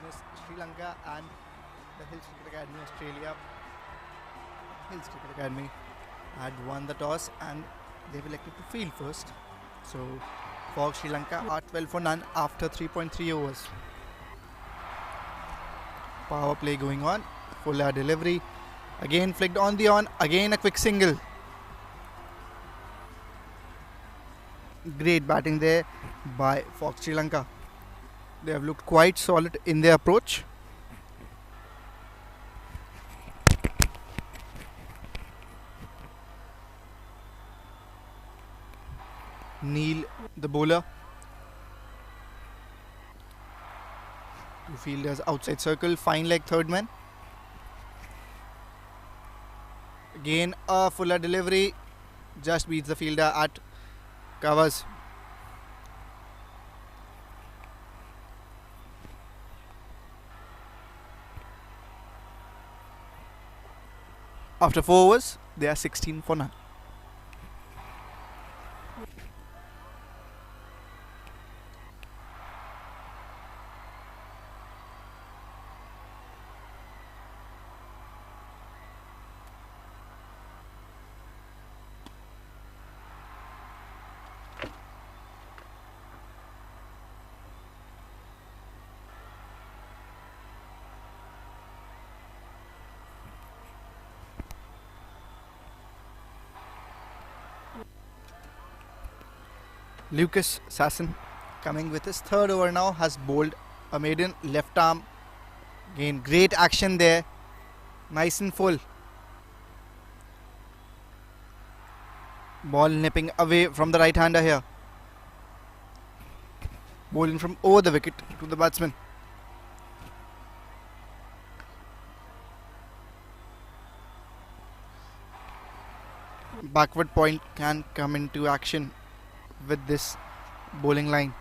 Business Sri Lanka and the Hills Cricket Academy Australia. Hills Cricket Academy had won the toss and they've elected to field first. So for Sri Lanka are 12 for none after 3.3 overs. Power play going on. Fuller delivery. Again flicked on the on. Again a quick single. Great batting there by Fox Sri Lanka. They have looked quite solid in their approach. Neil, the bowler. Two fielders outside circle. Fine leg third man. Again a Fuller delivery. Just beats the fielder at covers. After 4 overs, they are 16 for none. Lucas Sasson coming with his third over now has bowled a maiden left arm. Again, great action there. Nice and full. Ball nipping away from the right hander here. Bowling from over the wicket to the batsman. Backward point can come into action with this bowling line.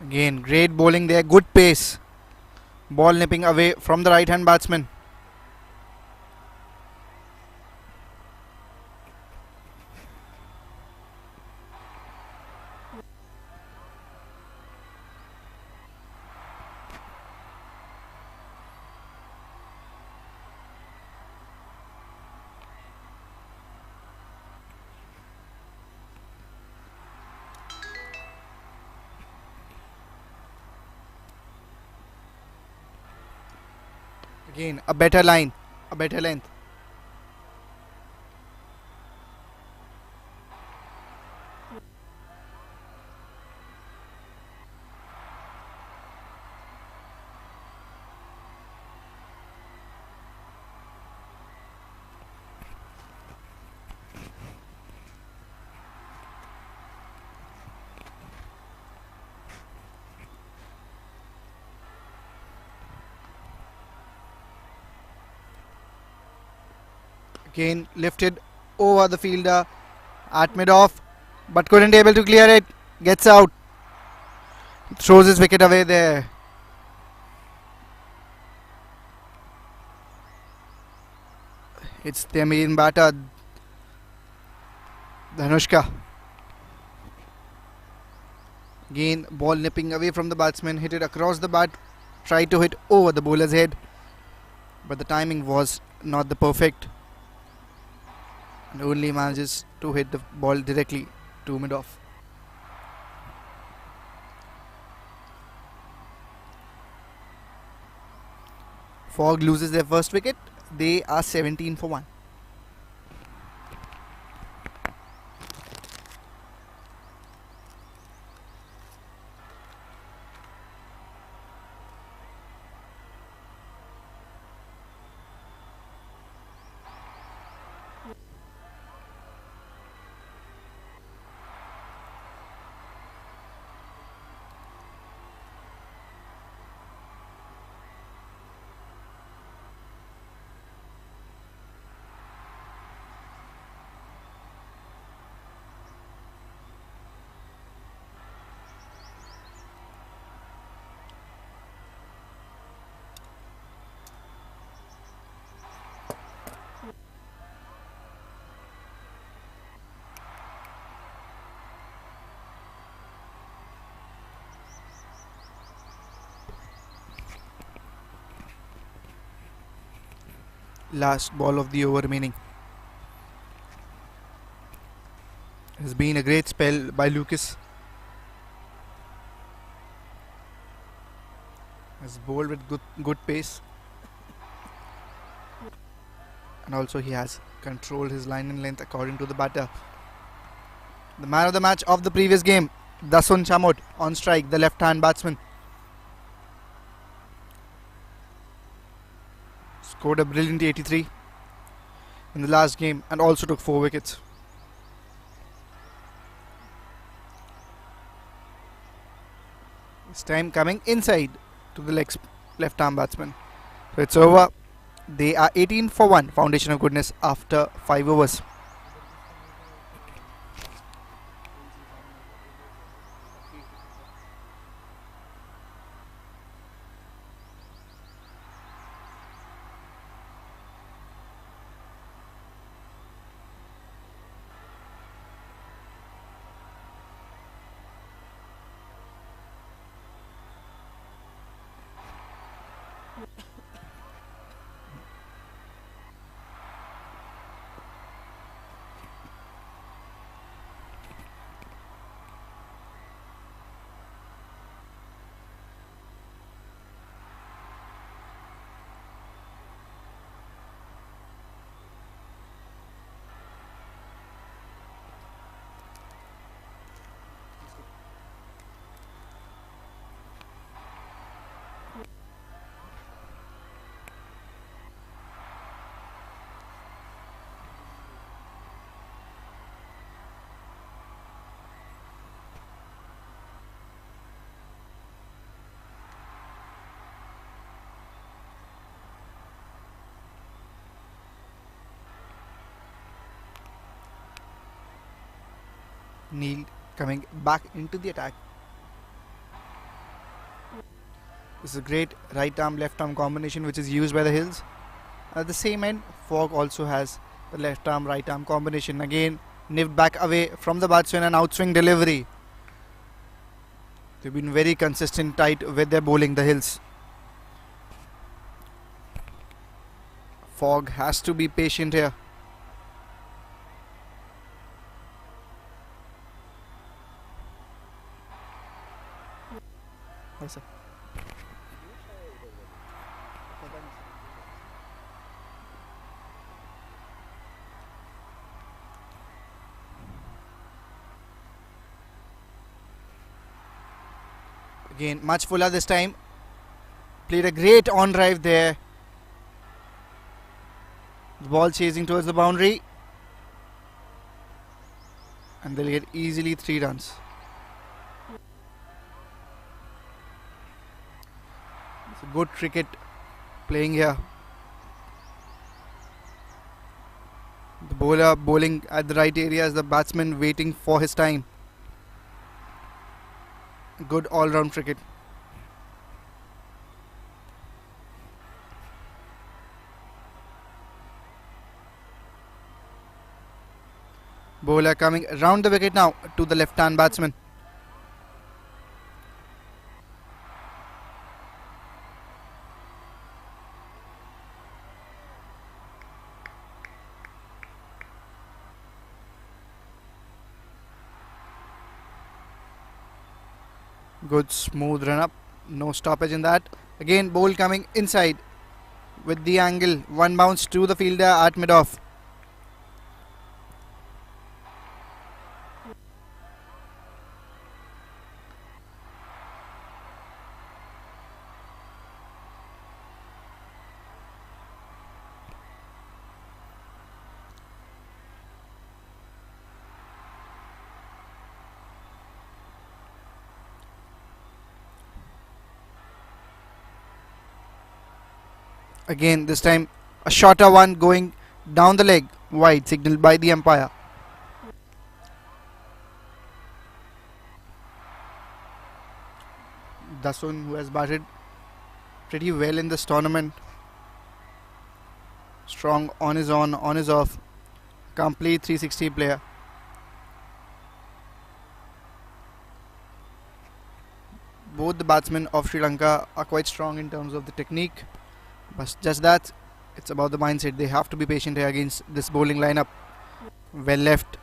Again, great bowling there, good pace. Ball nipping away from the right hand batsman. Again, a better line, a better length. Again, lifted over the fielder at mid-off, but couldn't able to clear it. Gets out. Throws his wicket away there. It's their main batter, Dhanushka. Again, ball nipping away from the batsman, hit it across the bat, tried to hit over the bowler's head, but the timing was not the perfect. And only manages to hit the ball directly to mid-off. Fogg loses their first wicket. They are 17 for 1. last ball of the over remaining. Has been a great spell by Lucas. Has bowled with good pace, and also he has controlled his line and length according to the batter. The man of the match of the previous game, Dasun Chamot, on strike, the left-hand batsman. Scored a brilliant 83 in the last game and also took 4 wickets. This time coming inside to the left-arm batsman. So it's over. They are 18 for 1, Foundation of Goodness, after 5 overs. Neil coming back into the attack. This is a great right arm left arm combination which is used by the Hills. At the same end, Fogg also has the left arm right arm combination. Again, nipped back away from the batsman and outswing delivery. They've been very consistent tight with their bowling, the Hills. Fogg has to be patient here. Yes, sir. Again, much fuller this time. Played a great on drive there. The ball chasing towards the boundary. And they'll get easily 3 runs. It's a good cricket playing here. The bowler bowling at the right areas, the batsman waiting for his time. Good all-round cricket. Bowler coming round the wicket now to the left-hand batsman. Good smooth run up, no stoppage in that. Again, ball coming inside with the angle. One bounce to the fielder at mid-off. Again, this time a shorter one going down the leg, wide, signalled by the umpire. Dasun, who has batted pretty well in this tournament, strong on his on his off, complete 360 player. Both the batsmen of Sri Lanka are quite strong in terms of the technique, but just that It's about the mindset. They have to be patient here against this bowling lineup. Well left.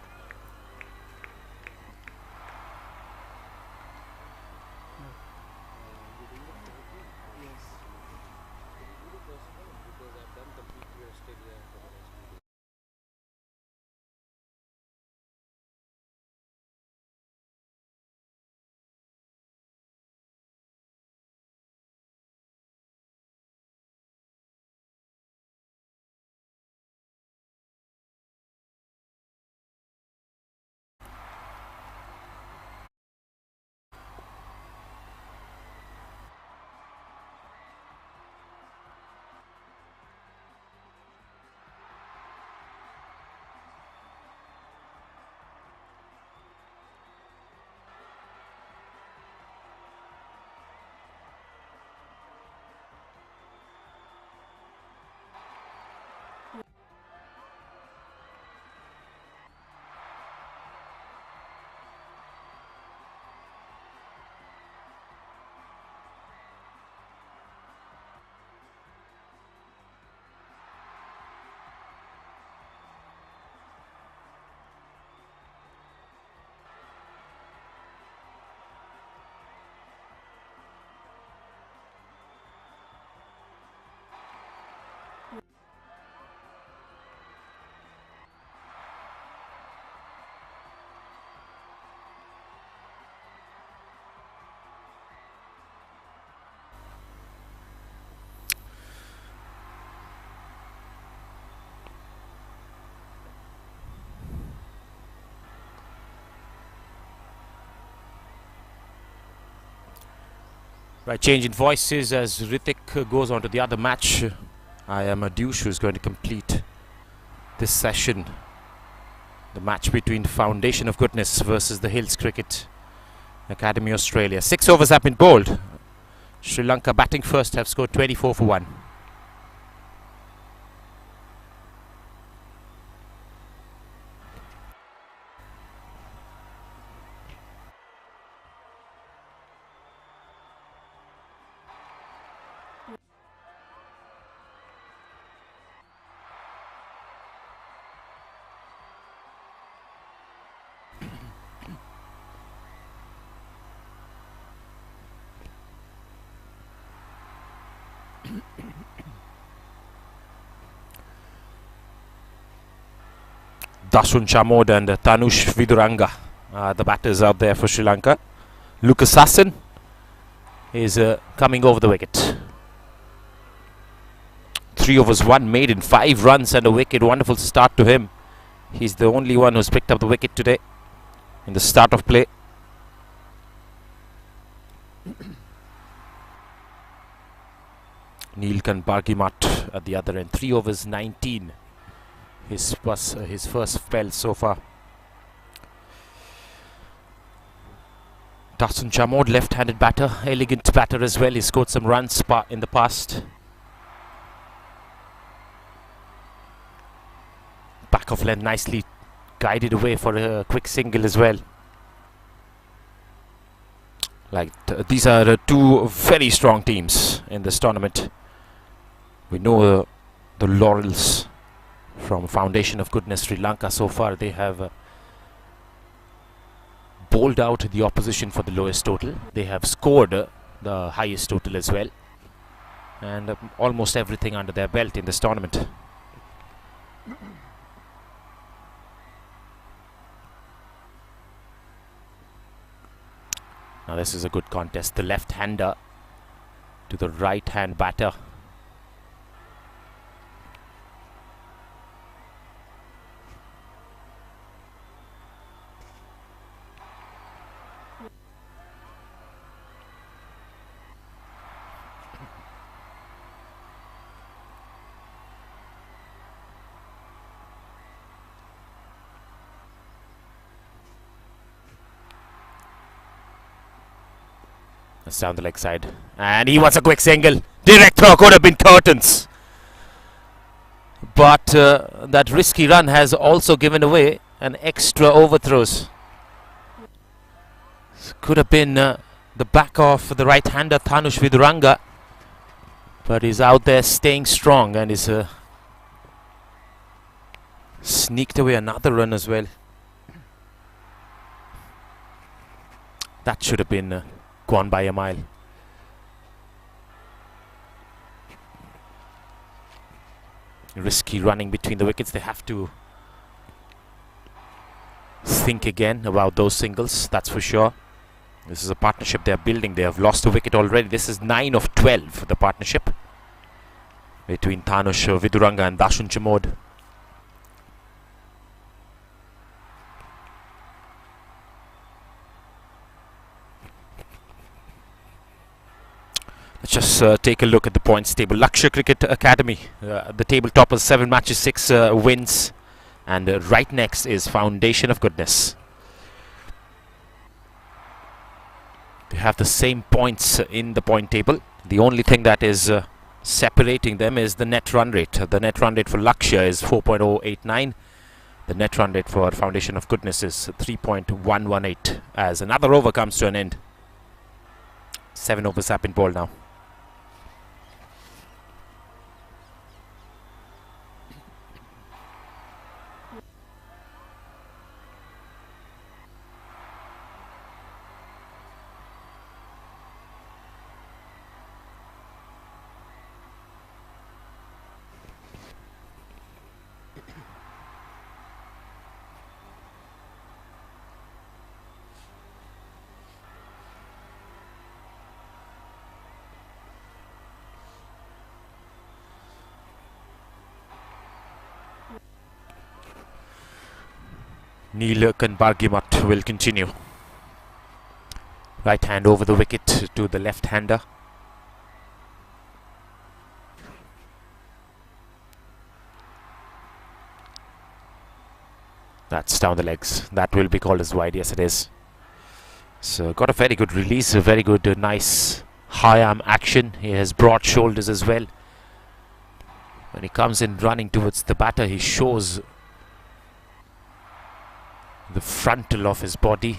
Right, change in voices as Ritik goes on to the other match. I am Adush, who's going to complete this session. The match between Foundation of Goodness versus the Hills Cricket Academy Australia. 6 overs have been bowled. Sri Lanka batting first have scored 24 for 1. Dasun Chamod and Tanush Viduranga are the batters out there for Sri Lanka. Lucas Hassan is coming over the wicket. 3 overs, 1 made in 5 runs and a wicket. Wonderful start to him. He's the only one who's picked up the wicket today in the start of play. Neelkan Bargimat at the other end. 3 overs, 19. His first spell so far. Dasun Chamod, left-handed batter, elegant batter as well. He scored some runs in the past. Back of length, nicely guided away for a quick single as well. These are two very strong teams in this tournament. We know the laurels from Foundation of Goodness Sri Lanka so far. They have bowled out the opposition for the lowest total. They have scored the highest total as well, and almost everything under their belt in this tournament. Now this is a good contest. The left-hander to the right-hand batter. That's down the leg side. And he wants a quick single. Direct throw, could have been curtains. But that risky run has also given away an extra overthrows. Could have been the back of the right-hander Tanush Viduranga. But he's out there staying strong and is Sneaked away another run as well. That should have been gone by a mile. Risky running between the wickets. They have to think again about those singles, that's for sure. This is a partnership they're building. They have lost a wicket already. This is 9 of 12 for the partnership between Tanush Viduranga and Dashun Chamod. Let's just take a look at the points table. Lakshya Cricket Academy, the table toppers, 7 matches, 6 wins. And right next is Foundation of Goodness. They have the same points in the point table. The only thing that is separating them is the net run rate. The net run rate for Lakshya is 4.089. The net run rate for Foundation of Goodness is 3.118. As another over comes to an end. 7 overs have been bowled now. Neelakan Bargimat will continue. Right hand over the wicket to the left hander. That's down the legs. That will be called as wide. Yes, it is. So got a very good release, a very good, nice high arm action. He has broad shoulders as well. When he comes in running towards the batter, he shows the frontal of his body.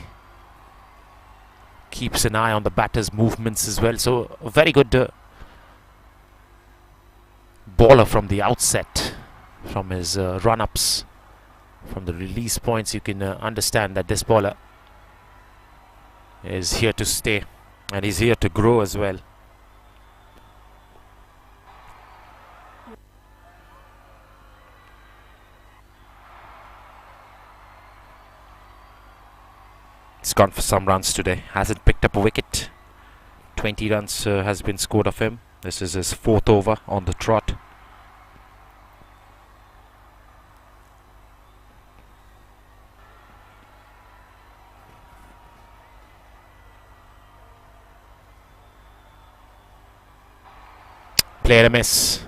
Keeps an eye on the batter's movements as well. So a very good bowler from the outset. From his run-ups, from the release points, you can understand that this bowler is here to stay. And he's here to grow as well. He's gone for some runs today. Hasn't picked up a wicket. 20 runs has been scored of him. This is his 4th over on the trot. Played a miss.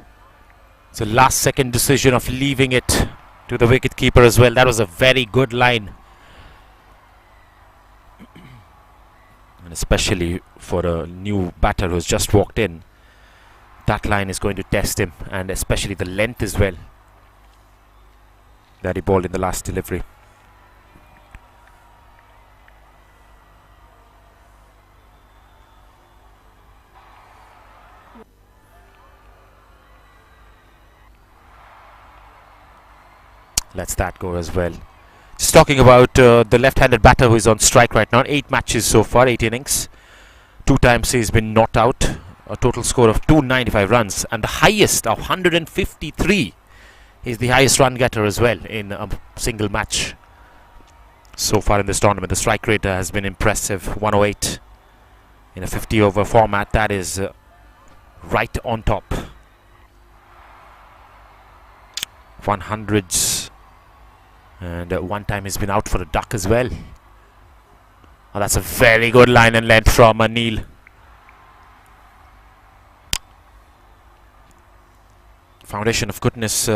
It's a last second decision of leaving it to the wicket keeper as well. That was a very good line. And especially for a new batter who's just walked in, that line is going to test him, and especially the length as well that he bowled in the last delivery. Lets that go as well. Just talking about the left-handed batter who is on strike right now. 8 matches so far, 8 innings. 2 times he's been not out. A total score of 295 runs. And the highest of 153. He's the highest run getter as well in a single match so far in this tournament. The strike rate has been impressive. 108 in a 50-over format. That is right on top. 100s. And one time he's been out for a duck as well. Oh, that's a very good line and length from Neil. Foundation of Goodness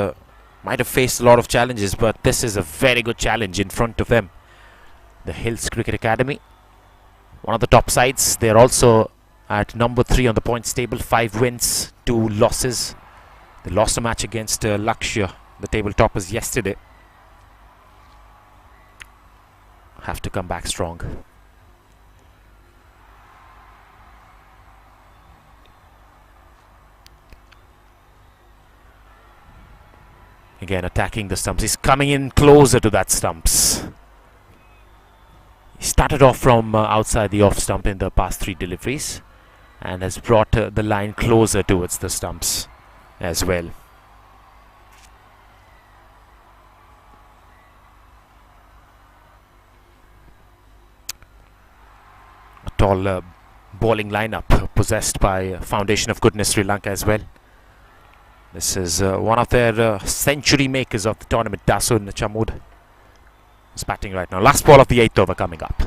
might have faced a lot of challenges, but this is a very good challenge in front of them. The Hills Cricket Academy, one of the top sides. They're also at number 3 on the points table. 5 wins, 2 losses. They lost a match against Lakshya, the table toppers, yesterday. Have to come back strong. again attacking the stumps. He's coming in closer to that stumps. He started off from outside the off stump in the past 3 deliveries and has brought the line closer towards the stumps as well. A tall bowling lineup possessed by Foundation of Goodness Sri Lanka as well. This is one of their century makers of the tournament, Dasun Chamud. Is batting right now. Last ball of the 8th over coming up.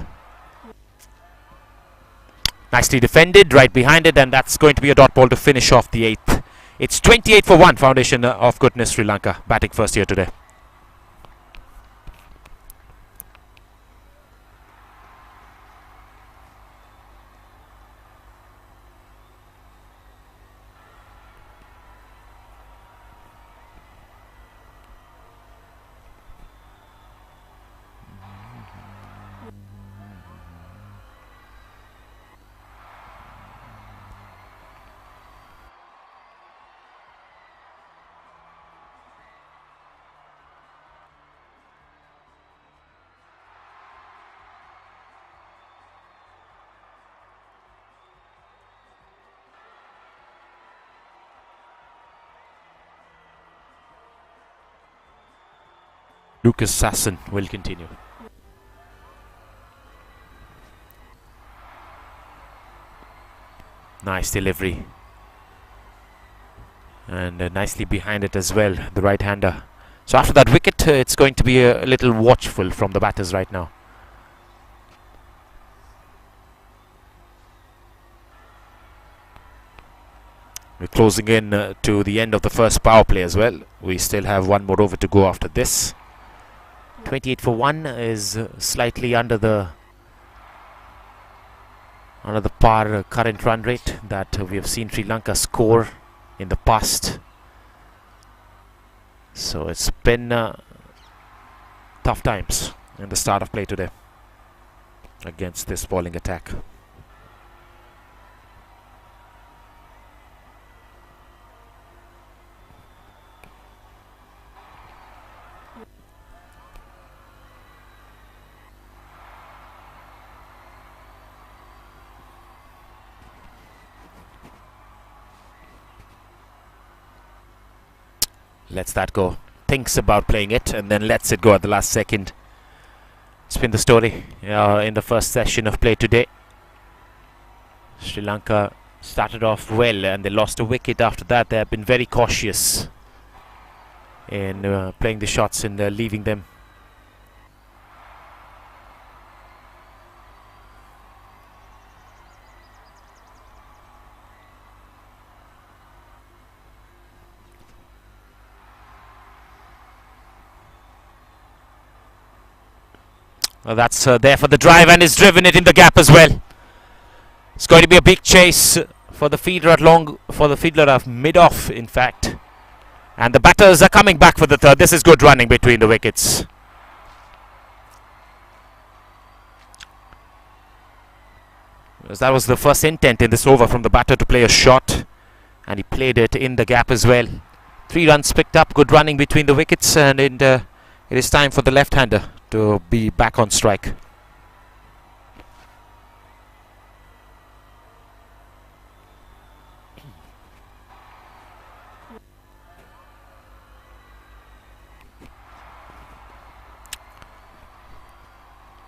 Nicely defended, right behind it, and that's going to be a dot ball to finish off the 8th. It's 28 for 1, Foundation of Goodness Sri Lanka batting first here today. Lucas Sasson will continue. Nice delivery. And nicely behind it as well, the right-hander. So after that wicket, it's going to be a little watchful from the batters right now. We're closing in to the end of the first power play as well. We still have 1 more over to go after this. 28 for 1 is slightly under the par current run rate that we have seen Sri Lanka score in the past. So it's been tough times in the start of play today against this bowling attack. Lets that go, thinks about playing it and then lets it go at the last second. It's been the story in the first session of play today. Sri Lanka started off well and they lost a wicket. After that they have been very cautious in playing the shots and leaving them. Well, that's there for the drive and he's driven it in the gap as well. It's going to be a big chase for the fielder at mid-off, in fact. And the batters are coming back for the third. This is good running between the wickets. Because that was the first intent in this over from the batter to play a shot. And he played it in the gap as well. 3 runs picked up, good running between the wickets, and it is time for the left-hander to be back on strike.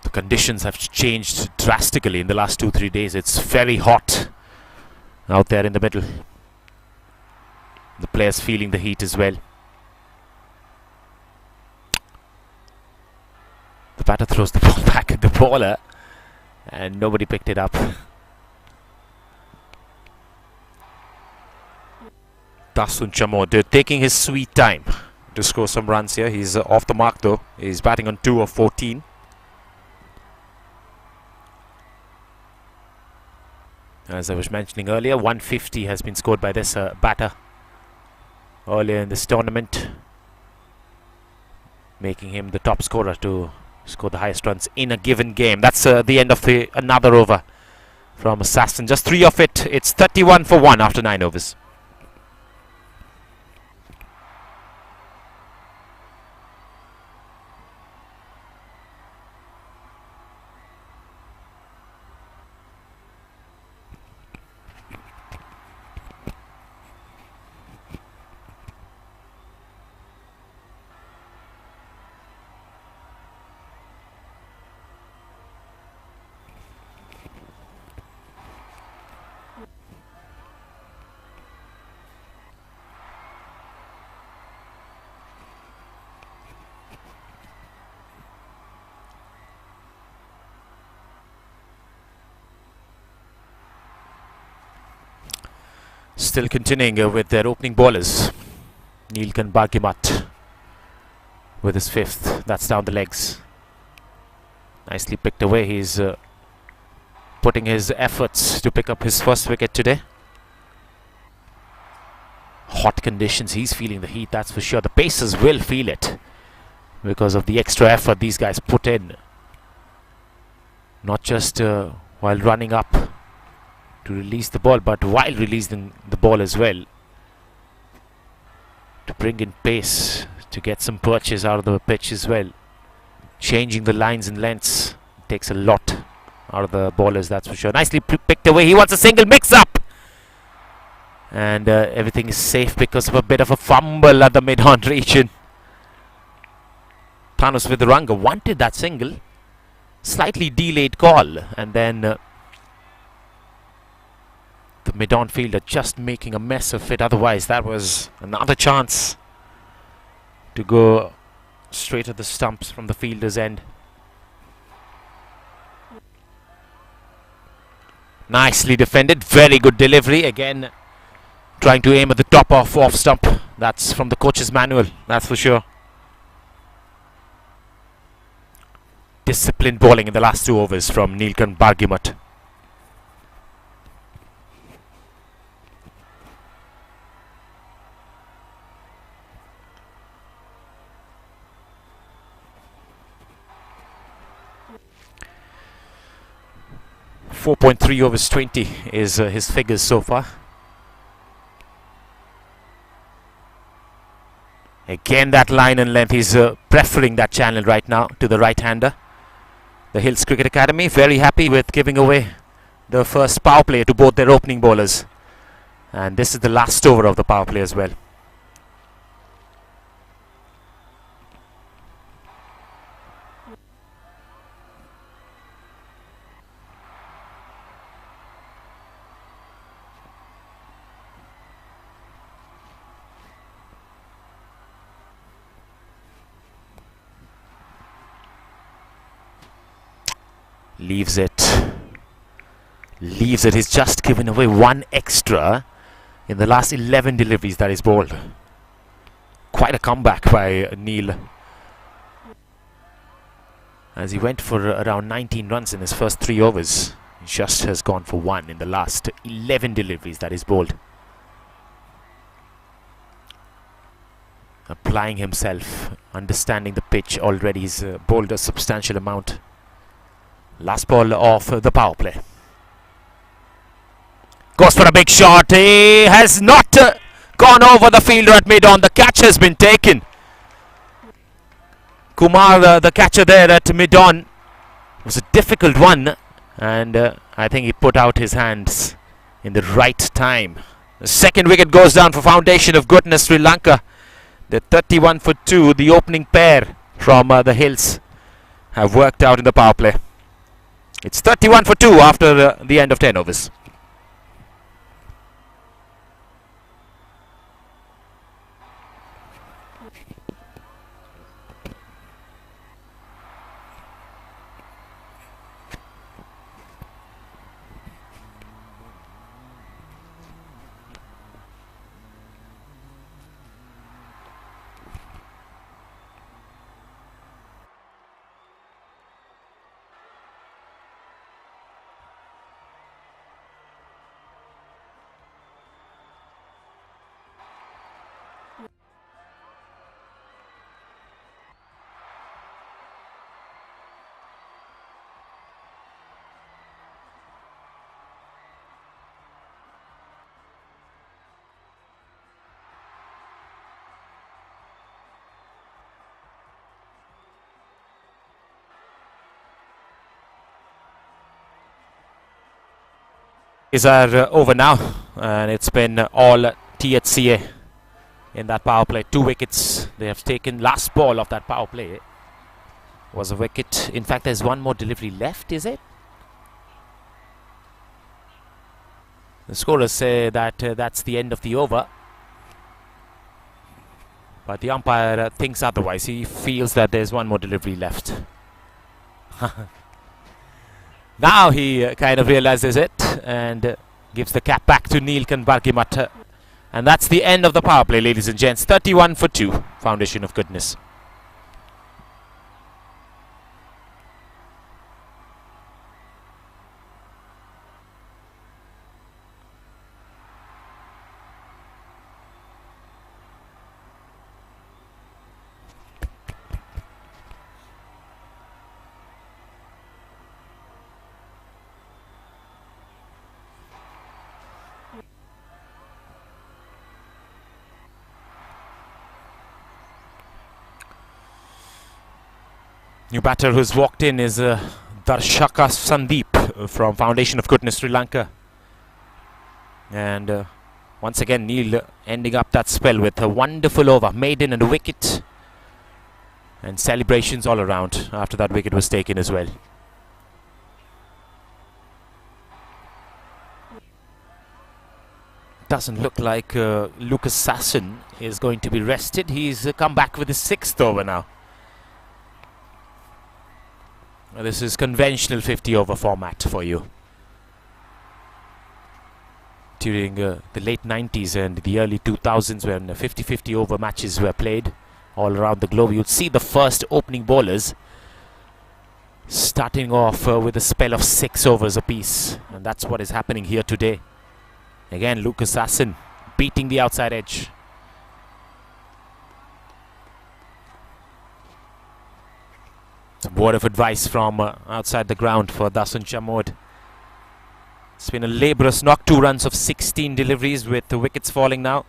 The conditions have changed drastically in the last 2-3 days. It's very hot out there in the middle. The players feeling the heat as well. The batter throws the ball back at the bowler and nobody picked it up. Dasun Chamod taking his sweet time to score some runs here. He's off the mark though. He's batting on 2 of 14. As I was mentioning earlier, 150 has been scored by this batter earlier in this tournament, making him the top scorer to score the highest runs in a given game. That's the end of another over from Sasson. Just 3 of it. It's 31 for 1 after 9 overs. still continuing with their opening bowlers. Neelkan Bargimat with his 5th. That's down the legs. Nicely picked away. He's putting his efforts to pick up his first wicket today. Hot conditions. He's feeling the heat, that's for sure. The Pacers will feel it because of the extra effort these guys put in. Not just while running up to release the ball, but while releasing the ball as well. To bring in pace, to get some perches out of the pitch as well. Changing the lines and lengths takes a lot out of the bowlers, that's for sure. Nicely picked away. He wants a single mix-up. And everything is safe because of a bit of a fumble at the mid-on region. Thanos Viduranga wanted that single. Slightly delayed call. And then the mid-on fielder just making a mess of it. Otherwise, that was another chance to go straight at the stumps from the fielder's end. Nicely defended. Very good delivery. Again, trying to aim at the top of off stump. That's from the coach's manual, that's for sure. Disciplined bowling in the last 2 overs from Neelkan Bargimat. .3 overs 20 is his figures so far. Again, that line and length. He's preferring that channel right now to the right-hander. The Hills Cricket Academy very happy with giving away the first power play to both their opening bowlers. And this is the last over of the power play as well. Leaves it. He's just given away 1 extra in the last 11 deliveries that he's bowled. Quite a comeback by Neil, as he went for around 19 runs in his first 3 overs. He just has gone for 1 in the last 11 deliveries that he's bowled. Applying himself, understanding the pitch already. He's bowled a substantial amount. Last ball of the power play. Goes for a big shot. He has not gone over the fielder at mid-on. The catch has been taken. Kumar, the catcher there at mid-on, was a difficult one. And I think he put out his hands in the right time. The second wicket goes down for Foundation of Goodness Sri Lanka. The 31 for 2, the opening pair from the Hills, have worked out in the power play. It's 31 for 2 after the end of 10 overs. Are over now, and it's been all THCA in that power play. 2 wickets they have taken. Last ball of that power play was a wicket. In fact, there's 1 more delivery left, is it? The scorers say that that's the end of the over, but the umpire thinks otherwise. He feels that there's 1 more delivery left. Now he kind of realizes it and gives the cap back to Neelkan Bargimat. And that's the end of the power play, ladies and gents. 31 for 2, Foundation of Goodness. New batter who's walked in is Darshaka Sandeep from Foundation of Goodness, Sri Lanka. And once again, Neil ending up that spell with a wonderful over, maiden and a wicket. And celebrations all around after that wicket was taken as well. Doesn't look like Lucas Sasson is going to be rested. He's come back with his 6th over now. This is conventional 50-over format for you. During the late 90s and the early 2000s, when 50-50 over matches were played all around the globe, you'd see the first opening bowlers starting off with a spell of 6 overs apiece. And that's what is happening here today. Again, Lucas Sasson beating the outside edge. Some word of advice from outside the ground for Dasun Chamod. It's been a laborious knock, 2 runs of 16 deliveries with the wickets falling now.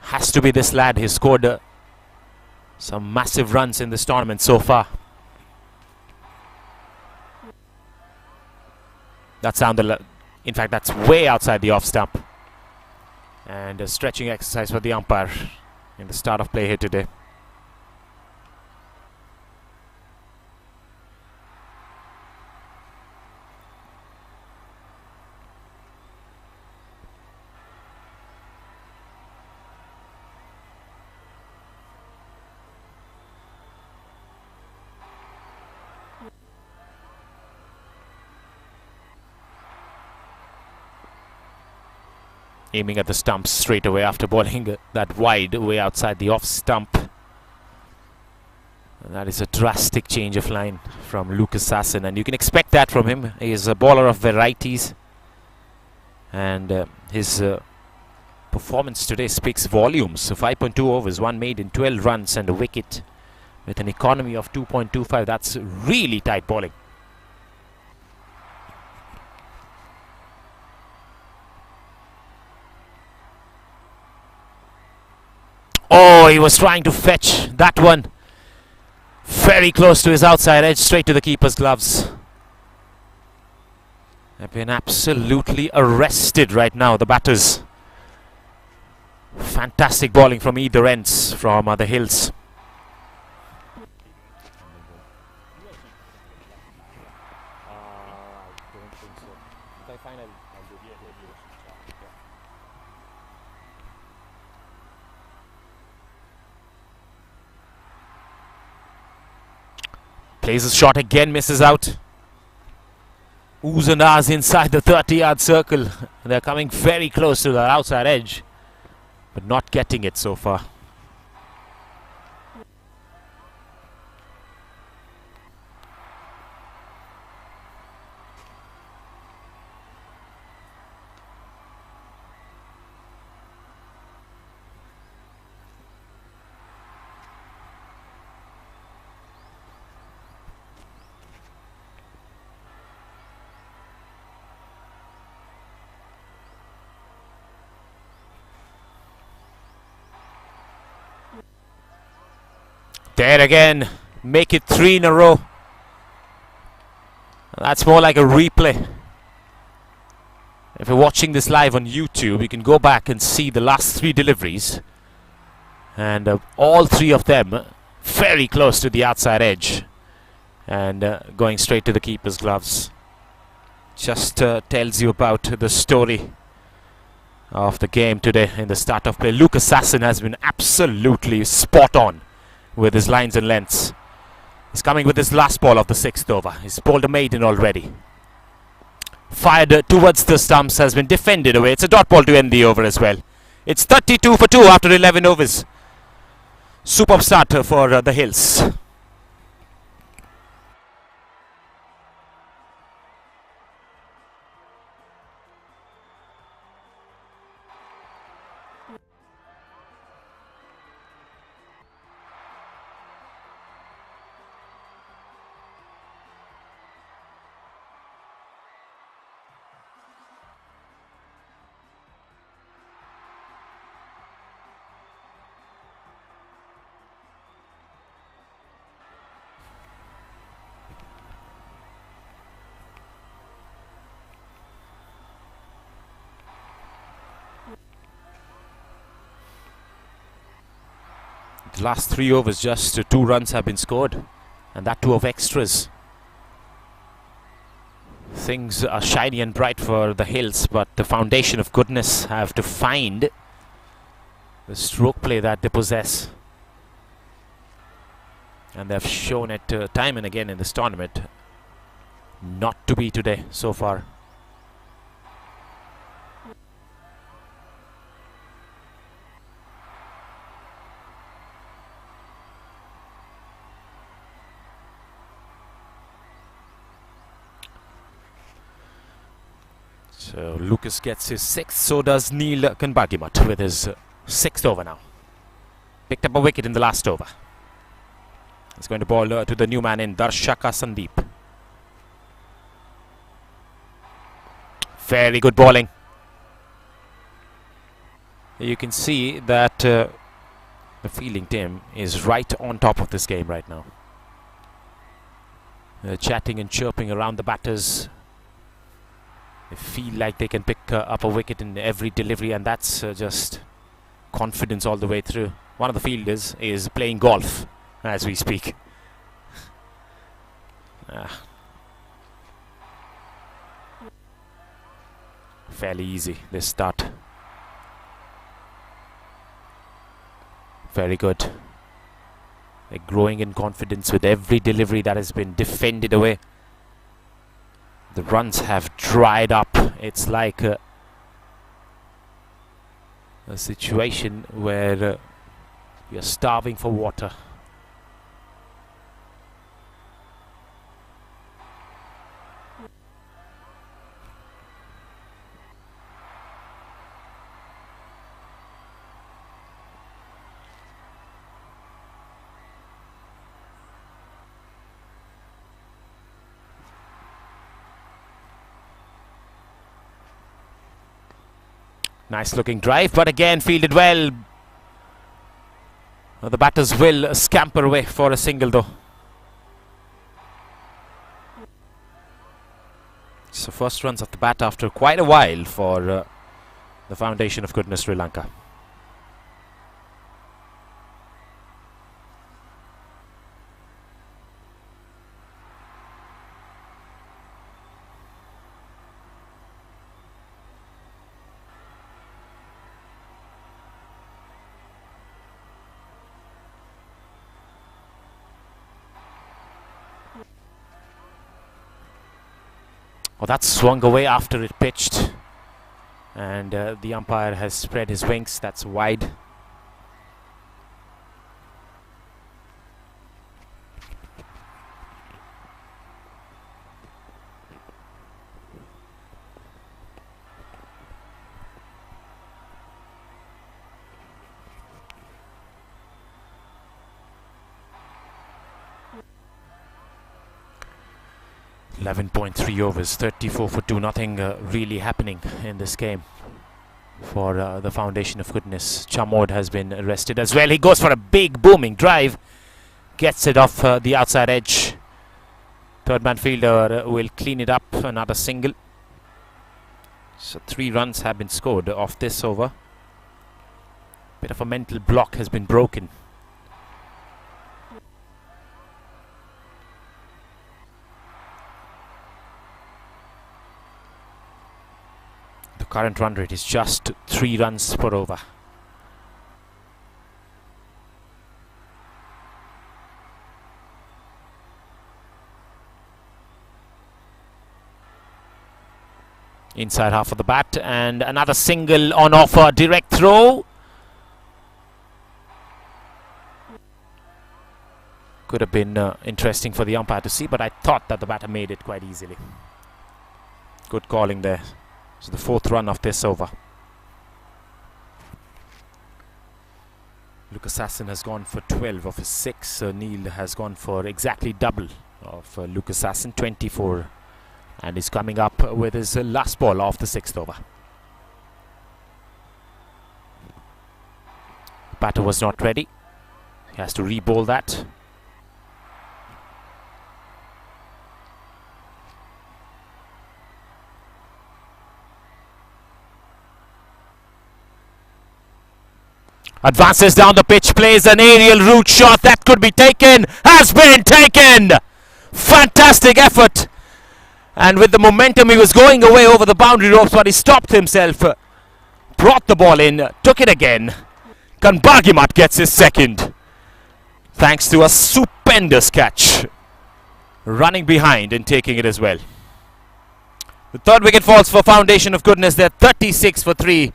Has to be this lad. He's scored some massive runs in this tournament so far. That's down the... In fact, that's way outside the off stump. And a stretching exercise for the umpire in the start of play here today. Aiming at the stumps straight away after bowling that wide way outside the off stump. And that is a drastic change of line from Lucas Sasson, and you can expect that from him. He is a bowler of varieties, and his performance today speaks volumes. So 5.2 overs, 1 made in 12 runs and a wicket with an economy of 2.25. That's really tight bowling. Oh, he was trying to fetch that one very close to his outside edge, straight to the keeper's gloves. They've been absolutely arrested right now, the batters. Fantastic bowling from either ends from the hills. Plays his shot again, misses out. Oohs and ahs inside the 30-yard circle. They're coming very close to the outside edge, but not getting it so far. There again, make it 3 in a row. That's more like a replay. If you're watching this live on YouTube, you can go back and see the last 3 deliveries. And all 3 of them very close to the outside edge. And going straight to the keeper's gloves. Just tells you about the story of the game today in the start of play. Lucas Sasson has been absolutely spot on with his lines and lengths. He's coming with his last ball of the 6th over. He's bowled a maiden already. fired towards the stumps, has been defended away. It's a dot ball to end the over as well. It's 32 for 2 after 11 overs. Superb start for the Hills. The last 3 overs, just 2 runs have been scored, and that 2 of extras. Things are shiny and bright for the Hills, but the foundation of goodness have to find the stroke play that they possess, and they've shown it time and again in this tournament not to be today so far. So Lucas gets his 6th, so does Neil Kanbagimat with his 6th over now. Picked up a wicket in the last over. He's going to ball to the new man in, Darshaka Sandeep. Very good bowling. You can see that the fielding team is right on top of this game right now. Chatting and chirping around the batters. They feel like they can pick up a wicket in every delivery, and that's just confidence all the way through. One of the fielders is playing golf as we speak. Fairly easy this start. Very good. They're growing in confidence with every delivery that has been defended away. The runs have dried up. It's like a situation where we are starving for water. Nice looking drive, but again fielded well. The batters will scamper away for a single though. So first runs off the bat after quite a while for the foundation of goodness Sri Lanka. Well, that swung away after it pitched, and the umpire has spread his wings. That's wide. .3 overs, 34 for 2. Nothing really happening in this game for the foundation of goodness. Chamod has been arrested as well. He goes for a big booming drive, gets it off the outside edge. Third man fielder will clean it up. Another single. So 3 runs have been scored off this over. Bit of a mental block has been broken. Current run rate is just 3 runs per over. inside half of the bat, and another single on offer, direct throw. Could have been interesting for the umpire to see, but I thought that the batter made it quite easily. Good calling there. So the 4th run of this over. Lucas Sasson has gone for 12 of his 6. Neil has gone for exactly double of Lucas Sasson, 24. And he's coming up with his last ball of the 6th over. Batter was not ready. He has to re-bowl that. Advances down the pitch, plays an aerial route shot that could be taken, has been taken! Fantastic effort! And with the momentum, he was going away over the boundary ropes, but he stopped himself, brought the ball in, took it again. Kanbargimat gets his 2nd, thanks to a stupendous catch. Running behind and taking it as well. The 3rd wicket falls for Foundation of Goodness. They're 36 for 3.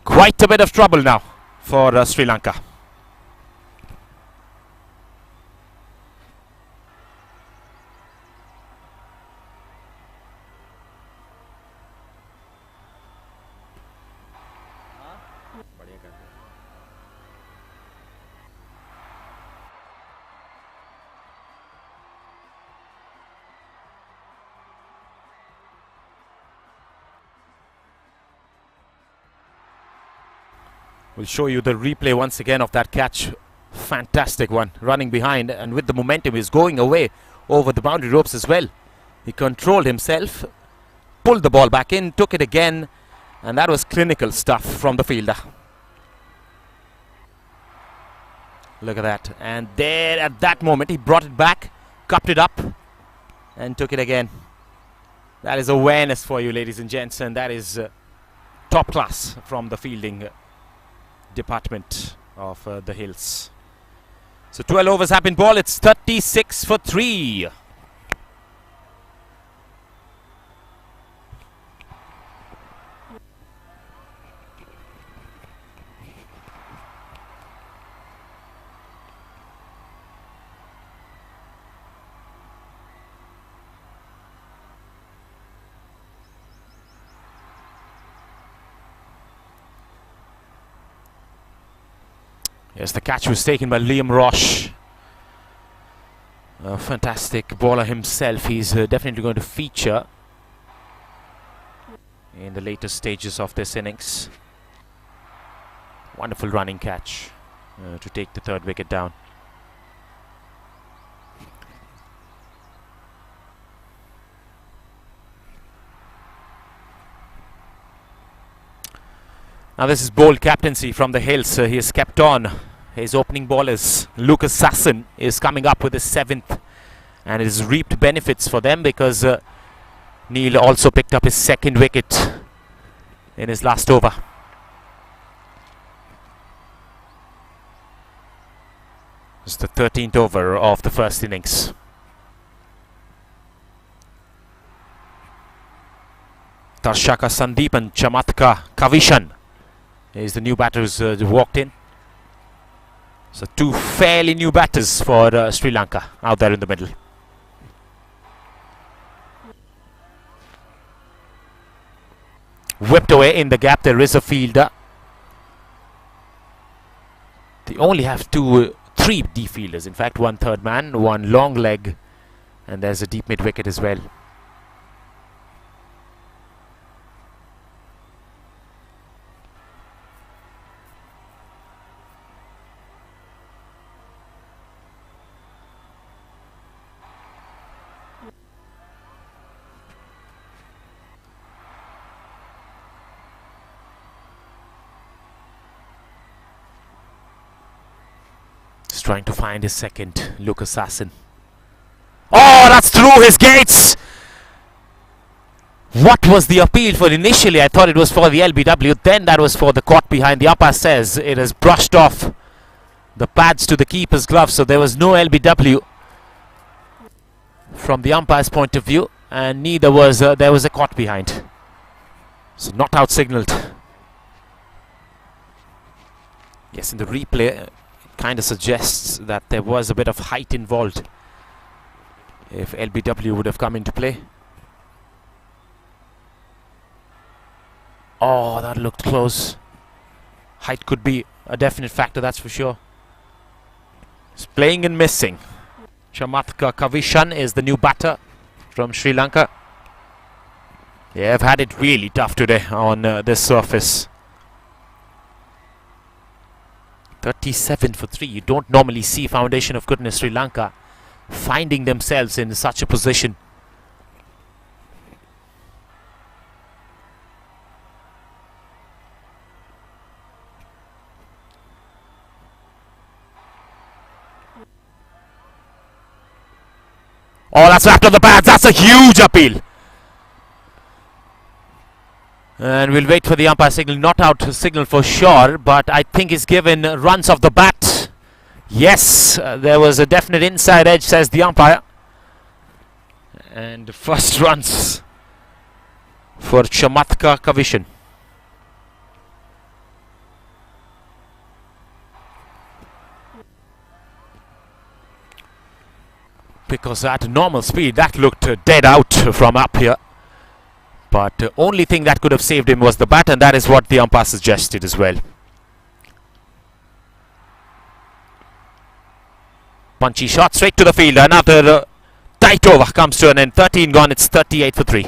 Quite a bit of trouble now for Sri Lanka. We'll show you the replay once again of that catch. Fantastic one, running behind, and with the momentum he's going away over the boundary ropes as well. He controlled himself, pulled the ball back in, took it again, and that was clinical stuff from the fielder. Look at that, and there at that moment he brought it back, cupped it up, and took it again. That is awareness for you, ladies and gents, and that is top class from the fielding department of the Hills. So 12 overs have been bowled. It's 36 for 3. Yes, the catch was taken by Liam Roche. A fantastic bowler himself. He's definitely going to feature in the later stages of this innings. Wonderful running catch to take the 3rd wicket down. Now this is bold captaincy from the Hills. He has kept on his opening bowlers. Lucas Sasson is coming up with his 7th, and it has reaped benefits for them because Neil also picked up his 2nd wicket in his last over. It's the 13th over of the 1st innings. Tarshaka Sandeepan Chamatka Kavishan is the new batter who's walked in. So 2 fairly new batters for Sri Lanka out there in the middle. Whipped away in the gap. There is a fielder. They only have 3 deep fielders. In fact, 1 third man, 1 long leg, and there's a deep mid wicket as well. Trying to find his 2nd, Lucas Sasson. Oh, that's through his gates! What was the appeal for initially? I thought it was for the LBW, then that was for the caught behind. The umpire says it has brushed off the pads to the keeper's glove, so there was no LBW from the umpire's point of view, and neither was there was a caught behind. So not out signalled. Yes, in the replay it kind of suggests that there was a bit of height involved if LBW would have come into play. Oh, that looked close. Height could be a definite factor, that's for sure. He's playing and missing. Chamatka Kavishan is the new batter from Sri Lanka. They have had it really tough today on this surface. 37 for 3. You don't normally see Foundation of Goodness Sri Lanka finding themselves in such a position. Oh, that's wrapped on the pads. That's a huge appeal. And we'll wait for the umpire signal. Not out signal for sure, but I think he's given runs off the bat. Yes, there was a definite inside edge, says the umpire. And first runs for Chamatka Kavishan. Because at normal speed that looked dead out from up here. But the only thing that could have saved him was the bat, and that is what the umpire suggested as well. Punchy shot straight to the field. Another tight over comes to an end. 13 gone. It's 38 for 3.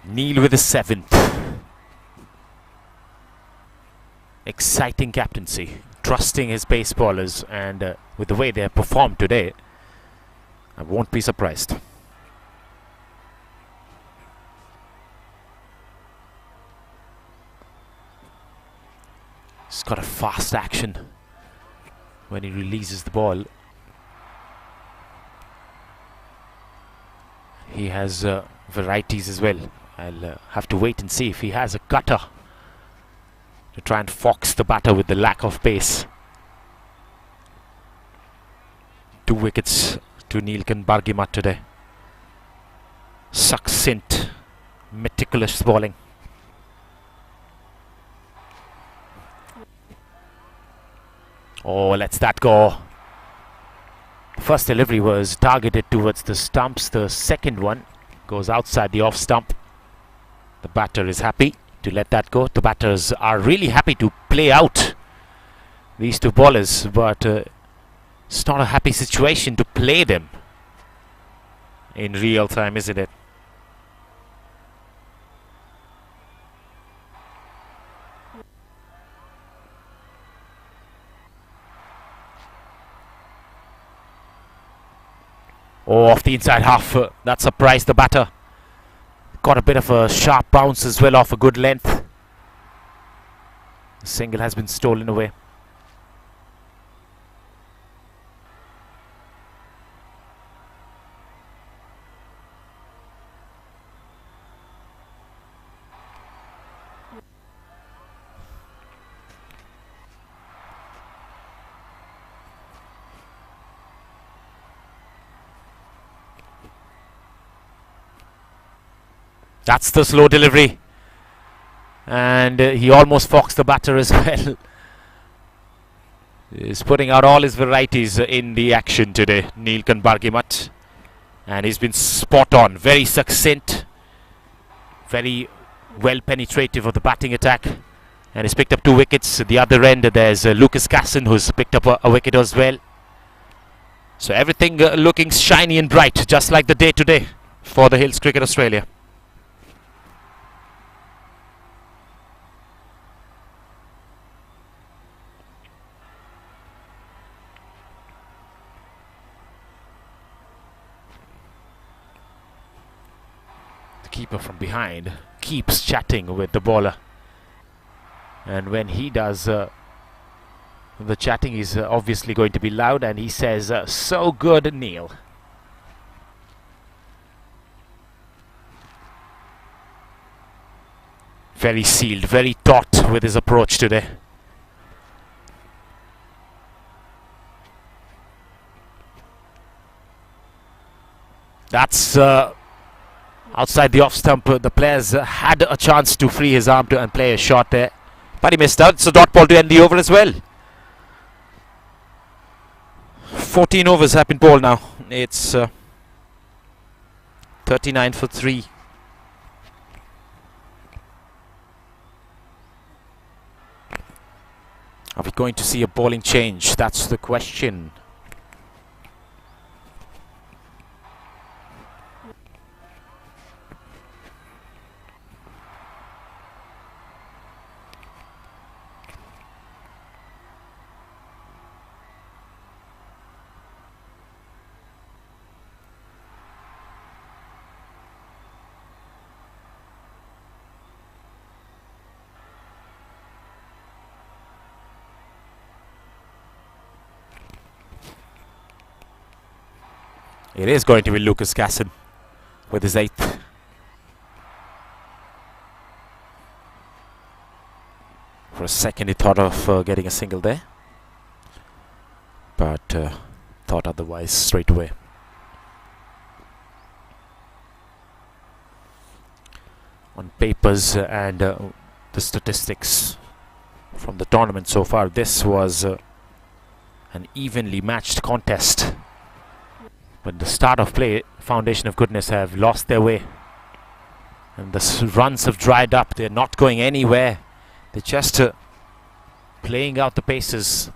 Neil with the 7th. Exciting captaincy, trusting his base bowlers, and with the way they have performed today, I won't be surprised. He's got a fast action when he releases the ball. He has varieties as well. I'll have to wait and see if he has a cutter to try and fox the batter with the lack of pace. 2 wickets to Neelkan Bargimat today. Succinct, meticulous bowling. Oh, lets that go. First delivery was targeted towards the stumps. The second one goes outside the off stump. The batter is happy to let that go. The batters are really happy to play out these two bowlers, but it's not a happy situation to play them in real time, isn't it? Oh, off the inside half. That surprised the batter. Got a bit of a sharp bounce as well off a good length. The single has been stolen away. That's the slow delivery, and he almost foxed the batter as well. He's putting out all his varieties in the action today, Neelkan Bargimat, and he's been spot on, very succinct, very well penetrative of the batting attack, and he's picked up 2 wickets. At the other end there's Lucas Casson, who's picked up a wicket as well. So everything looking shiny and bright, just like the day today for the Hills Cricket Australia. keeper from behind keeps chatting with the bowler, and when he does, the chatting is obviously going to be loud, and he says, "So good, Neil." Very sealed, very taut with his approach today. That's outside the off stump. The players had a chance to free his arm and play a shot there, but he missed out. So dot ball to end the over as well. 14 overs have been bowled now. It's 39 for 3. Are we going to see a bowling change? That's the question. It is going to be Lucas Casson with his 8th. For a second he thought of getting a single there, but thought otherwise straight away. On papers and the statistics from the tournament so far, this was an evenly matched contest. But the start of play, Foundation of Goodness have lost their way, and the runs have dried up. They're not going anywhere. They're just playing out the paces.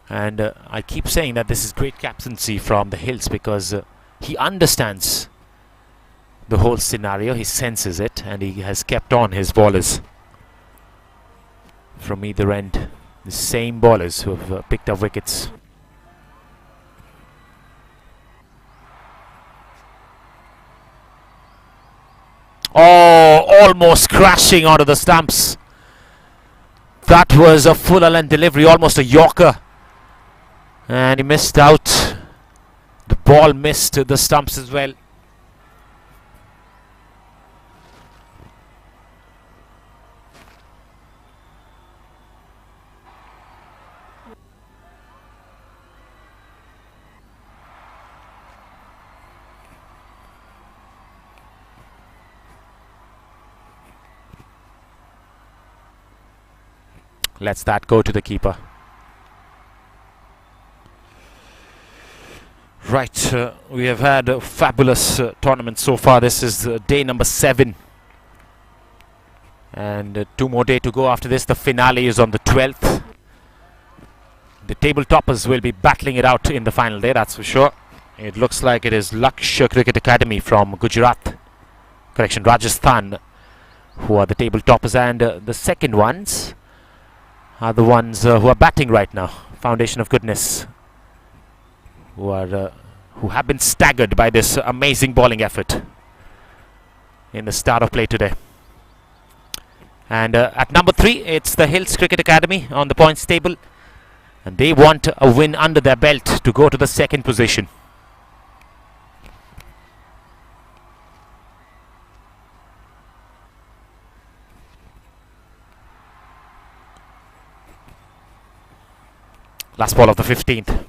And I keep saying that this is great captaincy from the Hills, because he understands the whole scenario, he senses it, and he has kept on his bowlers from either end. The same bowlers who have picked up wickets. Oh, almost crashing onto the stumps. That was a full length delivery, almost a Yorker. And he missed out. The ball missed the stumps as well. Lets that go to the keeper. Right, we have had a fabulous tournament so far. This is day number 7. And 2 more days to go after this. The finale is on the 12th. The table toppers will be battling it out in the final day, that's for sure. It looks like it is Lakshya Cricket Academy from Gujarat, Rajasthan, who are the table toppers. And the second ones are the ones who are batting right now. Foundation of Goodness, who have been staggered by this amazing bowling effort in the start of play today. And at number 3, it's the Hills Cricket Academy on the points table, and they want a win under their belt to go to the 2nd position. Last ball of the 15th.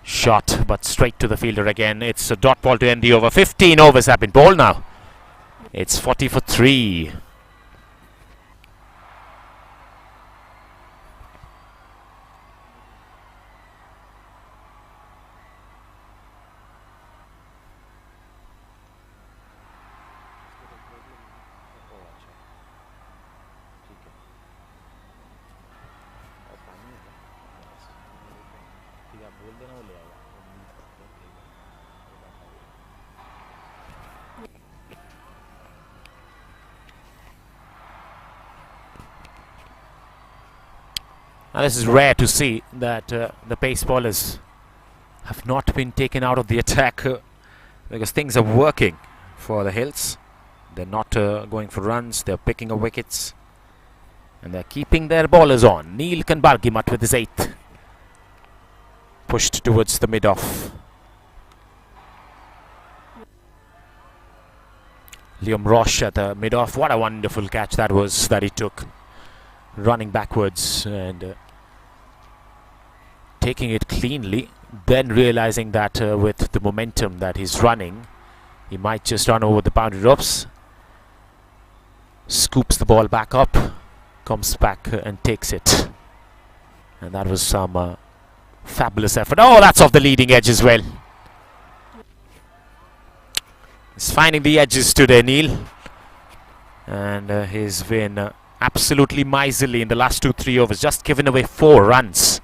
Shot, but straight to the fielder again. It's a dot ball to end the over. 15 overs have been bowled now. It's 40 for 3. Now this is rare to see that the pace bowlers have not been taken out of the attack because things are working for the Hills. They're not going for runs, they're picking up wickets, and they're keeping their bowlers on. Neil Kanbargimat with his 8th. Pushed towards the mid-off. Liam Roche at the mid-off. What a wonderful catch that was that he took. Running backwards and taking it cleanly. Then realizing that with the momentum that he's running, he might just run over the boundary ropes. Scoops the ball back up. Comes back and takes it. And that was some fabulous effort. Oh, that's off the leading edge as well. He's finding the edges today, Neil. And he's been absolutely miserly in the last 2-3 overs. Just given away 4 runs.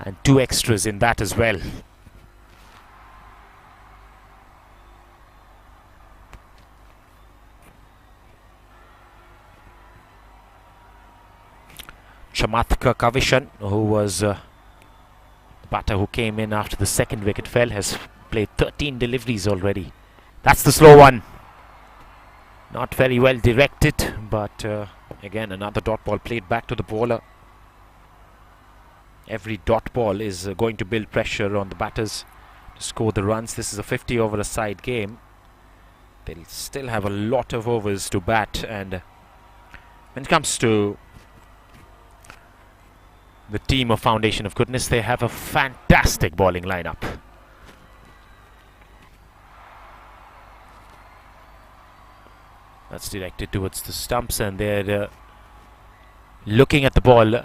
And 2 extras in that as well. Chamathka Kavishan, who was the batter who came in after the 2nd wicket fell, has played 13 deliveries already. That's the slow one. Not very well directed, but again another dot ball played back to the bowler. Every dot ball is going to build pressure on the batters to score the runs. This is a 50 over a side game. They'll still have a lot of overs to bat, and when it comes to the team of Foundation of Goodness, they have a fantastic bowling lineup. That's directed towards the stumps, and they're looking at the ball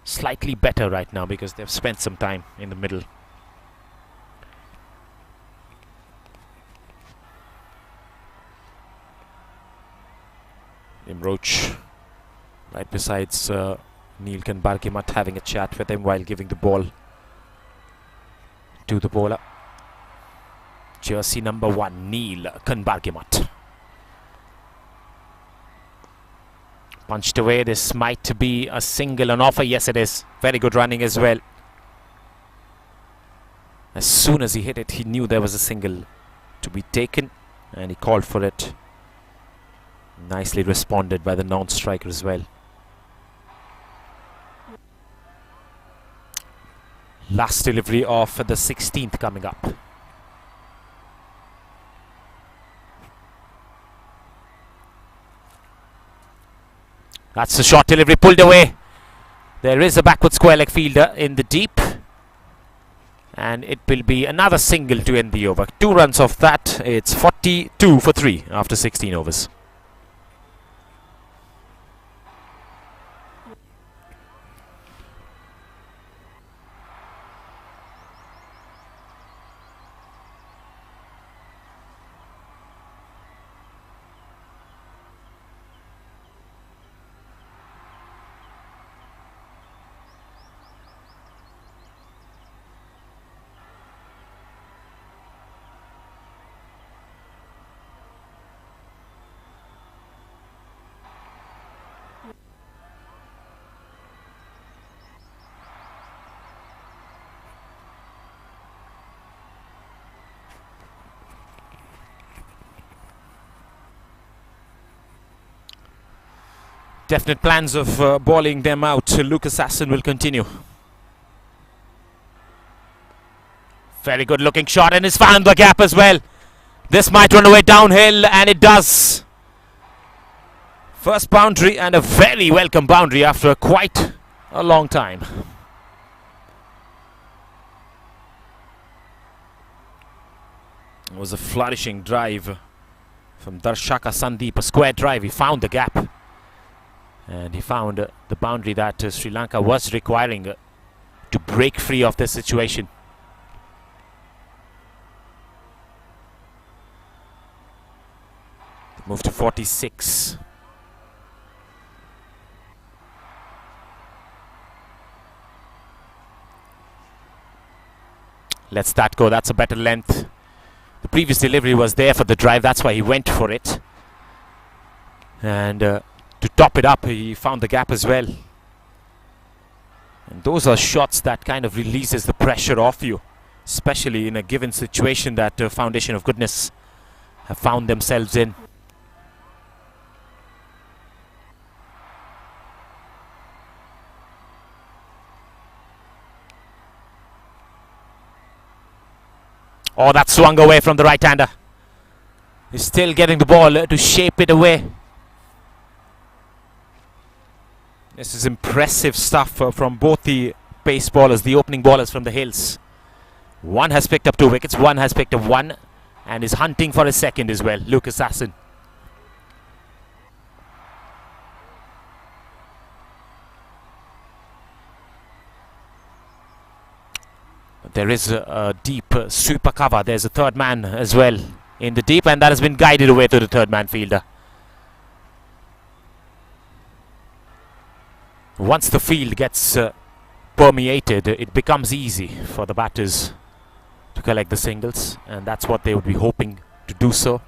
slightly better right now because they've spent some time in the middle. Imroach right besides Neil Kanbargimat, having a chat with him while giving the ball to the bowler. Jersey number 1, Neil Kanbargimat. Punched away. This might be a single on offer. Yes, it is. Very good running as well. As soon as he hit it, he knew there was a single to be taken, and he called for it. Nicely responded by the non-striker as well. Last delivery of the 16th coming up. That's the short delivery, pulled away. There is a backward square leg fielder in the deep. And it will be another single to end the over. 2 runs off that. It's 42 for 3 after 16 overs. Definite plans of bowling them out. Lucas Sasson will continue. Very good looking shot, and he's found the gap as well. This might run away downhill, and it does. First boundary, and a very welcome boundary after quite a long time. It was a flourishing drive from Darshaka Sandeep, a square drive. He found the gap. And he found the boundary that Sri Lanka was requiring to break free of this situation. Move to 46. Lets that go. That's a better length. The previous delivery was there for the drive. That's why he went for it. And to top it up, he found the gap as well. And those are shots that kind of releases the pressure off you. especially in a given situation that Foundation of Goodness have found themselves in. Oh, that swung away from the right-hander. He's still getting the ball to shape it away. This is impressive stuff from both the pace bowlers, the opening bowlers from the Hills. One has picked up 2 wickets, one has picked up 1 and is hunting for a second as well, Lucas Hassan. There is a deep sweeper cover. There's a third man as well in the deep, and that has been guided away to the third man fielder. Once the field gets permeated, it becomes easy for the batters to collect the singles, and that's what they would be hoping to do so.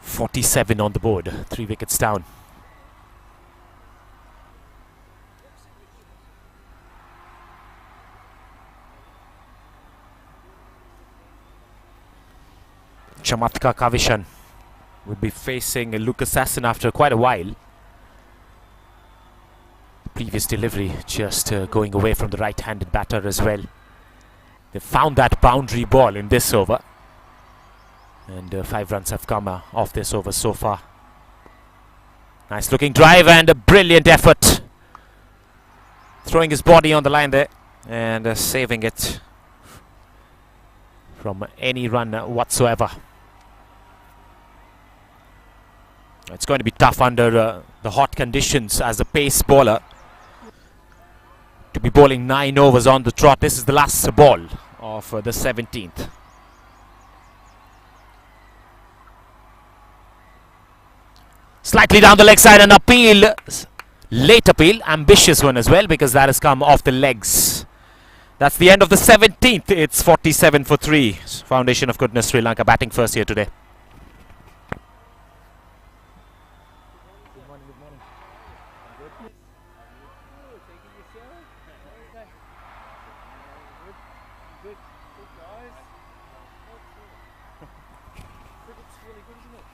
.47 on the board, 3 wickets down. Chamatka Kavishan will be facing Lucas Hassan after quite a while. Previous delivery just going away from the right-handed batter as well. They found that boundary ball in this over, and 5 runs have come off this over so far. Nice looking drive and a brilliant effort, throwing his body on the line there and saving it from any run whatsoever. It's going to be tough under the hot conditions as a pace bowler to be bowling 9 overs on the trot. This is the last ball of the 17th. Slightly down the leg side, an appeal, late appeal, ambitious one as well, because that has come off the legs. That's the end of the 17th. It's 47 for 3. Foundation of Goodness Sri Lanka batting first here today.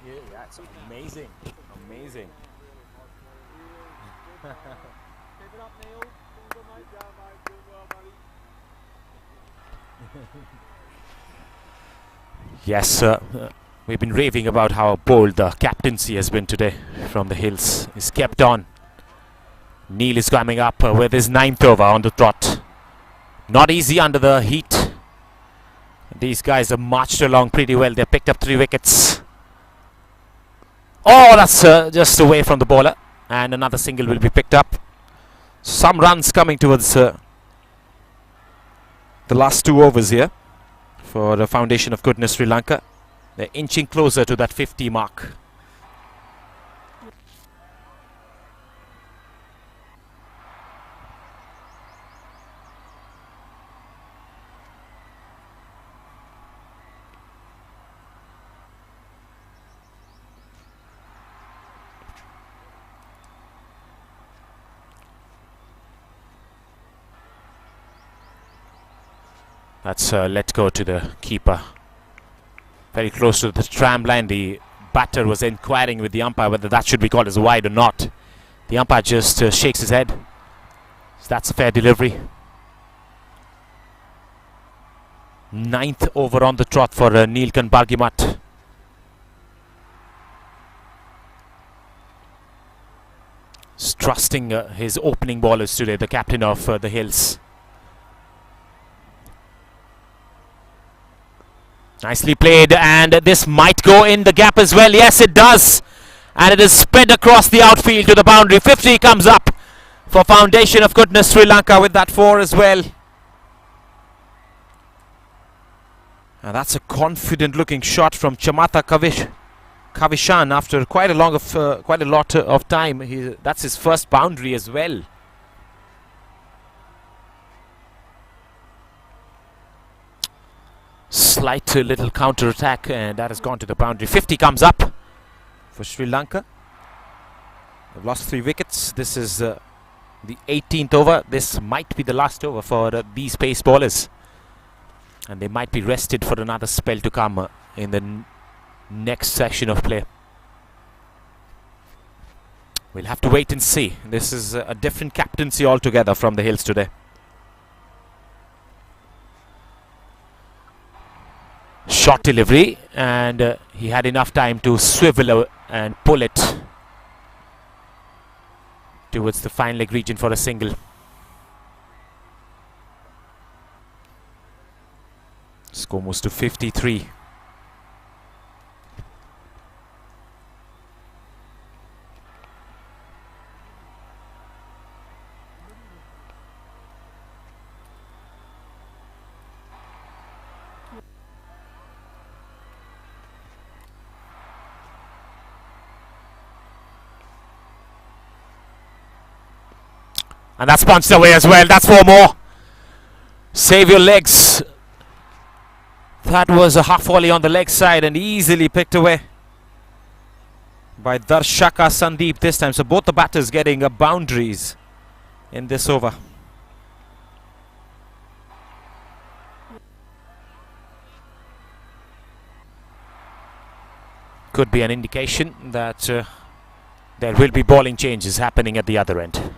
Yeah, that's amazing. Amazing. Yes, we've been raving about how bold the captaincy has been today from the Hills. He's kept on. Neil is coming up with his 9th over on the trot. Not easy under the heat. These guys have marched along pretty well. They picked up 3 wickets. Oh, that's just away from the bowler, and another single will be picked up. Some runs coming towards the last 2 overs here for the Foundation of Goodness Sri Lanka. They're inching closer to that 50 mark. That's let go to the keeper. Very close to the tram line. The batter was inquiring with the umpire whether that should be called as a wide or not. The umpire just shakes his head. So that's a fair delivery. 9th over on the trot for Neelkan Bargimat. Trusting his opening bowlers today, the captain of the Hills. Nicely played, and this might go in the gap as well. Yes, it does. And it is spread across the outfield to the boundary. 50 comes up for Foundation of Goodness Sri Lanka with that 4 as well. And that's a confident looking shot from Chamata Kavishan after quite a lot of time. That's his first boundary as well. Slight little counter attack, and that has gone to the boundary. 50 comes up for Sri Lanka. They've lost 3 wickets. This is The 18th over. This might be the last over for these pace bowlers. And they might be rested for another spell to come in the next section of play. We'll have to wait and see. This is a different captaincy altogether from the Hills today. Short delivery, and he had enough time to swivel and pull it towards the fine leg region for a single. Score moves to 53. And that's punched away as well. That's 4 more. Save your legs. That was a half volley on the leg side and easily picked away by Darshaka Sandeep this time. So both the batters getting boundaries in this over. Could be an indication that there will be bowling changes happening at the other end.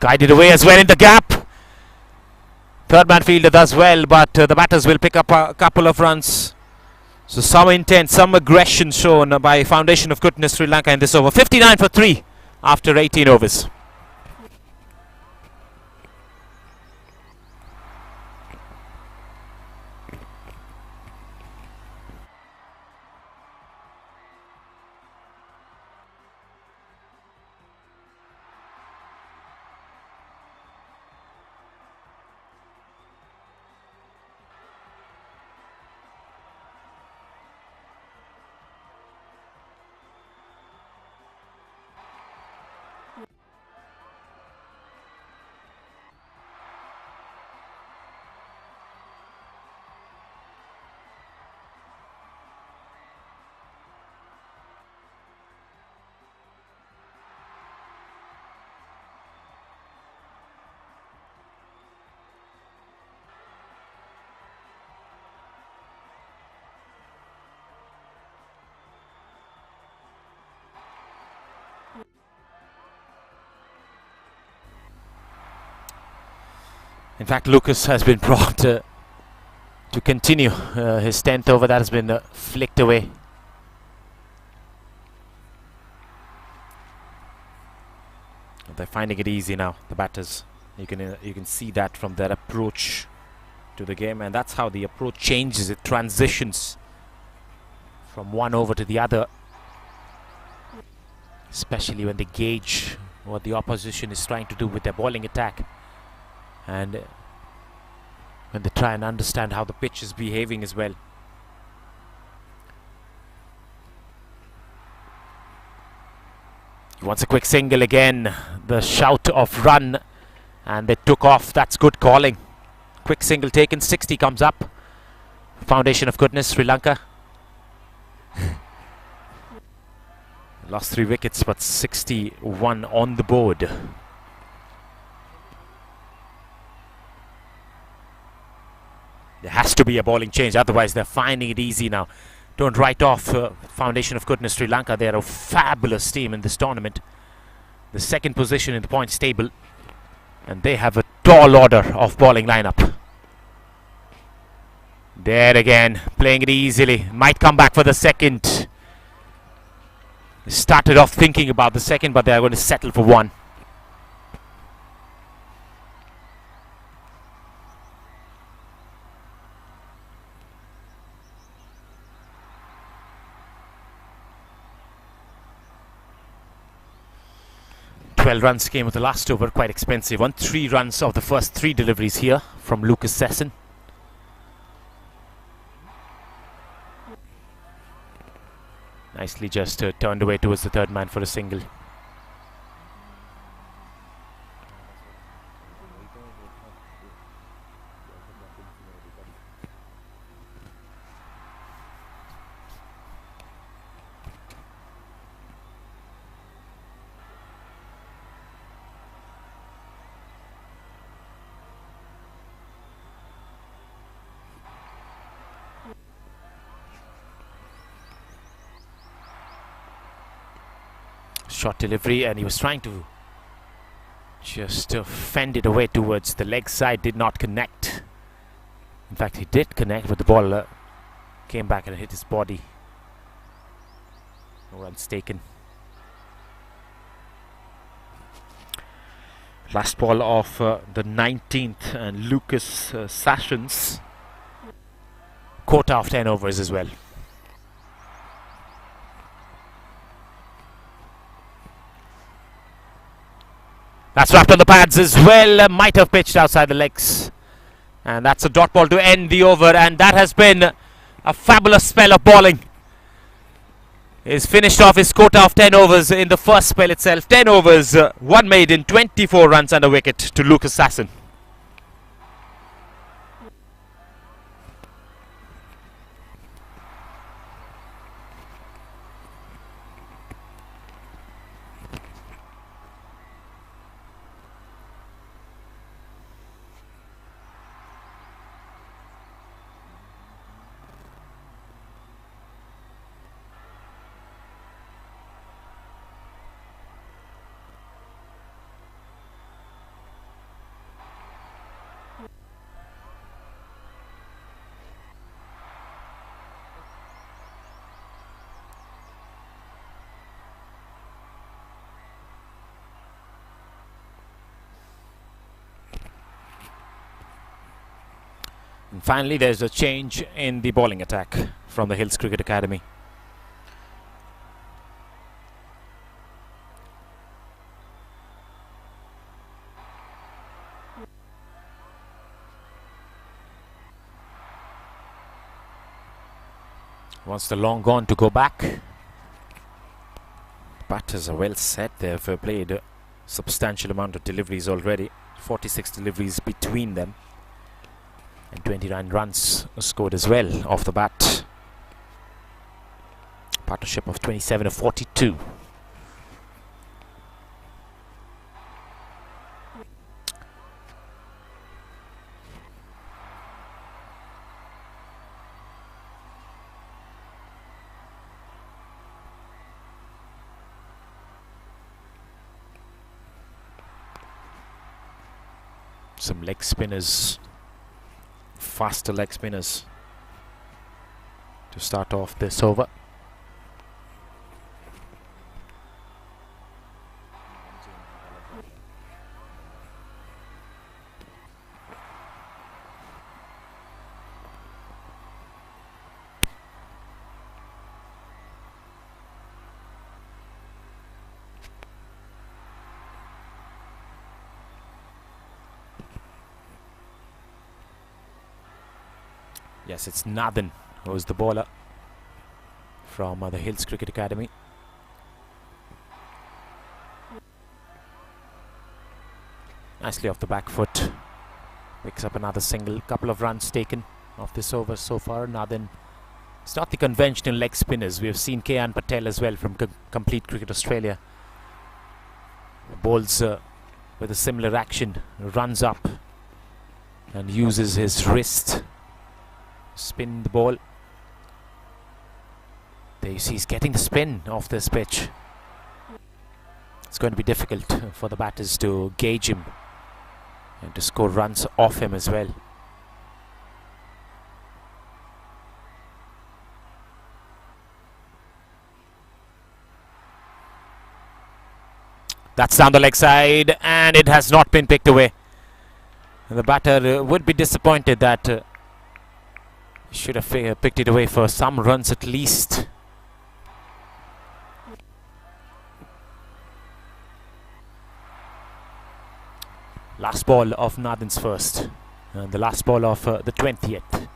Guided away as well in the gap. Third man fielder does well, but the batters will pick up a couple of runs. So some intent, some aggression shown by Foundation of Goodness Sri Lanka in this over. 59 for 3 after 18 overs. In fact, Lucas has been brought to continue his 10th over. That has been flicked away. They're finding it easy now, the batters. You can see that from their approach to the game, and that's how the approach changes. It transitions from one over to the other, especially when they gauge what the opposition is trying to do with their bowling attack. And when they try and understand how the pitch is behaving as well. He wants a quick single again. The shout of run, and they took off. That's good calling. Quick single taken. 60 comes up. Foundation of Goodness, Sri Lanka. Lost 3 wickets, but 61 on the board. There has to be a bowling change, otherwise they're finding it easy now. Don't write off Foundation of Goodness Sri Lanka. They're a fabulous team in this tournament. The second position in the points table. And they have a tall order of bowling lineup. There again, playing it easily. Might come back for the second. They started off thinking about the second, but they're going to settle for one. Runs came with the last over, quite expensive one. 3 runs of the first 3 deliveries here from Lucas Sesson. Nicely just turned away towards the third man for a single. Short delivery, and he was trying to just fend it away towards the leg side. Did not connect. In fact, he did connect, but the ball came back and hit his body. No runs taken. Last ball of the 19th, and Lucas Sessions. Quota of 10 overs as well. That's wrapped on the pads as well. Might have pitched outside the legs. And that's a dot ball to end the over. And that has been a fabulous spell of bowling. He's finished off his quota of 10 overs in the first spell itself. 10 overs, 1 made in 24 runs and a wicket to Lucas Sasson. And finally, there's a change in the bowling attack from the Hills Cricket Academy. Wants the long gone to go back. Batters are well set. They've played a substantial amount of deliveries already. 46 deliveries between them. And 29 runs scored as well off the bat. Partnership of 27 of 42. Some leg spinners. Faster leg spinners to start off this over. Yes, it's Nathan who's the bowler from the Hills Cricket Academy. Nicely off the back foot. Picks up another single. Couple of runs taken off this over so far. Nathan, it's not the conventional leg spinners. We have seen K.N. Patel as well from Complete Cricket Australia. Bowls with a similar action. Runs up and uses his wrist. Spin the ball. There you see he's getting the spin off this pitch. It's going to be difficult for the batters to gauge him and to score runs off him as well. That's down the leg side and it has not been picked away. And the batter would be disappointed that should have picked it away for some runs at least. Last ball of Nathan's first. And the last ball of the 20th.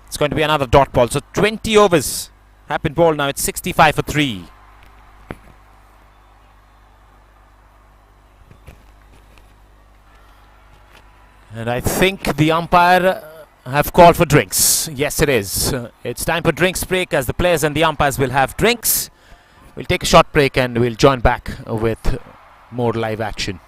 It's going to be another dot ball. So 20 overs have been bowled now. It's 65 for 3. And I think the umpire have called for drinks. Yes, it is. It's time for drinks break as the players and the umpires will have drinks. We'll take a short break and we'll join back with more live action.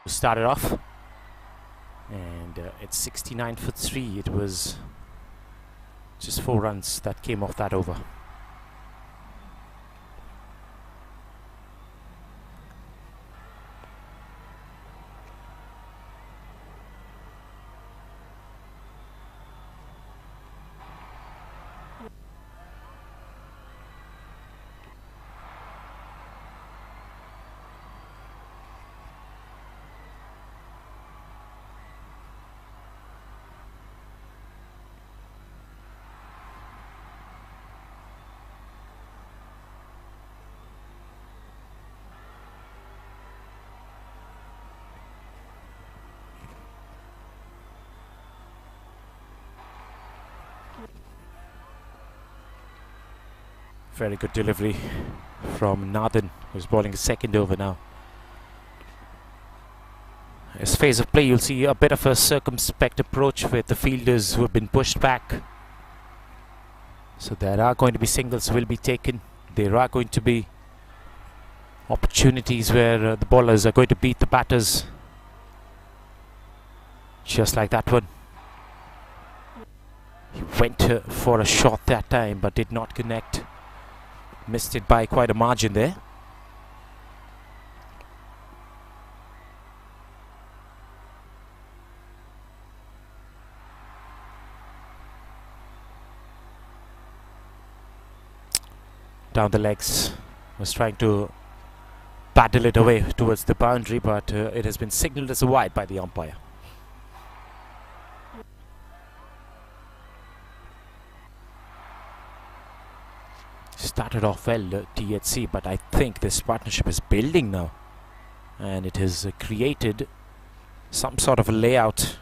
started off. And it's 69 for 3. It was just 4 runs that came off that over. Very good delivery from Nathan, who's bowling his second over now. His phase of play, you'll see a bit of a circumspect approach with the fielders who have been pushed back. So there are going to be singles will be taken. There are going to be opportunities where the bowlers are going to beat the batters. Just like that one. He went for a shot that time but did not connect. Missed it by quite a margin there. Down the legs. Was trying to paddle it away towards the boundary, but it has been signalled as a wide by the umpire. Started off well, THC, but I think this partnership is building now, and it has created some sort of a layout.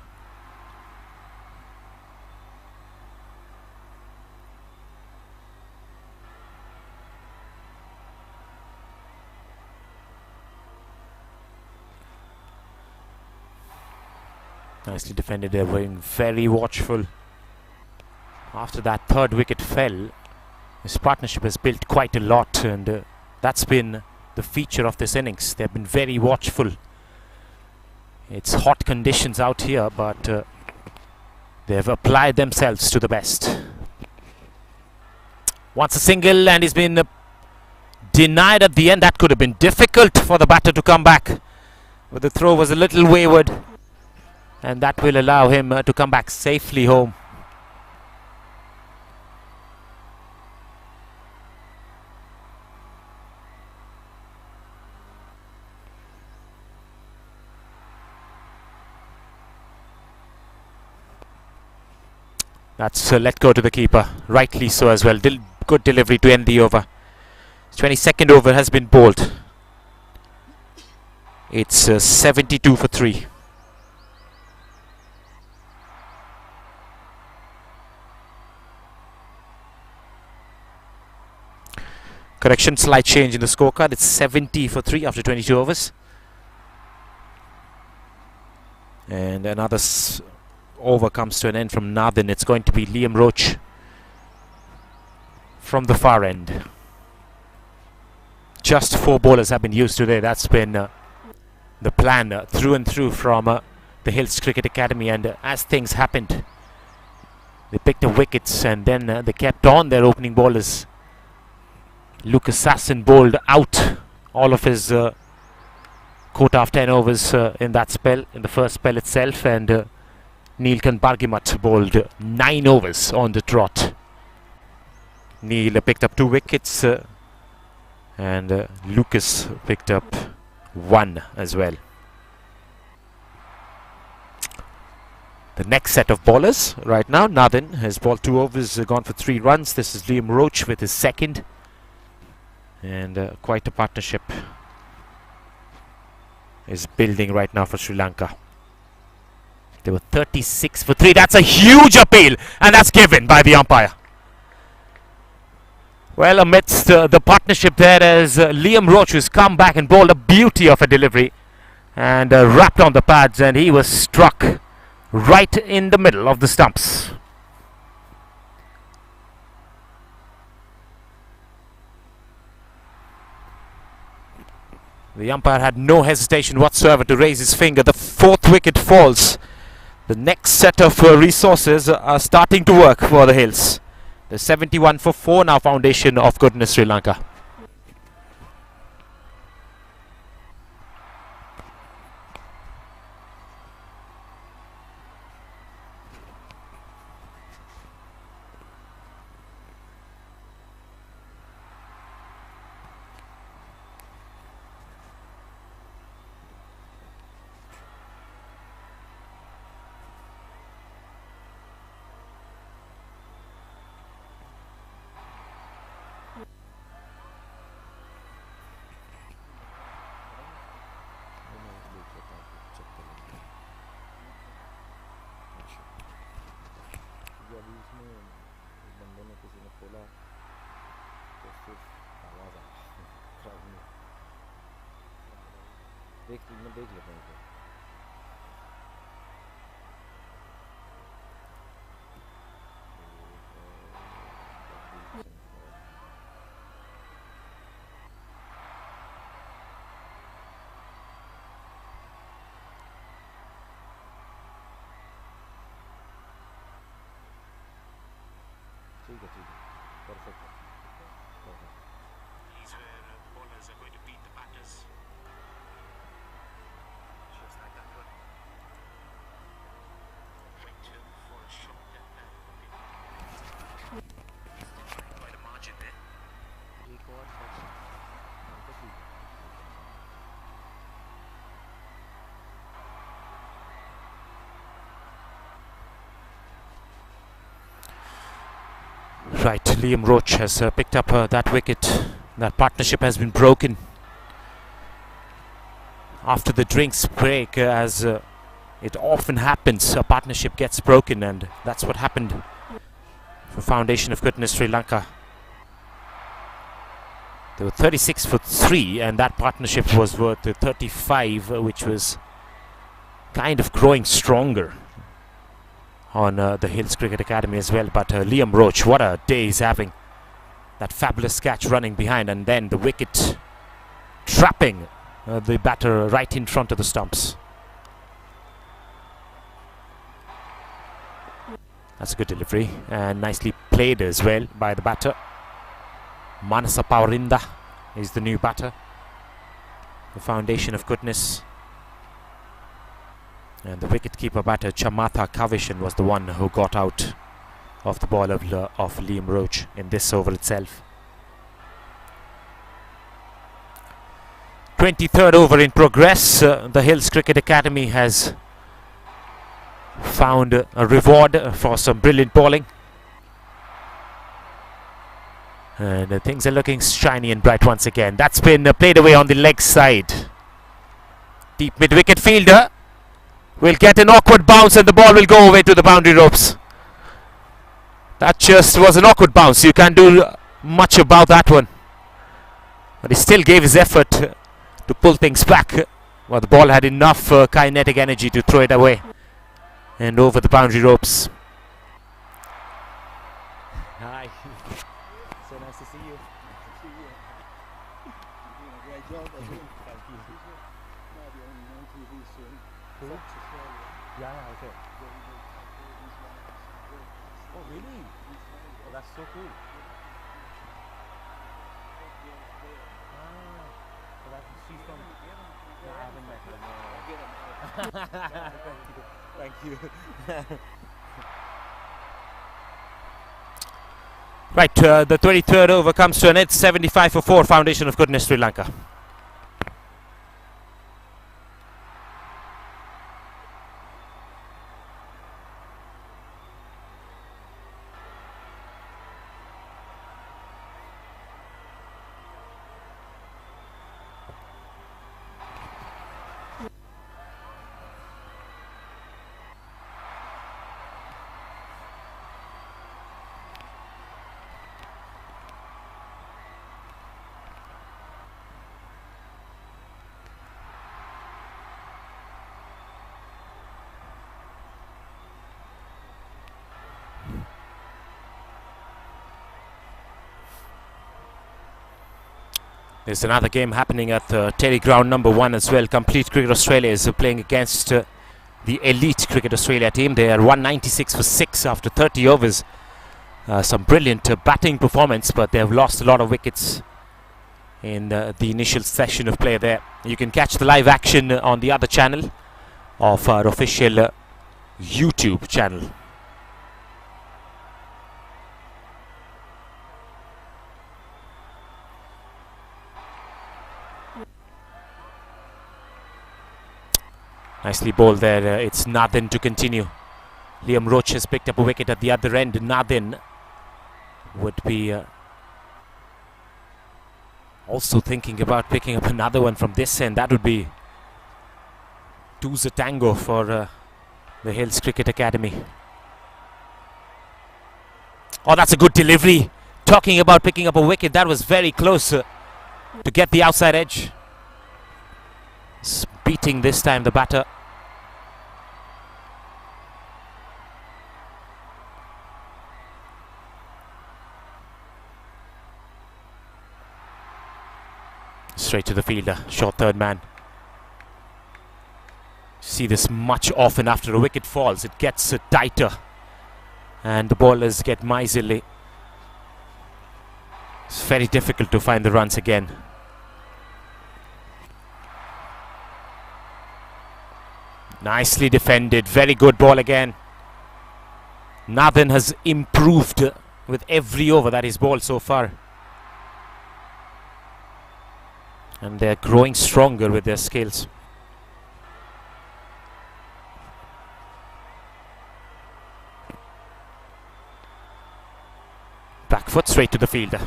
Nicely defended. They're being very watchful. After that third wicket fell, this partnership has built quite a lot, and that's been the feature of this innings. They've been very watchful. It's hot conditions out here, but they've applied themselves to the best. Wants a single, and he's been denied at the end. That could have been difficult for the batter to come back, but the throw was a little wayward, and that will allow him to come back safely home. That's let go to the keeper. Rightly so as well. Good delivery to end the over. 22nd over has been bowled. It's 72 for 3. Correction, slight change in the scorecard. It's 70 for 3 after 22 overs. And another over comes to an end from Nathan. It's going to be Liam Roach from the far end. Just 4 bowlers have been used today. That's been the plan through and through from the Hills Cricket Academy. And as things happened, they picked the wickets, and then they kept on their opening bowlers. Lucas Sasson bowled out all of his quota of 10 overs in that spell, in the first spell itself, and Neelkan Bargimat bowled 9 overs on the trot. Neil picked up 2 wickets and Lucas picked up 1 as well. The next set of bowlers right now, Nathan has bowled 2 overs, gone for 3 runs. This is Liam Roach with his second, and quite a partnership is building right now for Sri Lanka. They were 36 for 3. That's a huge appeal, and that's given by the umpire. Well, amidst the partnership there is Liam Roach, who's come back and bowled a beauty of a delivery and wrapped on the pads, and he was struck right in the middle of the stumps. The umpire had no hesitation whatsoever to raise his finger. The fourth wicket falls. The next set of resources are starting to work for the Hills. The 71 for 4 now, Foundation of Goodness Sri Lanka. Perfect. These where bowlers are going to beat the batters. Just like that one. Right for a shot and quite a margin there. Right, Liam Roach has picked up that wicket. That partnership has been broken after the drinks break, as it often happens. A partnership gets broken, and that's what happened for Foundation of Goodness Sri Lanka. They were 36 for 3, and that partnership was worth 35, which was kind of growing stronger on the Hills Cricket Academy as well. But Liam Roach, what a day he's having. That fabulous catch running behind, and then the wicket trapping the batter right in front of the stumps. That's a good delivery, and nicely played as well by the batter. Manasa Paurinda is the new batter. The Foundation of Goodness. And the wicket-keeper batter Chamatha Kavishan was the one who got out of the ball of Liam Roach in this over itself. 23rd over in progress. The Hills Cricket Academy has found a reward for some brilliant bowling. And things are looking shiny and bright once again. That's been played away on the leg side. Deep mid-wicket fielder will get an awkward bounce, and the ball will go away to the boundary ropes. That just was an awkward bounce. You can't do much about that one. But he still gave his effort to pull things back. Well, the ball had enough kinetic energy to throw it away and over the boundary ropes. Hi. So nice to see you. Great job. Thank you. Who? Yeah, okay. Oh, really? Oh, that's so cool. So that's, she's from... No, I haven't met her, no. Thank you. Thank you. Right, the 23rd over comes to an end. 75 for 4, Foundation of Goodness Sri Lanka. There's another game happening at Terry ground number 1 as well. Complete Cricket Australia is playing against the Elite Cricket Australia team. They are 196 for 6 after 30 overs. Some brilliant batting performance, but they have lost a lot of wickets in the initial session of play there. You can catch the live action on the other channel of our official YouTube channel. Nicely bowled there. It's Nathan to continue. Liam Roach has picked up a wicket at the other end. Nathan would be also thinking about picking up another one from this end. That would be two's a tango for the Hills Cricket Academy. Oh, that's a good delivery. Talking about picking up a wicket, that was very close to get the outside edge. Beating this time the batter. Straight to the fielder, short third man. See this much often after a wicket falls. It gets tighter and the bowlers get miserly. It's very difficult to find the runs again. Nicely defended, very good ball again. Nathan has improved with every over that he's bowled so far. And they're growing stronger with their skills. Back foot straight to the fielder.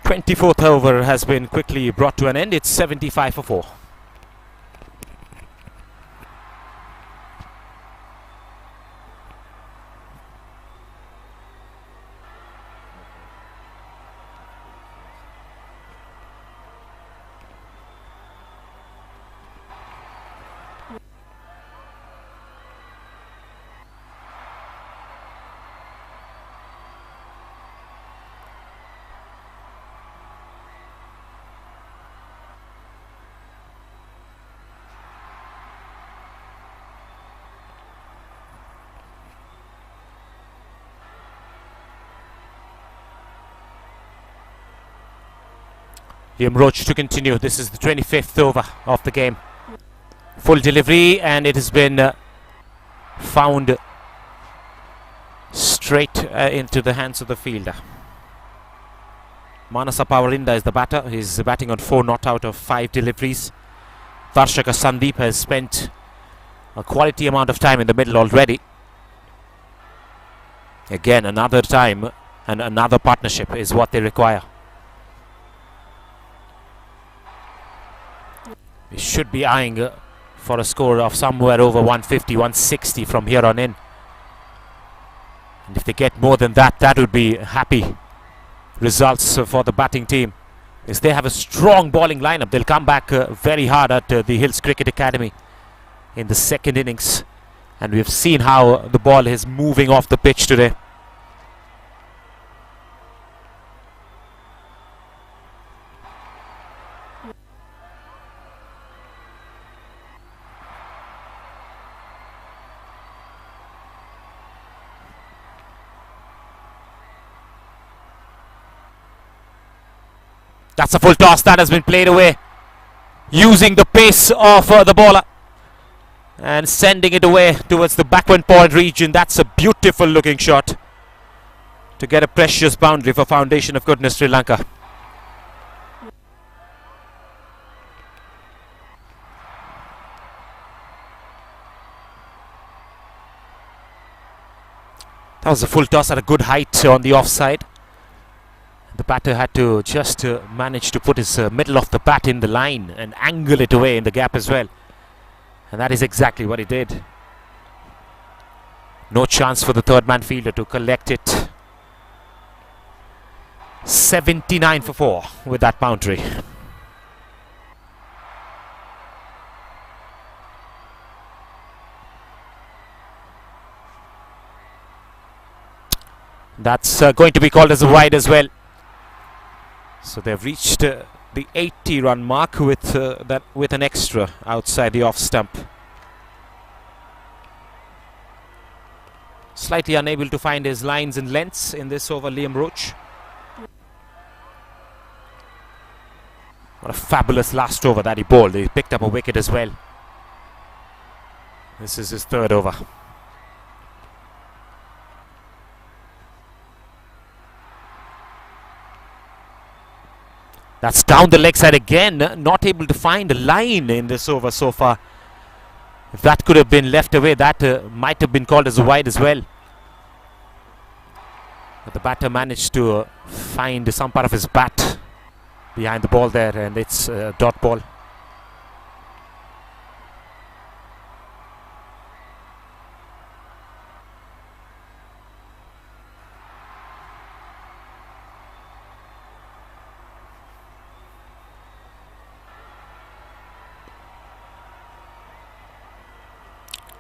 The 24th over has been quickly brought to an end. It's 75 for 4. Liam Roach to continue. This is the 25th over of the game. Full delivery and it has been found straight into the hands of the fielder. Manasa Pavarinda is the batter. He's batting on 4 not out of 5 deliveries. Darshaka Sandeep has spent a quality amount of time in the middle already. Again, another time and another partnership is what they require. We should be eyeing for a score of somewhere over 150, 160 from here on in. And if they get more than that, that would be happy results for the batting team. As they have a strong bowling lineup, they'll come back very hard at the Hills Cricket Academy in the second innings. And we've seen how the ball is moving off the pitch today. That's a full toss that has been played away, using the pace of the bowler and sending it away towards the backward point region. That's a beautiful looking shot to get a precious boundary for Foundation of Goodness Sri Lanka. That was a full toss at a good height on the offside. The batter had to just manage to put his middle of the bat in the line and angle it away in the gap as well. And that is exactly what he did. No chance for the third man fielder to collect it. 79 for 4 with that boundary. That's going to be called as a wide as well. So they've reached the 80-run mark with with an extra outside the off stump. Slightly unable to find his lines and lengths in this over, Liam Roach. What a fabulous last over that he bowled. He picked up a wicket as well. This is his third over. That's down the leg side again. Not able to find a line in this over so far. If that could have been left away, that might have been called as a wide as well. But the batter managed to find some part of his bat behind the ball there, and it's a dot ball.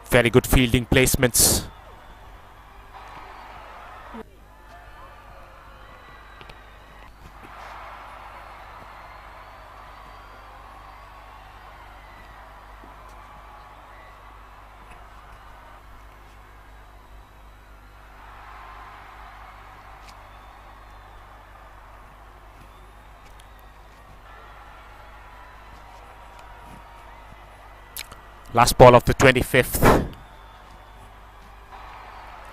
Very good fielding placements. Last ball of the 25th.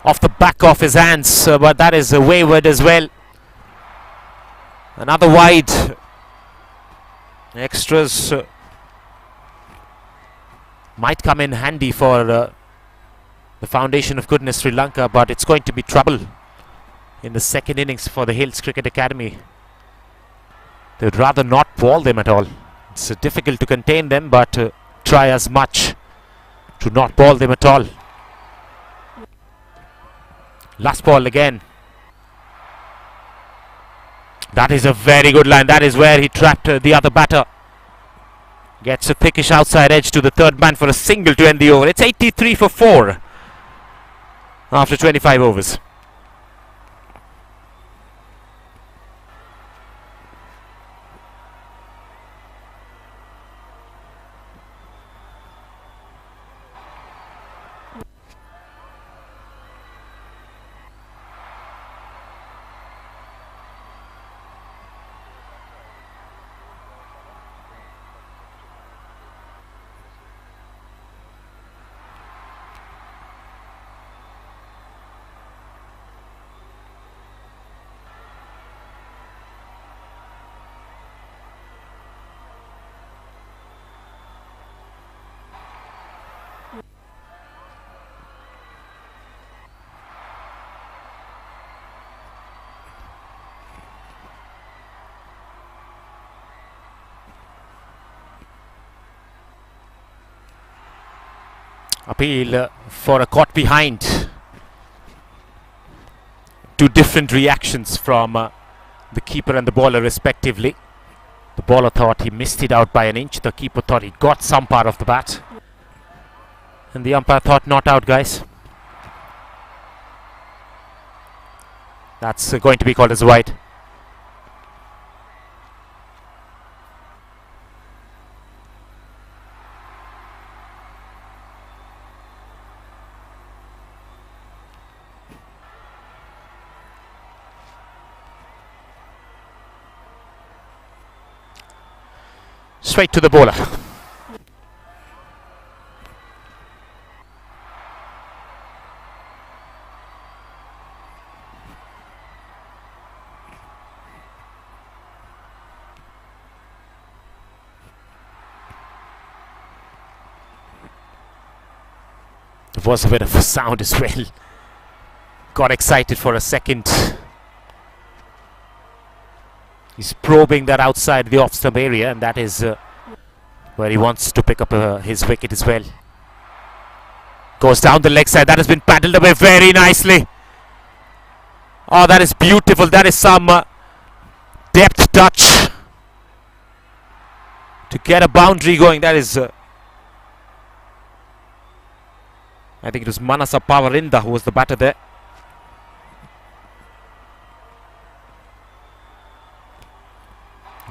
Off the back of his hands, but that is wayward as well. Another wide. Extras might come in handy for the Foundation of Goodness Sri Lanka, but it's going to be trouble in the second innings for the Hills Cricket Academy. They'd rather not ball them at all. It's difficult to contain them, but try as much to not ball them at all. Last ball again. That is a very good line. That is where he trapped the other batter. Gets a thickish outside edge to the third man for a single to end the over. It's 83 for 4 after 25 overs. Appeal for a caught behind. Two different reactions from the keeper and the bowler respectively. The bowler thought he missed it out by an inch. The keeper thought he got some part of the bat. And the umpire thought not out, guys. That's going to be called as a wide. Straight to the bowler. There was a bit of a sound as well. Got excited for a second. He's probing that outside the off-stump area, and that is where he wants to pick up his wicket as well. Goes down the leg side. That has been paddled away very nicely. Oh, that is beautiful. That is some depth touch to get a boundary going. That is, I think it was Manasa Pavarinda who was the batter there.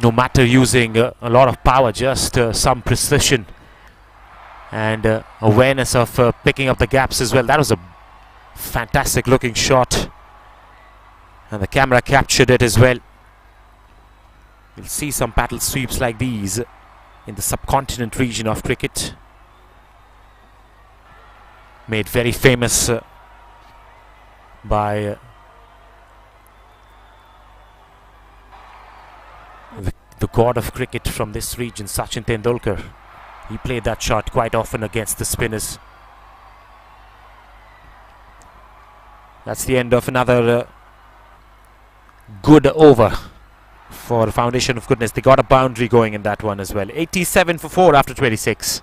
No matter using a lot of power, just some precision and awareness of picking up the gaps as well. That was a fantastic looking shot, and the camera captured it as well. You'll see some paddle sweeps like these in the subcontinent region of cricket, made very famous by the god of cricket from this region, Sachin Tendulkar. He played that shot quite often against the spinners. That's the end of another good over for the Foundation of Goodness. They got a boundary going in that one as well. 87 for 4 after 26.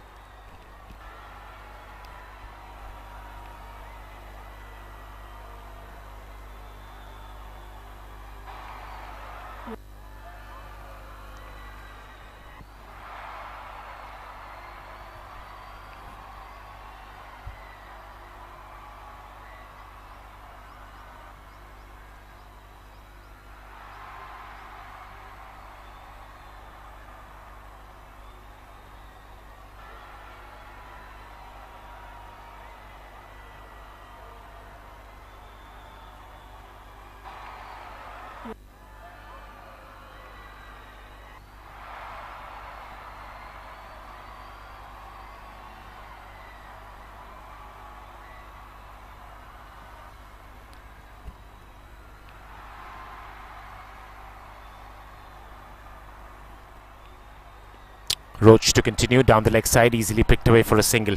Roach to continue down the leg side, easily picked away for a single.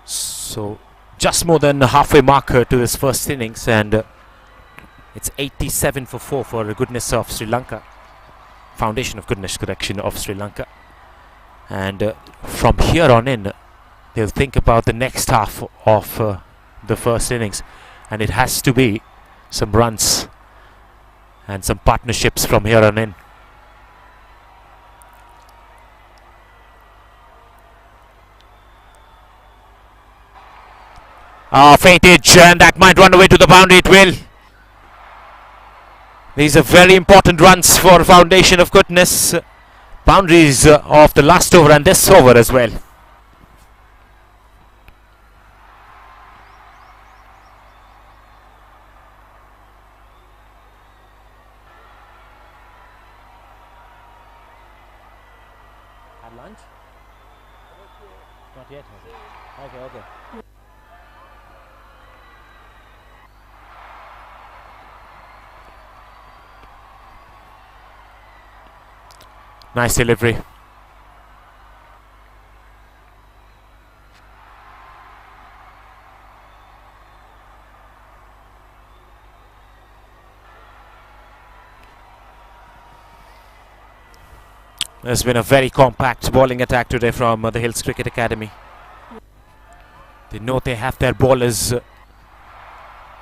So just more than a halfway marker to this first innings, and it's 87 for 4 for the goodness of Sri Lanka. Foundation of Goodness, correction, of Sri Lanka. And from here on in, they'll think about the next half of the first innings, and it has to be some runs and some partnerships from here on in. Feintage, and that might run away to the boundary. It will. These are very important runs for Foundation of Goodness. Boundaries of the last over and this over as well. Had lunch? Not yet. Okay, okay. Nice delivery. There's been a very compact bowling attack today from the Hills Cricket Academy. They know they have their bowlers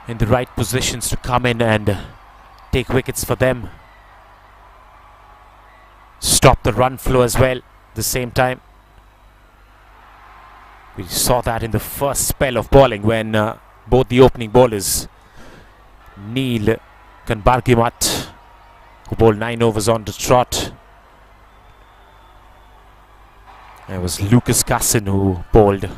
in the right positions to come in and take wickets for them. Stop the run flow as well at the same time. We saw that in the first spell of bowling when both the opening bowlers, Neil Kanbargimat, who bowled 9 overs on the trot, and it was Lucas Cassin who bowled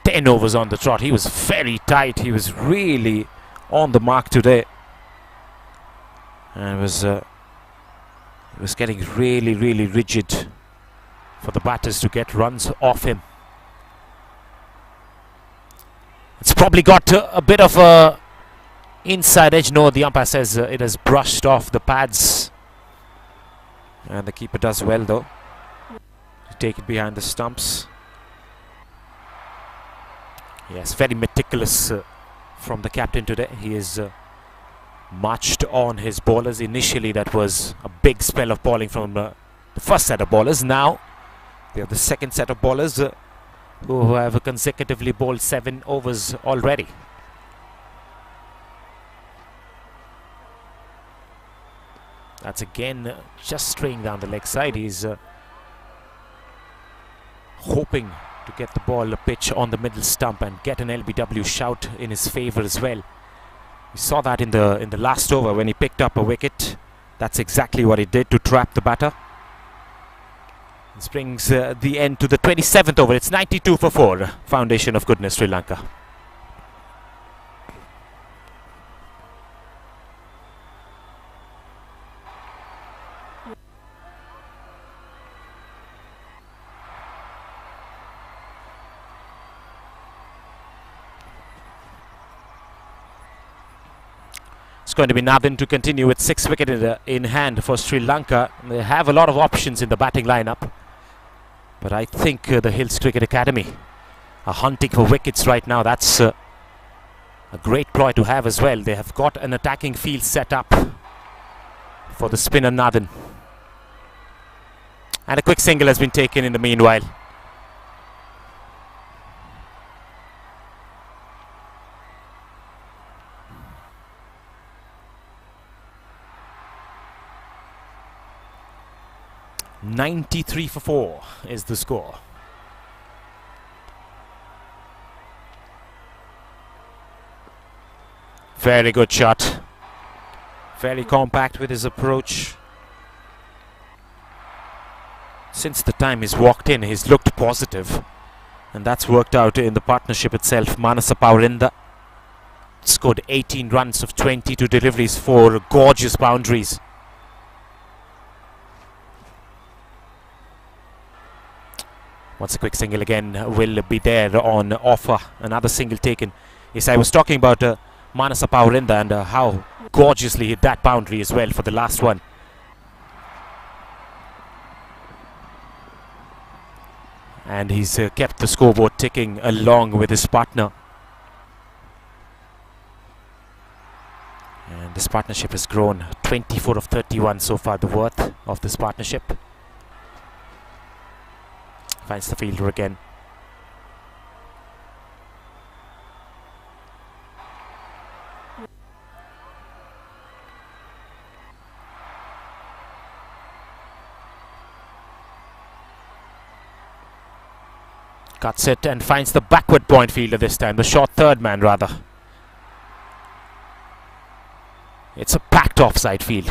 10 overs on the trot. He was very tight. He was really on the mark today, and it was getting really, really rigid for the batters to get runs off him. It's probably got a bit of a inside edge. No, the umpire says it has brushed off the pads, and the keeper does well though to take it behind the stumps. Yes, very meticulous from the captain today. He is marched on his bowlers. Initially that was a big spell of bowling from the first set of bowlers. Now we have the second set of bowlers who have consecutively bowled 7 overs already. That's again just straying down the leg side. He's hoping to get the ball a pitch on the middle stump and get an LBW shout in his favour as well. We saw that in the last over when he picked up a wicket. That's exactly what he did to trap the batter. This brings the end to the 27th over. It's 92 for 4. Foundation of Goodness, Sri Lanka. It's going to be Navin to continue with 6 wickets in hand for Sri Lanka. They have a lot of options in the batting lineup, but I think the Hills Cricket Academy are hunting for wickets right now. That's a great ploy to have as well. They have got an attacking field set up for the spinner Navin. And a quick single has been taken in the meanwhile. .93 for 4 is the score. Very good shot. Very compact with his approach. Since the time he's walked in, he's looked positive, and that's worked out in the partnership itself. Manasa Paurinda scored 18 runs of 22 deliveries, 4 gorgeous boundaries. Once a quick single again will be there on offer. Another single taken. Yes, I was talking about Manasa Paurinda and how gorgeously hit that boundary as well for the last one. And he's kept the scoreboard ticking along with his partner. And this partnership has grown 24 of 31 so far, the worth of this partnership. Finds the fielder again. Cuts it and finds the backward point fielder this time, the short third man rather. It's a packed offside field.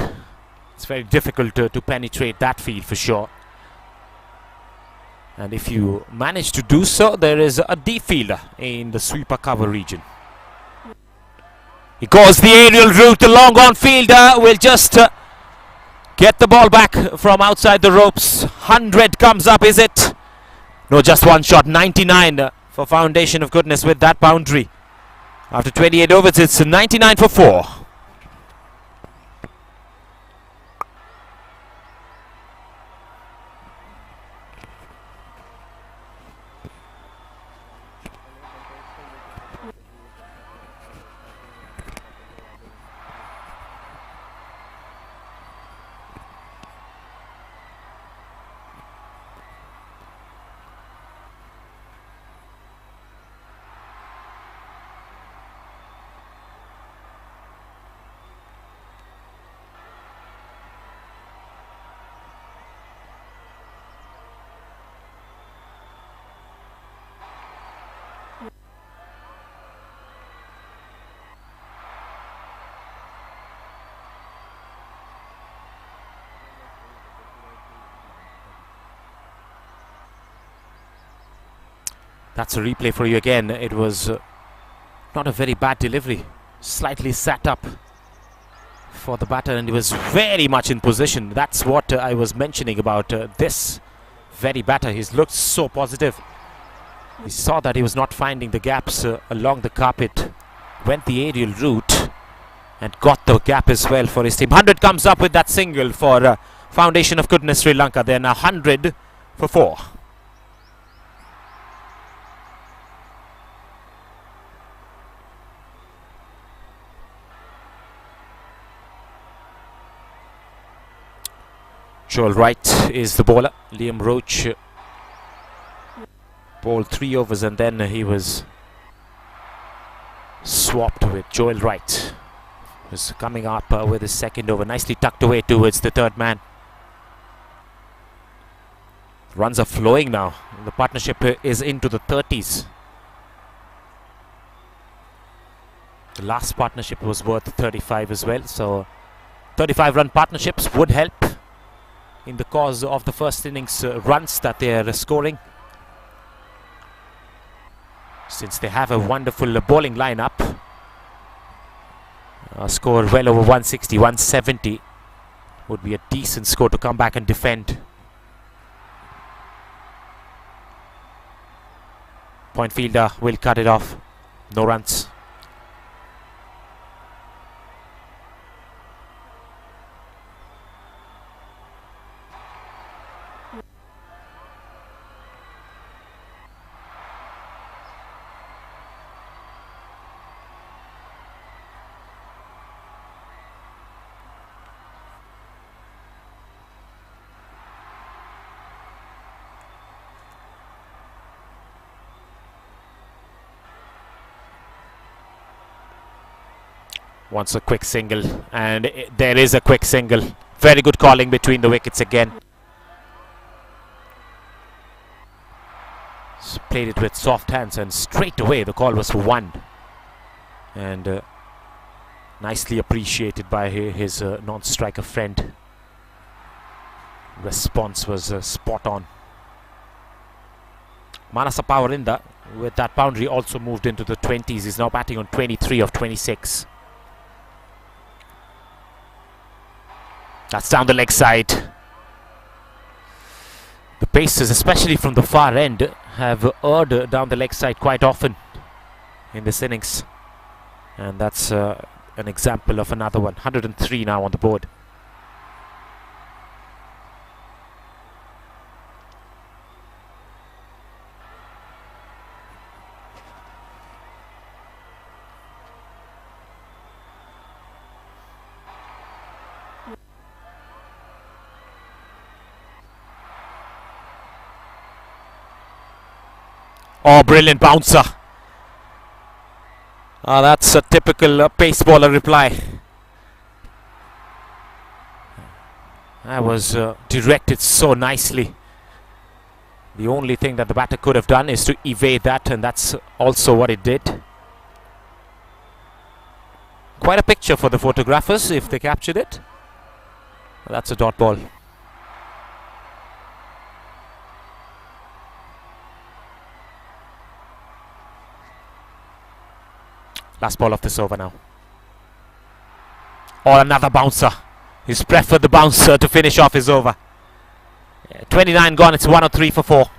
It's very difficult to penetrate that field for sure. And if you manage to do so, there is a deep fielder in the sweeper cover region. He goes the aerial route. The long on fielder will just get the ball back from outside the ropes. 100 comes up, is it? No, just one shot. 99 for Foundation of Goodness with that boundary. After 28 overs, it's 99 for 4. That's a replay for you again. It was not a very bad delivery. Slightly sat up for the batter and he was very much in position. That's what I was mentioning about this very batter. He's looked so positive. He saw that he was not finding the gaps along the carpet. Went the aerial route and got the gap as well for his team. 100 comes up with that single for Foundation of Goodness Sri Lanka. They're now 100 for 4. Joel Wright is the bowler. Liam Roach bowled 3 overs and then he was swapped with Joel Wright. Was coming up with his second over. Nicely tucked away towards the third man. Runs are flowing now. The partnership is into the 30s. The last partnership was worth 35 as well, so 35-run partnerships would help in the cause of the first innings runs that they are scoring, since they have a wonderful bowling lineup. A score well over 160, 170 would be a decent score to come back and defend. Point fielder will cut it off. No runs. Wants a quick single, and there is a quick single. Very good calling between the wickets again. Played it with soft hands, and straight away the call was for one. And nicely appreciated by his non-striker friend. Response was spot on. Manasa Powarinda, with that boundary, also moved into the 20s. He's now batting on 23 of 26. That's down the leg side. The paces, especially from the far end, have erred down the leg side quite often in this innings. And that's an example of another one. 103 now on the board. Oh, brilliant bouncer. That's a typical pace bowler reply. That was directed so nicely. The only thing that the batter could have done is to evade that, and that's also what it did. Quite a picture for the photographers if they captured it. That's a dot ball. Last ball of this over now. Or another bouncer. He's preferred the bouncer to finish off his over. 29 gone, it's 103 for 4.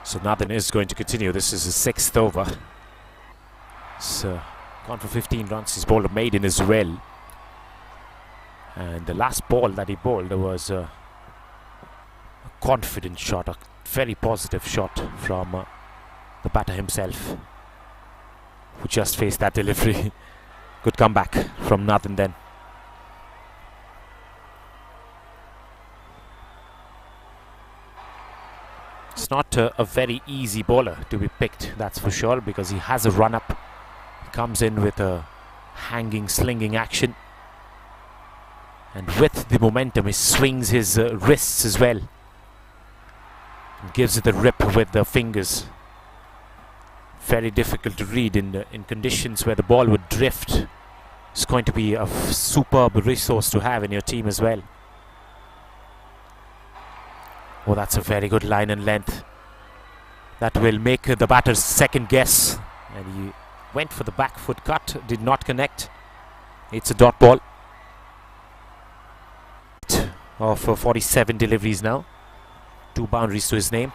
So Nathan is going to continue. This is his 6th over. He's gone for 15 runs. He's bowled a maiden as well. And the last ball that he bowled was a confident shot, a very positive shot from the batter himself, who just faced that delivery. Good comeback from Nathan then. It's not a very easy bowler to be picked, that's for sure, because he has a run-up. He comes in with a hanging, slinging action. And with the momentum, he swings his wrists as well. And gives it a rip with the fingers. Very difficult to read in conditions where the ball would drift. It's going to be a superb resource to have in your team as well. Oh, that's a very good line and length. that will make the batter second guess. And he went for the back foot cut, did not connect. It's a dot ball. Of 47 deliveries now. 2 boundaries to his name.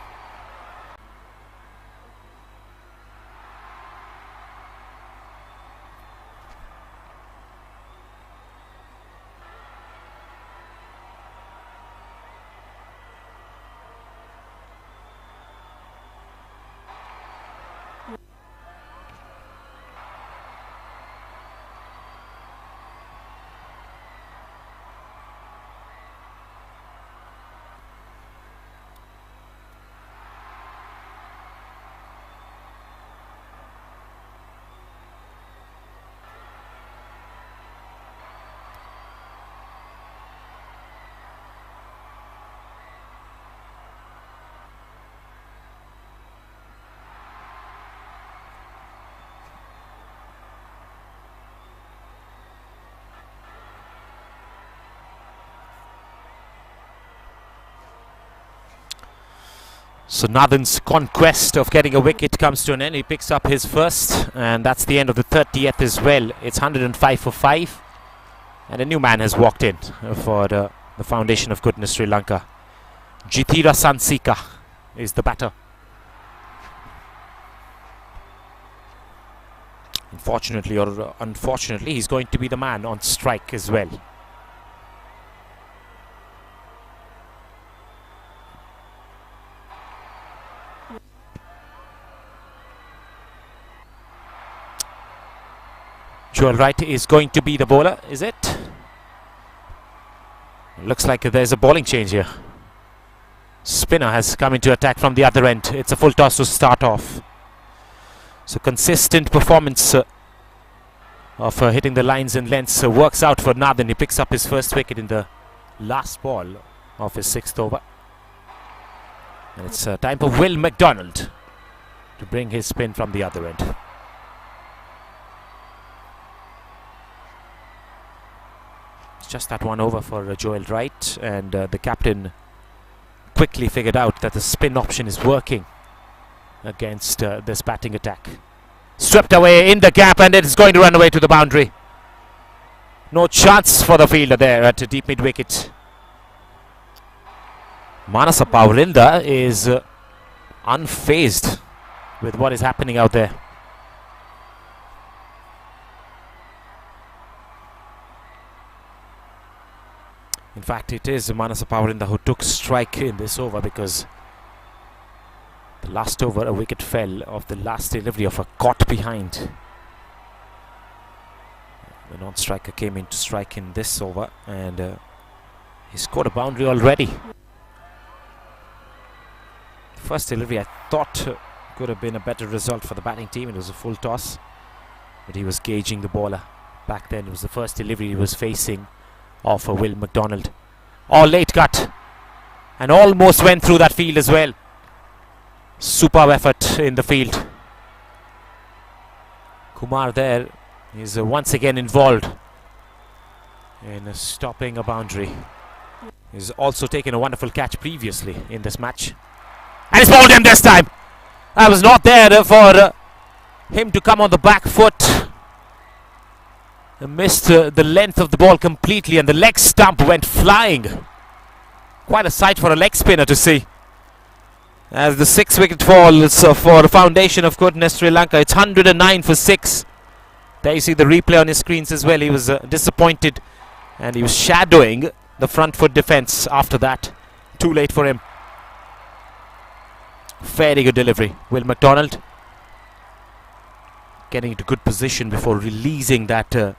So Nathan's conquest of getting a wicket comes to an end. He picks up his first, and that's the end of the 30th as well. It's 105 for 5, and a new man has walked in for the Foundation of Goodness Sri Lanka. Jithira Sansika is the batter. Unfortunately or unfortunately, he's going to be the man on strike as well. Joel Wright is going to be the bowler, is it? Looks like there's a bowling change here. Spinner has come into attack from the other end. It's a full toss to start off. So consistent performance of hitting the lines and lengths works out for Nathan. He picks up his first wicket in the last ball of his 6th over. And it's time for Will McDonald to bring his spin from the other end. Just that one over for Joel Wright, and the captain quickly figured out that the spin option is working against this batting attack. Swept away in the gap, and it's going to run away to the boundary. No chance for the fielder there at deep mid wicket. Manasa Paurinda is unfazed with what is happening out there. In fact, it is Manasa Paurinda who took strike in this over, because the last over a wicket fell of the last delivery of a caught behind. The non-striker came in to strike in this over, and he scored a boundary already. First delivery I thought could have been a better result for the batting team. It was a full toss, but he was gauging the bowler. Back then it was the first delivery he was facing of Will McDonald. Oh, late cut, and almost went through that field as well. Superb effort in the field. Kumar there is once again involved in stopping a boundary. He's also taken a wonderful catch previously in this match, and he's bowled him this time. I was not there for him to come on the back foot. Missed the length of the ball completely, and the leg stump went flying. Quite a sight for a leg spinner to see. As the 6th wicket falls for the Foundation of Goodness Sri Lanka. It's 109 for 6. There you see the replay on his screens as well. He was disappointed, and he was shadowing the front foot defence after that. Too late for him. Very good delivery. Will McDonald getting into good position before releasing that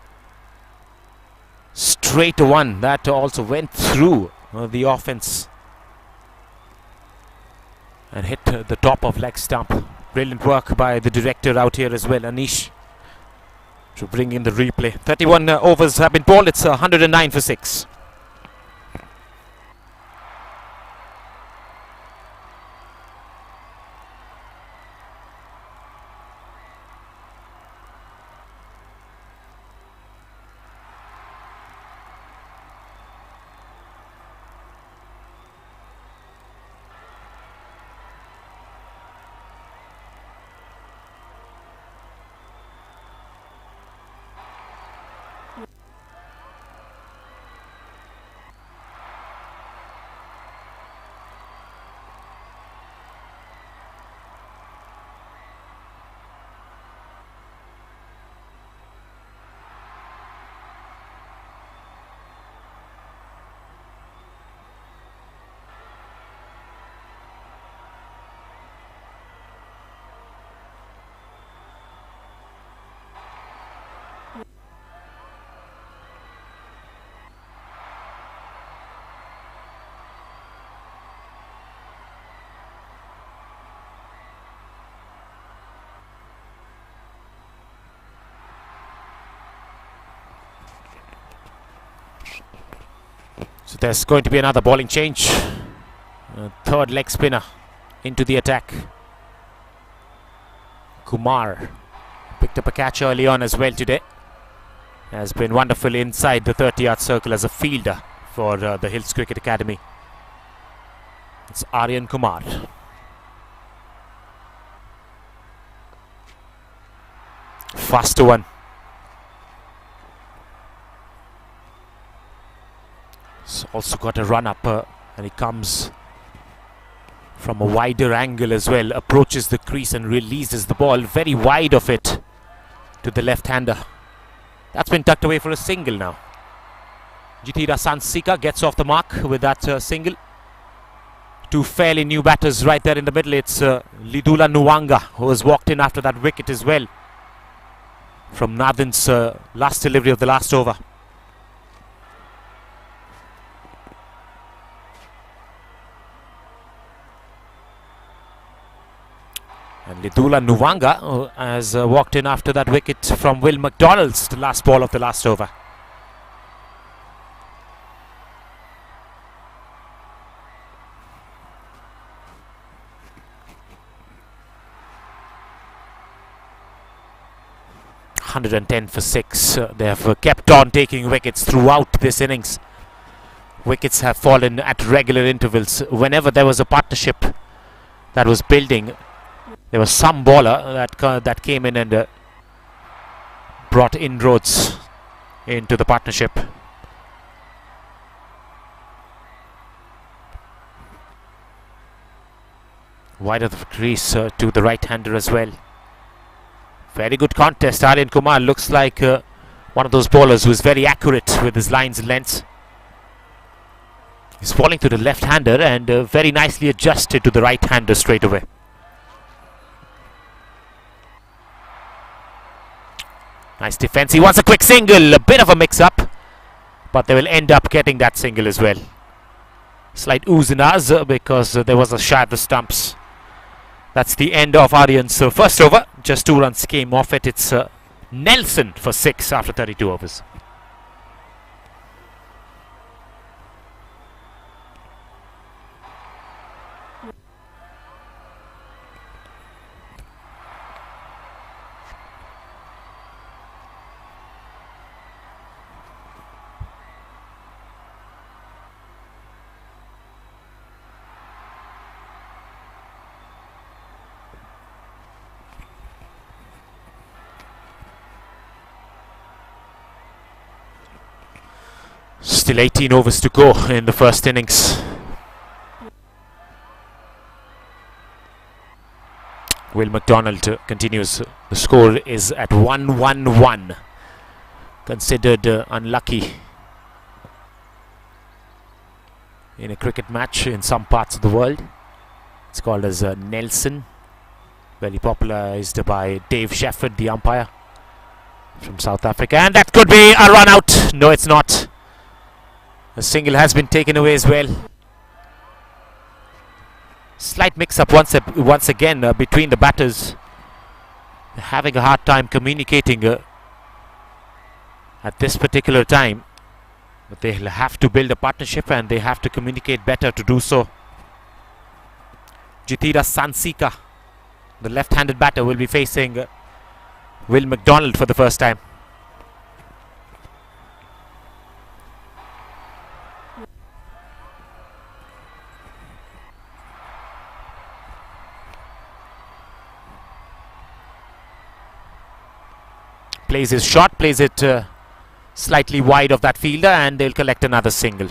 straight one that also went through the offence and hit the top of leg stump. Brilliant work by the director out here as well, Anish, to bring in the replay. 31 overs have been bowled. It's 109 for 6. So there's going to be another bowling change. Third leg spinner into the attack. Kumar picked up a catch early on as well today. Has been wonderful inside the 30-yard circle as a fielder for the Hills Cricket Academy. It's Aryan Kumar. Faster one. He's also got a run up and he comes from a wider angle as well. Approaches the crease and releases the ball very wide of it to the left-hander. That's been tucked away for a single now. Jitira Sansika gets off the mark with that single. Two fairly new batters right there in the middle. It's Lidula Nuwanga who has walked in after that wicket as well from Nathan's last delivery of the last over. And Lidula Nuwanga has walked in after that wicket from Will McDonald's last ball of the last over. .110 for 6. They have kept on taking wickets throughout this innings. Wickets have fallen at regular intervals. Whenever there was a partnership that was building, there was some bowler that came in and brought inroads into the partnership. Wide of the crease to the right-hander as well. Very good contest. Aryan Kumar looks like one of those bowlers who is very accurate with his lines and lengths. He's falling to the left-hander and very nicely adjusted to the right-hander straight away. Nice defense. He wants a quick single. A bit of a mix-up, but they will end up getting that single as well. Slight oohs and ahs because there was a shy at the stumps. That's the end of Aryan's first over. Just 2 runs came off it. It's Nelson for 6 after 32 overs. Still 18 overs to go in the first innings. Will McDonald continues. The score is at 1-1-1. Considered unlucky in a cricket match in some parts of the world. It's called as Nelson. Very popularized by Dave Shefford, the umpire from South Africa. And that could be a run out. No, it's not. A single has been taken away as well. Slight mix-up once again between the batters. They're having a hard time communicating at this particular time. But they'll have to build a partnership and they have to communicate better to do so. Jitira Sansika, the left-handed batter, will be facing Will McDonald for the first time. Plays his shot, plays it slightly wide of that fielder, and they'll collect another single.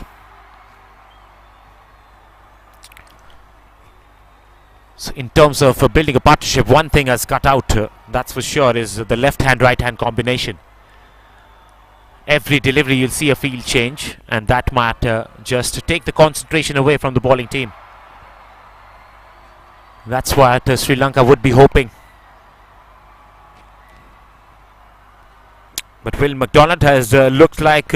So in terms of building a partnership, one thing has cut out, that's for sure, is the left-hand, right-hand combination. Every delivery you'll see a field change, and that might just take the concentration away from the bowling team. That's what Sri Lanka would be hoping. But Will McDonald has looked like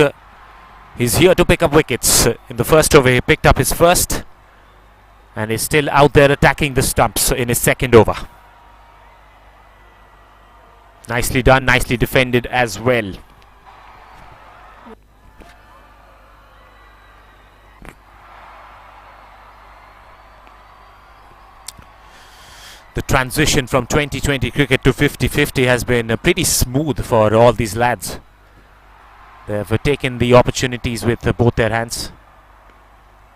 he's here to pick up wickets. In the first over he picked up his first, and is still out there attacking the stumps in his second over. Nicely done, nicely defended as well. The transition from 2020 cricket to 50-50 has been pretty smooth for all these lads. They've taken the opportunities with both their hands.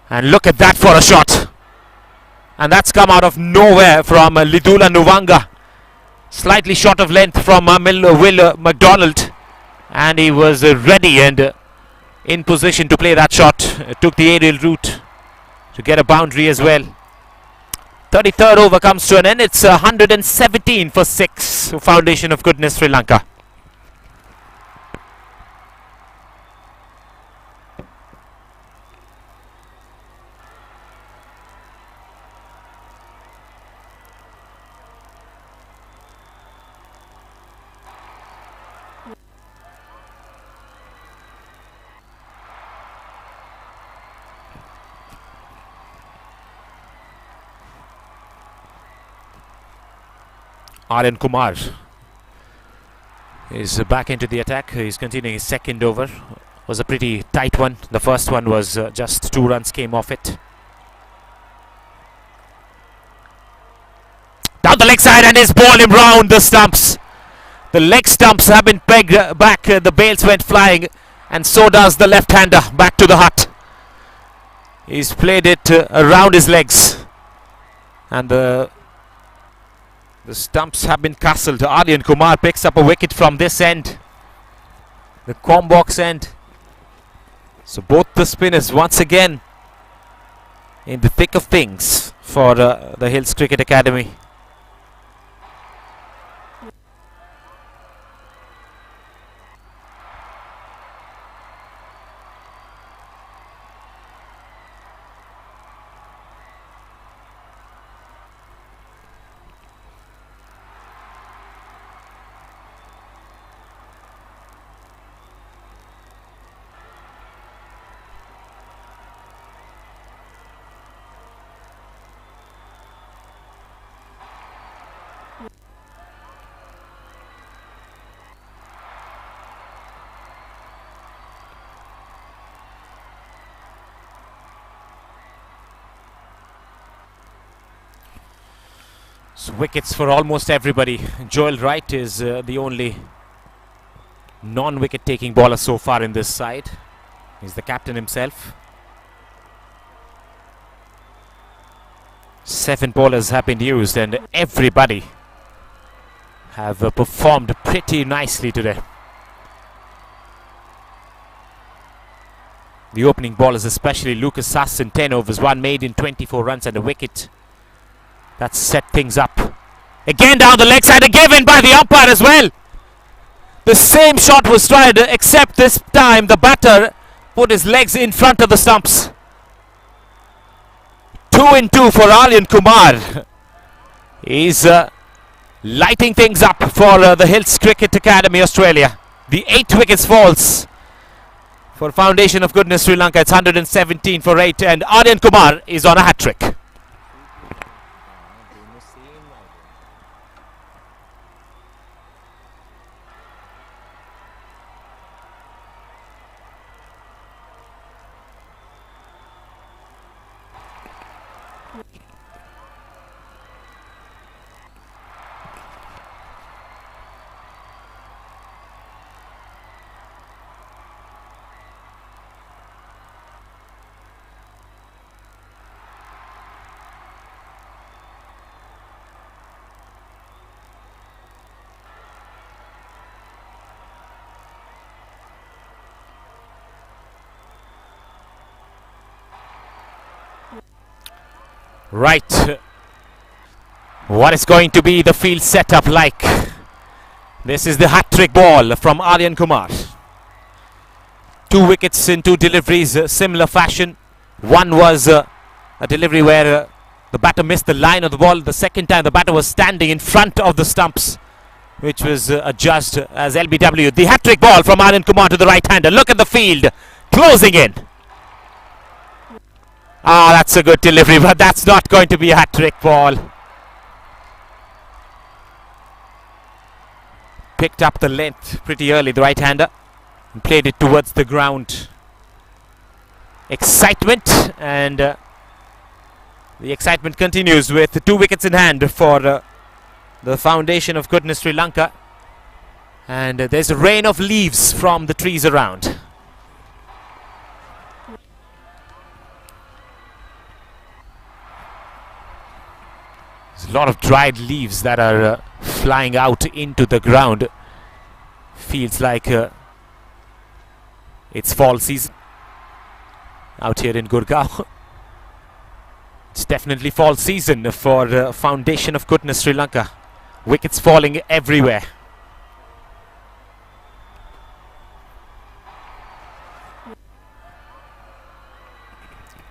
And look at that for a shot. And that's come out of nowhere from Lidula Nuvanga. Slightly short of length from Will McDonald. And he was ready and in position to play that shot. Took the aerial route to get a boundary as well. 33rd over comes to an end. It's 117 for 6. Foundation of Goodness, Sri Lanka. Aryan Kumar is back into the attack. He's continuing his second over. Was a pretty tight one. The first one was just 2 runs came off it. Down the leg side and his ball him round the stumps. The leg stumps have been pegged back. The bails went flying, and so does the left-hander back to the hut. He's played it around his legs, and the stumps have been castled. Aryan Kumar picks up a wicket from this end, the Combox end. So both the spinners once again in the thick of things for the Hills Cricket Academy. So wickets for almost everybody. Joel Wright is the only non-wicket taking bowler so far in this side. He's the captain himself. 7 bowlers have been used and everybody have performed pretty nicely today. The opening bowlers, especially Lucas Sasson, 10 overs, 1 made in 24 runs and a wicket. That set things up. Again down the leg side, a given by the umpire as well. The same shot was tried, except this time the batter put his legs in front of the stumps. 2 and 2 for Aryan Kumar. He's lighting things up for the Hills Cricket Academy, Australia. The 8 wickets falls for Foundation of Goodness, Sri Lanka. It's 117 for 8, and Aryan Kumar is on a hat-trick. Right, what is going to be the field setup like? This is the hat-trick ball from Aryan Kumar. 2 wickets in 2 deliveries, similar fashion. One was a delivery where the batter missed the line of the ball. The second time the batter was standing in front of the stumps, which was adjudged as LBW. The hat-trick ball from Aryan Kumar to the right-hander. Look at the field closing in. Ah, that's a good delivery, but that's not going to be a hat-trick ball. Picked up the length pretty early, the right-hander, and played it towards the ground. Excitement and The excitement continues with 2 wickets in hand for the foundation of goodness Sri Lanka. And there's a rain of leaves from the trees around. There's a lot of dried leaves that are flying out into the ground. Feels like it's fall season out here in Gurgaon. It's definitely fall season for foundation of goodness Sri Lanka. Wickets falling everywhere.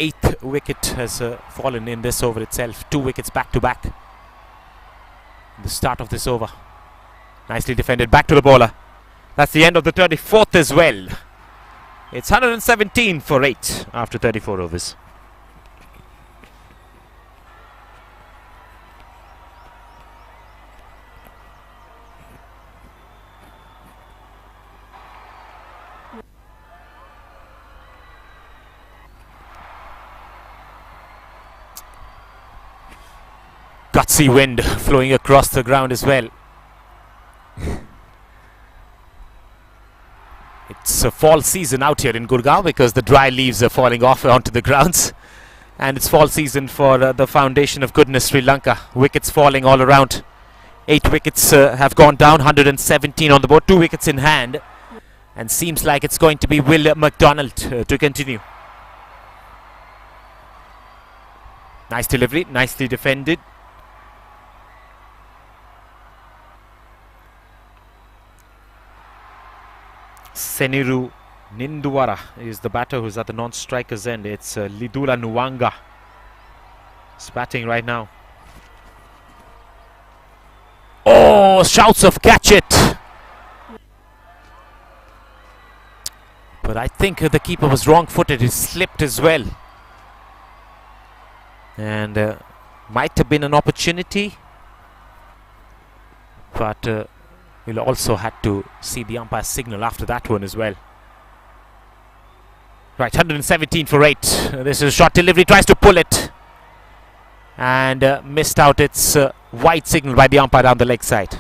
Eighth wicket has fallen in this over itself. 2 wickets back to back. The start of this over. Nicely defended. Back to the bowler. That's the end of the 34th as well. It's 117 for 8 after 34 overs. Gutsy wind flowing across the ground as well. It's a fall season out here in Gurgaon because the dry leaves are falling off onto the grounds. And it's fall season for the foundation of goodness Sri Lanka. Wickets falling all around. 8 wickets have gone down, 117 on the board, 2 wickets in hand. And seems like it's going to be Will McDonald to continue. Nice delivery, nicely defended. Seniru Ninduwara is the batter who's at the non-striker's end. It's Lidula Nuwanga. He's batting right now. Oh, shouts of catch it! But I think the keeper was wrong-footed. He slipped as well. And might have been an opportunity. But we'll also had to see the umpire's signal after that one as well. Right, 117 for 8. This is a short delivery, tries to pull it. And missed out its wide signal by the umpire down the leg side.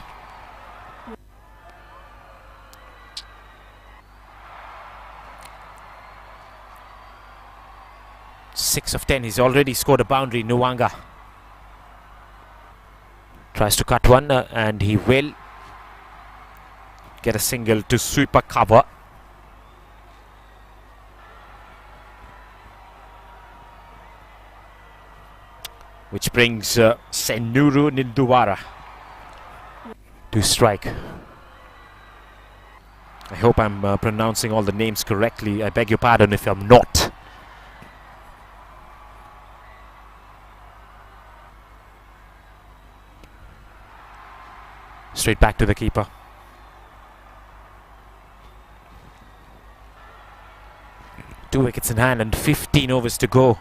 Six of 10, he's already scored a boundary, Nuwanga. Tries to cut one and he will get a single to sweep a cover. Which brings Seniru Ninduwara to strike. I hope I'm pronouncing all the names correctly. I beg your pardon if I'm not. Straight back to the keeper. Two wickets in hand and 15 overs to go.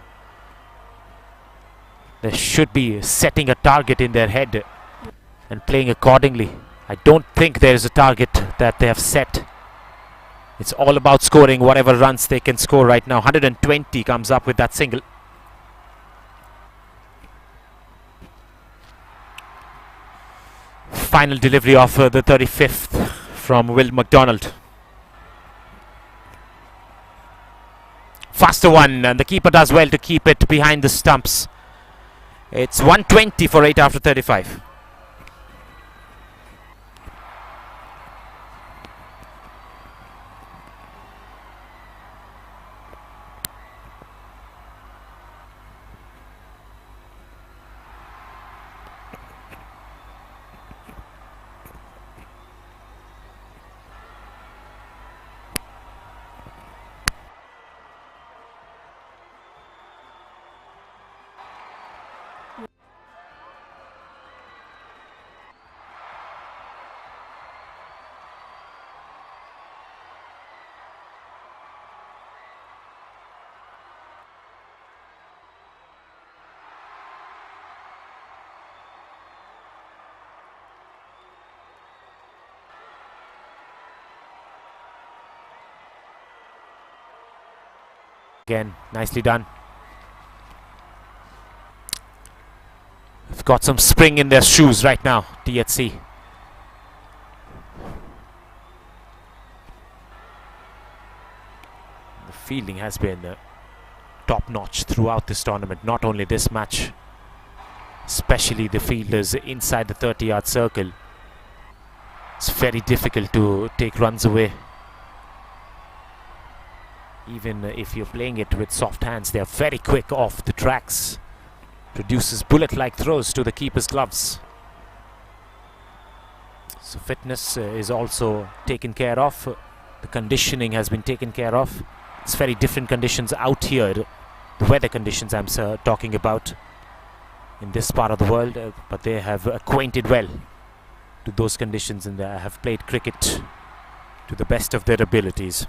They should be setting a target in their head and playing accordingly. I don't think there is a target that they have set. It's all about scoring whatever runs they can score right now. 120 comes up with that single. Final delivery of the 35th from Will McDonald. Faster one, and the keeper does well to keep it behind the stumps. It's 120 for 8 after 35. Again, nicely done. got some spring in their shoes right now, THC. The fielding has been top-notch throughout this tournament, not only this match, especially the fielders inside the 30-yard circle. It's very difficult to take runs away. Even if you're playing it with soft hands, they are very quick off the tracks. Produces bullet-like throws to the keeper's gloves. So fitness is also taken care of. The conditioning has been taken care of. It's very different conditions out here. The weather conditions I'm talking about in this part of the world, but they have acquainted well to those conditions and have played cricket to the best of their abilities.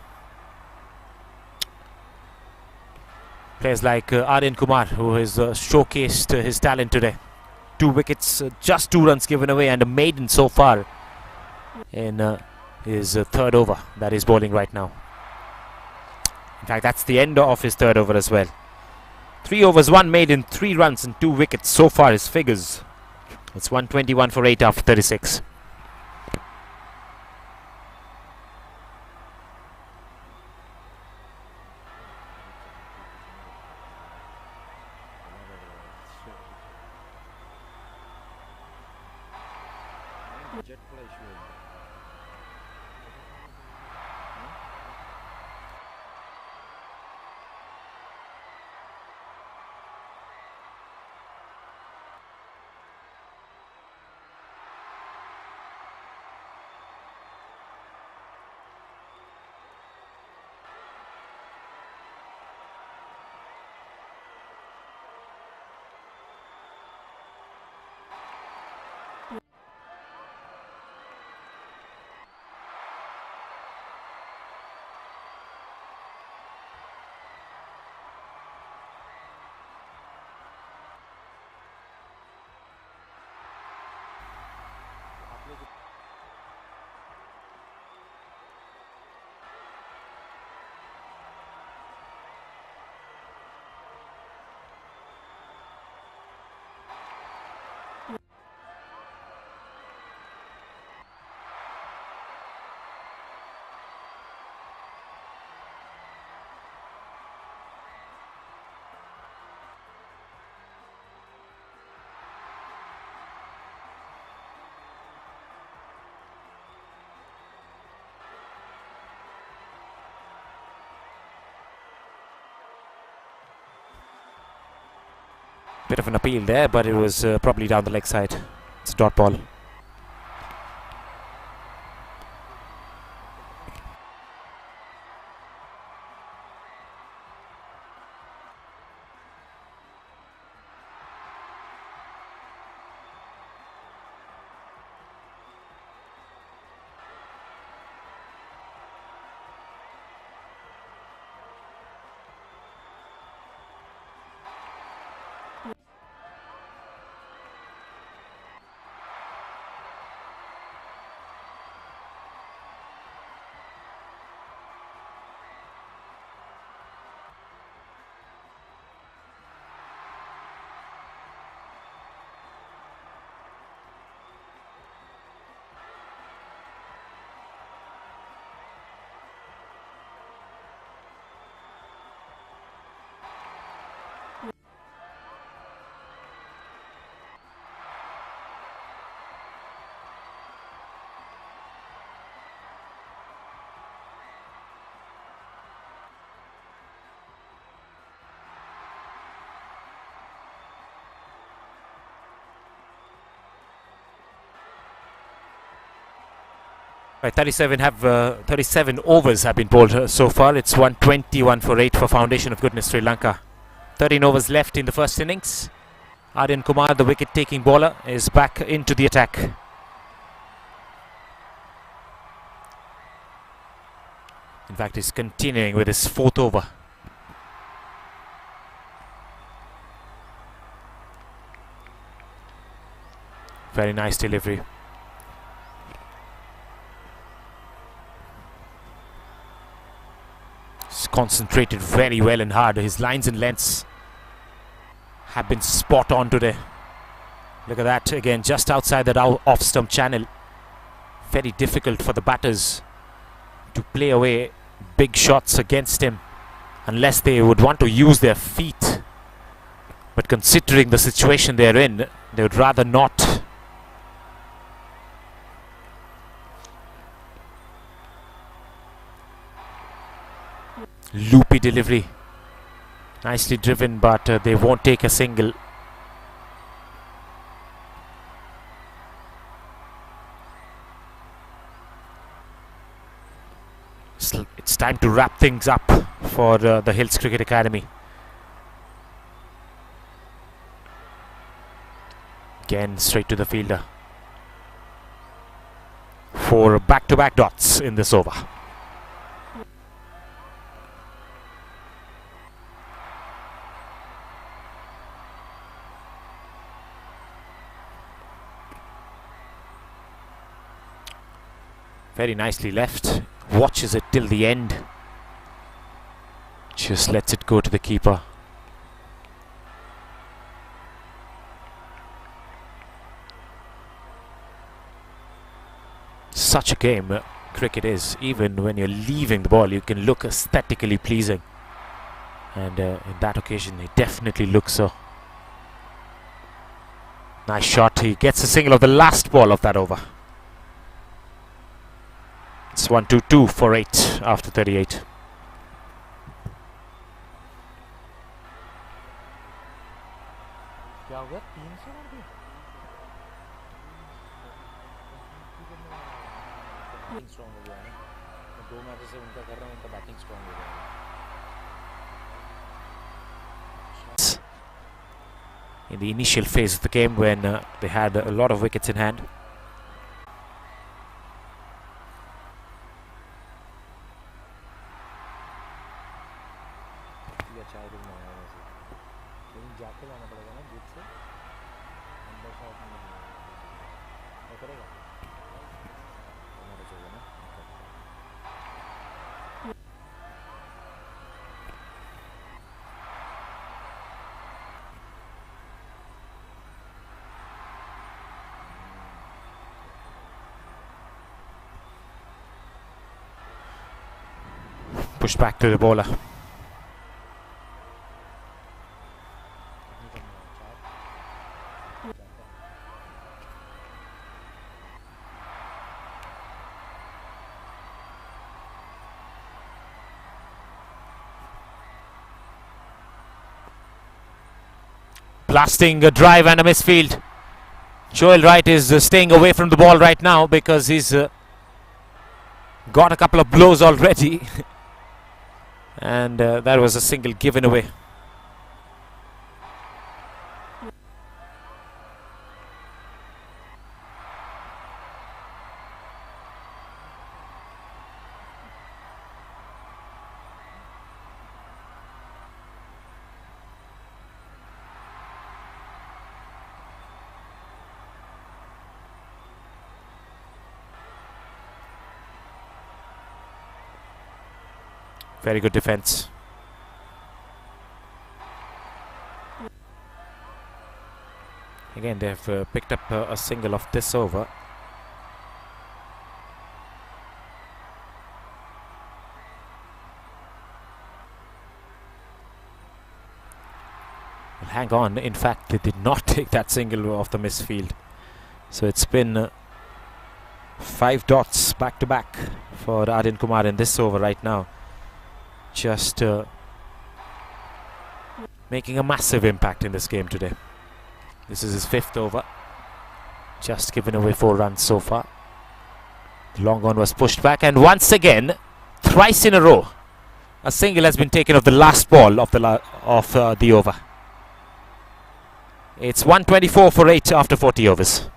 Players like Aryan Kumar, who has showcased his talent today. 2 wickets, just 2 runs given away, and a maiden so far in his 3rd over that he's bowling right now. In fact, that's the end of his 3rd over as well. 3 overs, 1 maiden, 3 runs and 2 wickets so far his figures. It's 121 for 8 after 36. Bit of an appeal there, but it was probably down the leg side. It's a dot ball. Right, 37 overs have been bowled so far. It's 121 for 8 for Foundation of Goodness Sri Lanka. 13 overs left in the first innings. Aryan Kumar, the wicket-taking bowler, is back into the attack. In fact, he's continuing with his 4th over. Very nice delivery. Concentrated very well and hard. His lines and lengths have been spot on today. Look at that again, just outside that off-stump channel. Very difficult for the batters to play away big shots against him unless they would want to use their feet. But considering the situation they're in, they would rather not. Loopy delivery. Nicely driven, but they won't take a single. It's time to wrap things up for the Hills Cricket Academy. Again, straight to the fielder. 4 back-to-back dots in this over. Very nicely left. Watches it till the end. Just lets it go to the keeper. Such a game cricket is. Even when you're leaving the ball, you can look aesthetically pleasing. And in that occasion, it definitely looks so. Nice shot. He gets a single of the last ball of that over. It's 1-2-2 for 8 after 38. क्या हो गया 300 कर दिया batting strong हो गया है मैं 2 matches से उनका कर रहा हूँ उनका बैटिंग स्ट्रांग हो गया In the initial phase of the game when they had a lot of wickets in hand. जाके जाना पड़ेगा ना जीत से अंदर शॉट नहीं करेगा हमारे चाहिए ना Push back to the bowler. Blasting a drive and a misfield. Joel Wright is staying away from the ball right now because he's got a couple of blows already. And that was a single given away. Very good defense. Again, they've picked up a single of this over. Well, hang on. In fact, they did not take that single off the misfield. So it's been 5 dots back to back for Aryan Kumar in this over right now. Just making a massive impact in this game today. This is his 5th over. Just given away 4 runs so far. The long on was pushed back, and once again, thrice in a row, a single has been taken of the last ball of the over. It's 124 for 8 after 40 overs.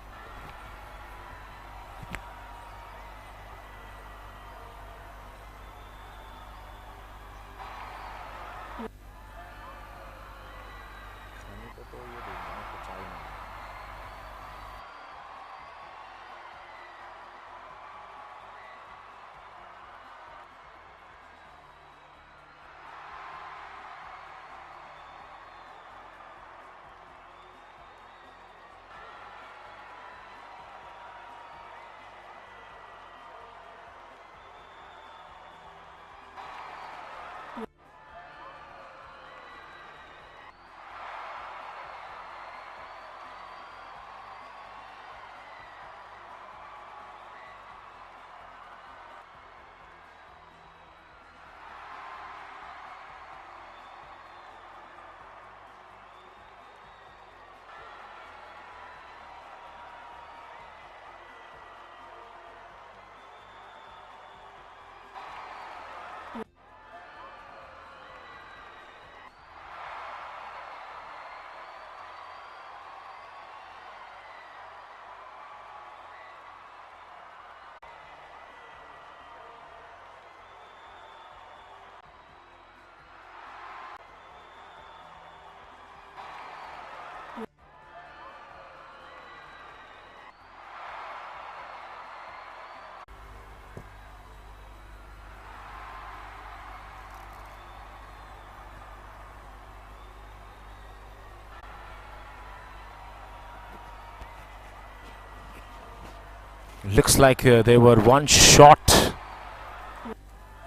Looks like they were one shot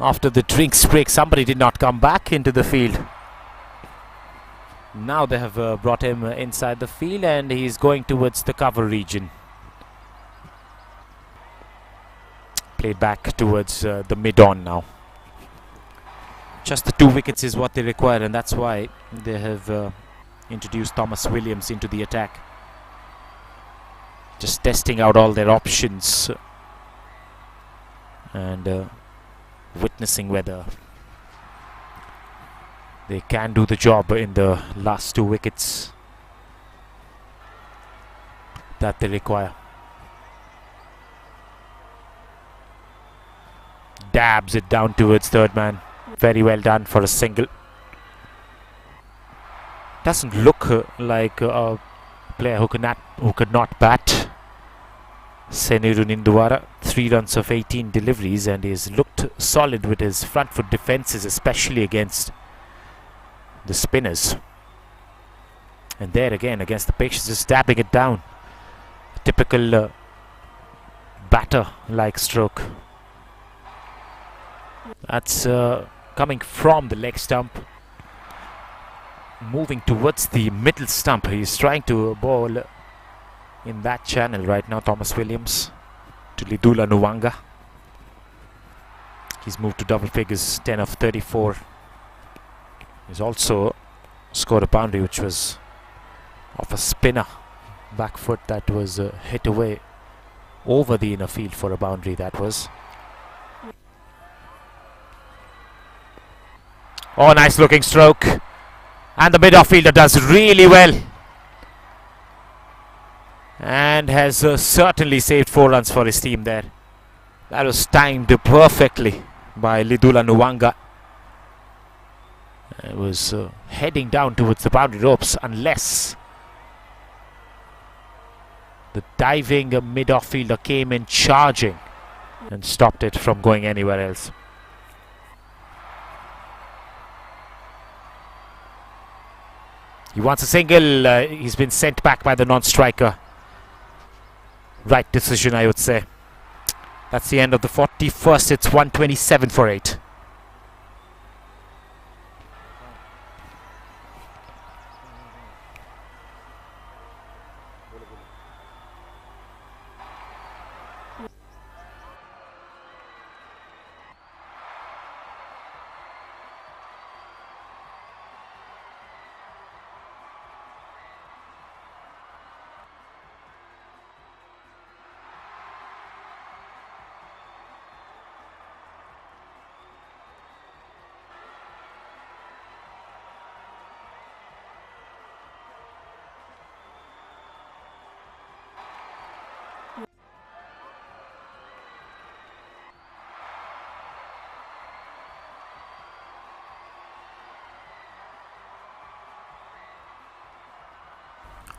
after the drinks break. Somebody did not come back into the field. Now they have brought him inside the field and he's going towards the cover region. Played back towards the mid-on now. Just the 2 wickets is what they require, and that's why they have introduced Thomas Williams into the attack. Just testing out all their options and witnessing whether they can do the job in the last 2 wickets that they require. Dabs it down towards third man. Very well done for a single. Doesn't look like a player who could not bat. Seniru Ninduwara, 3 runs of 18 deliveries, and he's looked solid with his front foot defences, especially against the spinners. And there again, against the patience, just dabbing it down. Typical batter-like stroke. That's coming from the leg stump, moving towards the middle stump. He's trying to bowl in that channel right now, Thomas Williams, to Lidula Nuwanga. He's moved to double figures, 10 of 34. He's also scored a boundary which was off a spinner back foot that was hit away over the inner field for a boundary. That was. Oh, nice looking stroke, and the mid-off fielder does really well and has certainly saved 4 runs for his team there. That was timed perfectly by Lidula Nuwanga. It was heading down towards the boundary ropes, unless the diving mid-off fielder came in charging and stopped it from going anywhere else. He wants a single. He's been sent back by the non-striker. Right decision, I would say. That's the end of the 41st. It's 127 for 8.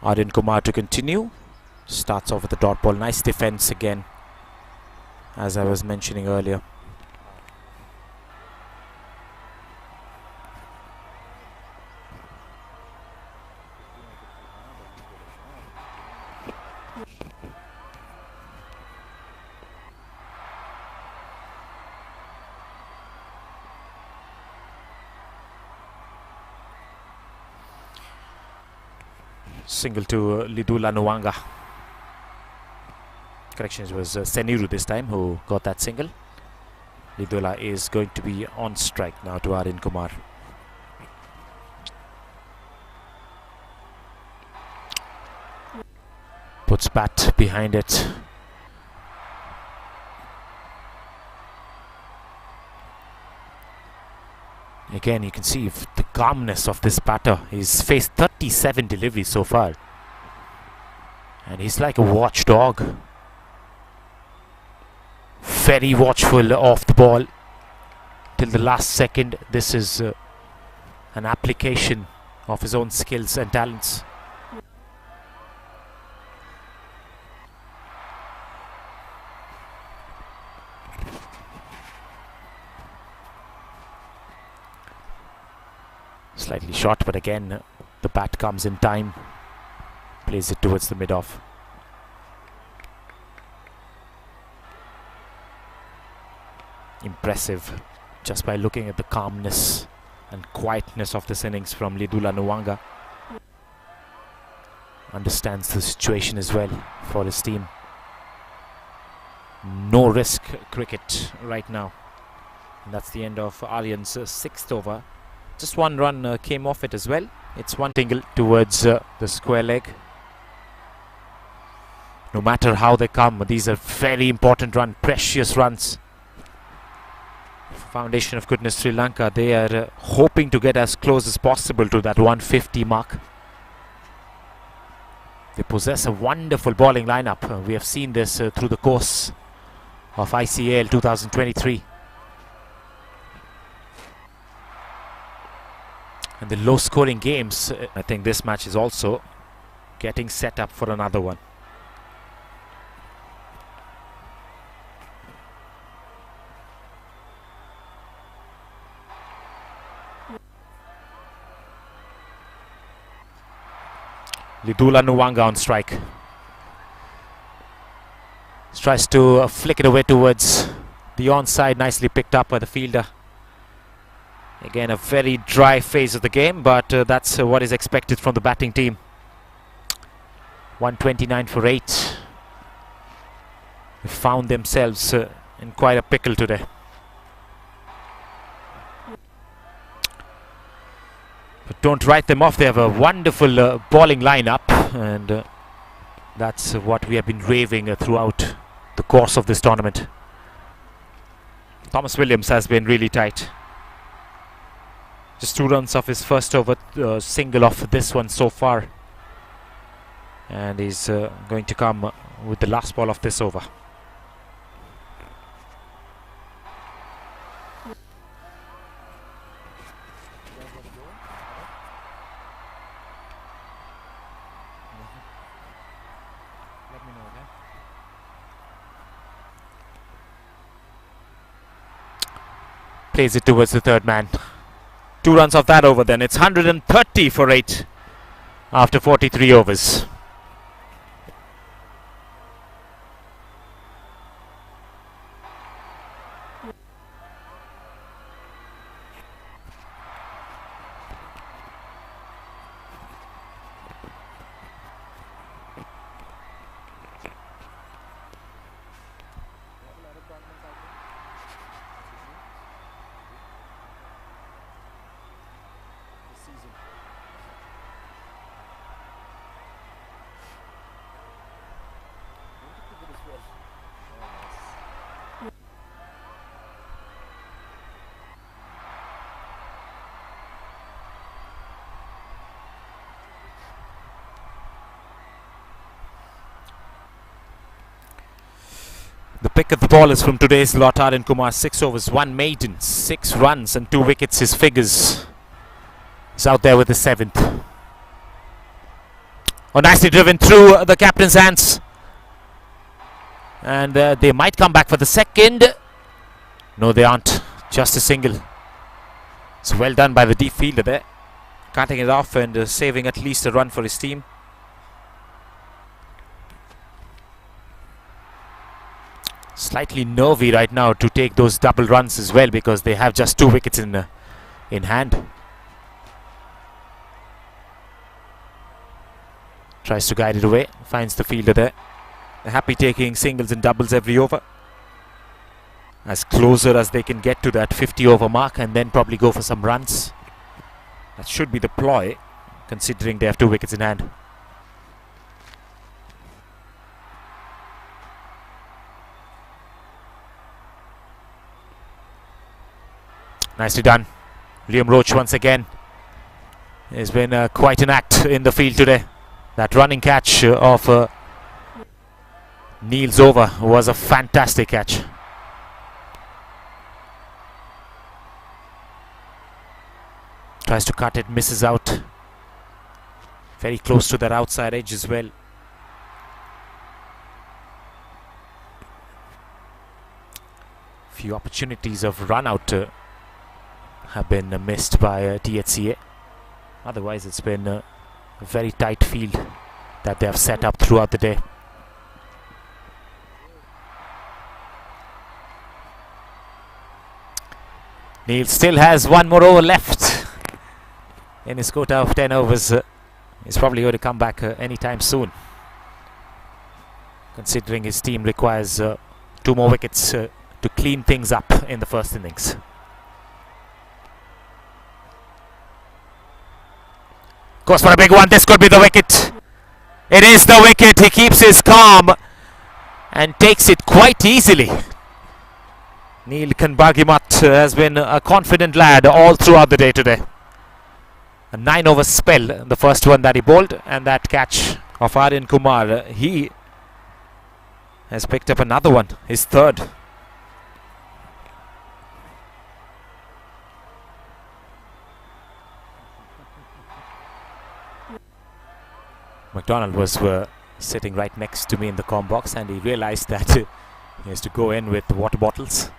Aryan Kumar to continue. Starts off with the dot ball. Nice defense again, as I was mentioning earlier. Single to Lidula Nuwanga. Correction, it was Seniru this time who got that single. Lidula is going to be on strike now to Aryan Kumar. Puts bat behind it. Again, you can see the calmness of this batter. He's faced 37 deliveries so far, and he's like a watchdog. Very watchful off the ball till the last second. This is an application of his own skills and talents. Slightly short, but again the bat comes in time. Plays it towards the mid-off. impressive just by looking at the calmness and quietness of this innings from Lidula Nuwanga. Understands the situation as well for his team. No risk cricket right now. And that's the end of Aryan's sixth over. Just one run came off it as well. It's one single towards the square leg. No matter how they come, these are very important runs, precious runs. Foundation of Goodness Sri Lanka, they are hoping to get as close as possible to that 150 mark. They possess a wonderful bowling lineup. We have seen this through the course of ICAL 2023. And the low scoring games, I think this match is also getting set up for another one. Lidula Nuwanga on strike. Tries to flick it away towards the onside, nicely picked up by the fielder. Again, a very dry phase of the game, but that's what is expected from the batting team. 129 for 8. They found themselves in quite a pickle today. But don't write them off. They have a wonderful bowling lineup, and that's what we have been raving throughout the course of this tournament. Thomas Williams has been really tight. Just 2 runs off his first over, single off this one so far. And he's going to come with the last ball of this over. Let me know, okay? Plays it towards the third man. 2 runs off that over then. It's 130 for 8 after 43 overs. The pick of the ball is from today's lot. Aryan Kumar, 6 overs, 1 maiden, 6 runs and 2 wickets. His figures is out there with the 7th. Oh, nicely driven through the captain's hands. And they might come back for the second. No, they aren't. Just a single. It's well done by the deep fielder there. Cutting it off and saving at least a run for his team. Slightly nervy right now to take those double runs as well, because they have just 2 wickets in hand. Tries to guide it away, finds the fielder there. They're happy taking singles and doubles every over, as closer as they can get to that 50 over mark, and then probably go for some runs. That should be the ploy, considering they have 2 wickets in hand. Nicely done. Liam Roach once again. There's been quite an act in the field today. That running catch of Neil's over was a fantastic catch. Tries to cut it, misses out. Very close to that outside edge as well. Few opportunities of run out have been missed by THCA. Otherwise, it's been a very tight field that they have set up throughout the day. Neil still has one more over left in his quota of 10 overs. He's probably going to come back anytime soon, considering his team requires 2 more wickets to clean things up in the first innings. Goes for a big one. This could be the wicket. It is the wicket. He keeps his calm and takes it quite easily. Neil Kanbagimat has been a confident lad all throughout the day today. A 9-over spell, the first one that he bowled, and that catch of Aryan Kumar. He has picked up another one, his third. McDonald was sitting right next to me in the comm box, and he realized that he has to go in with water bottles,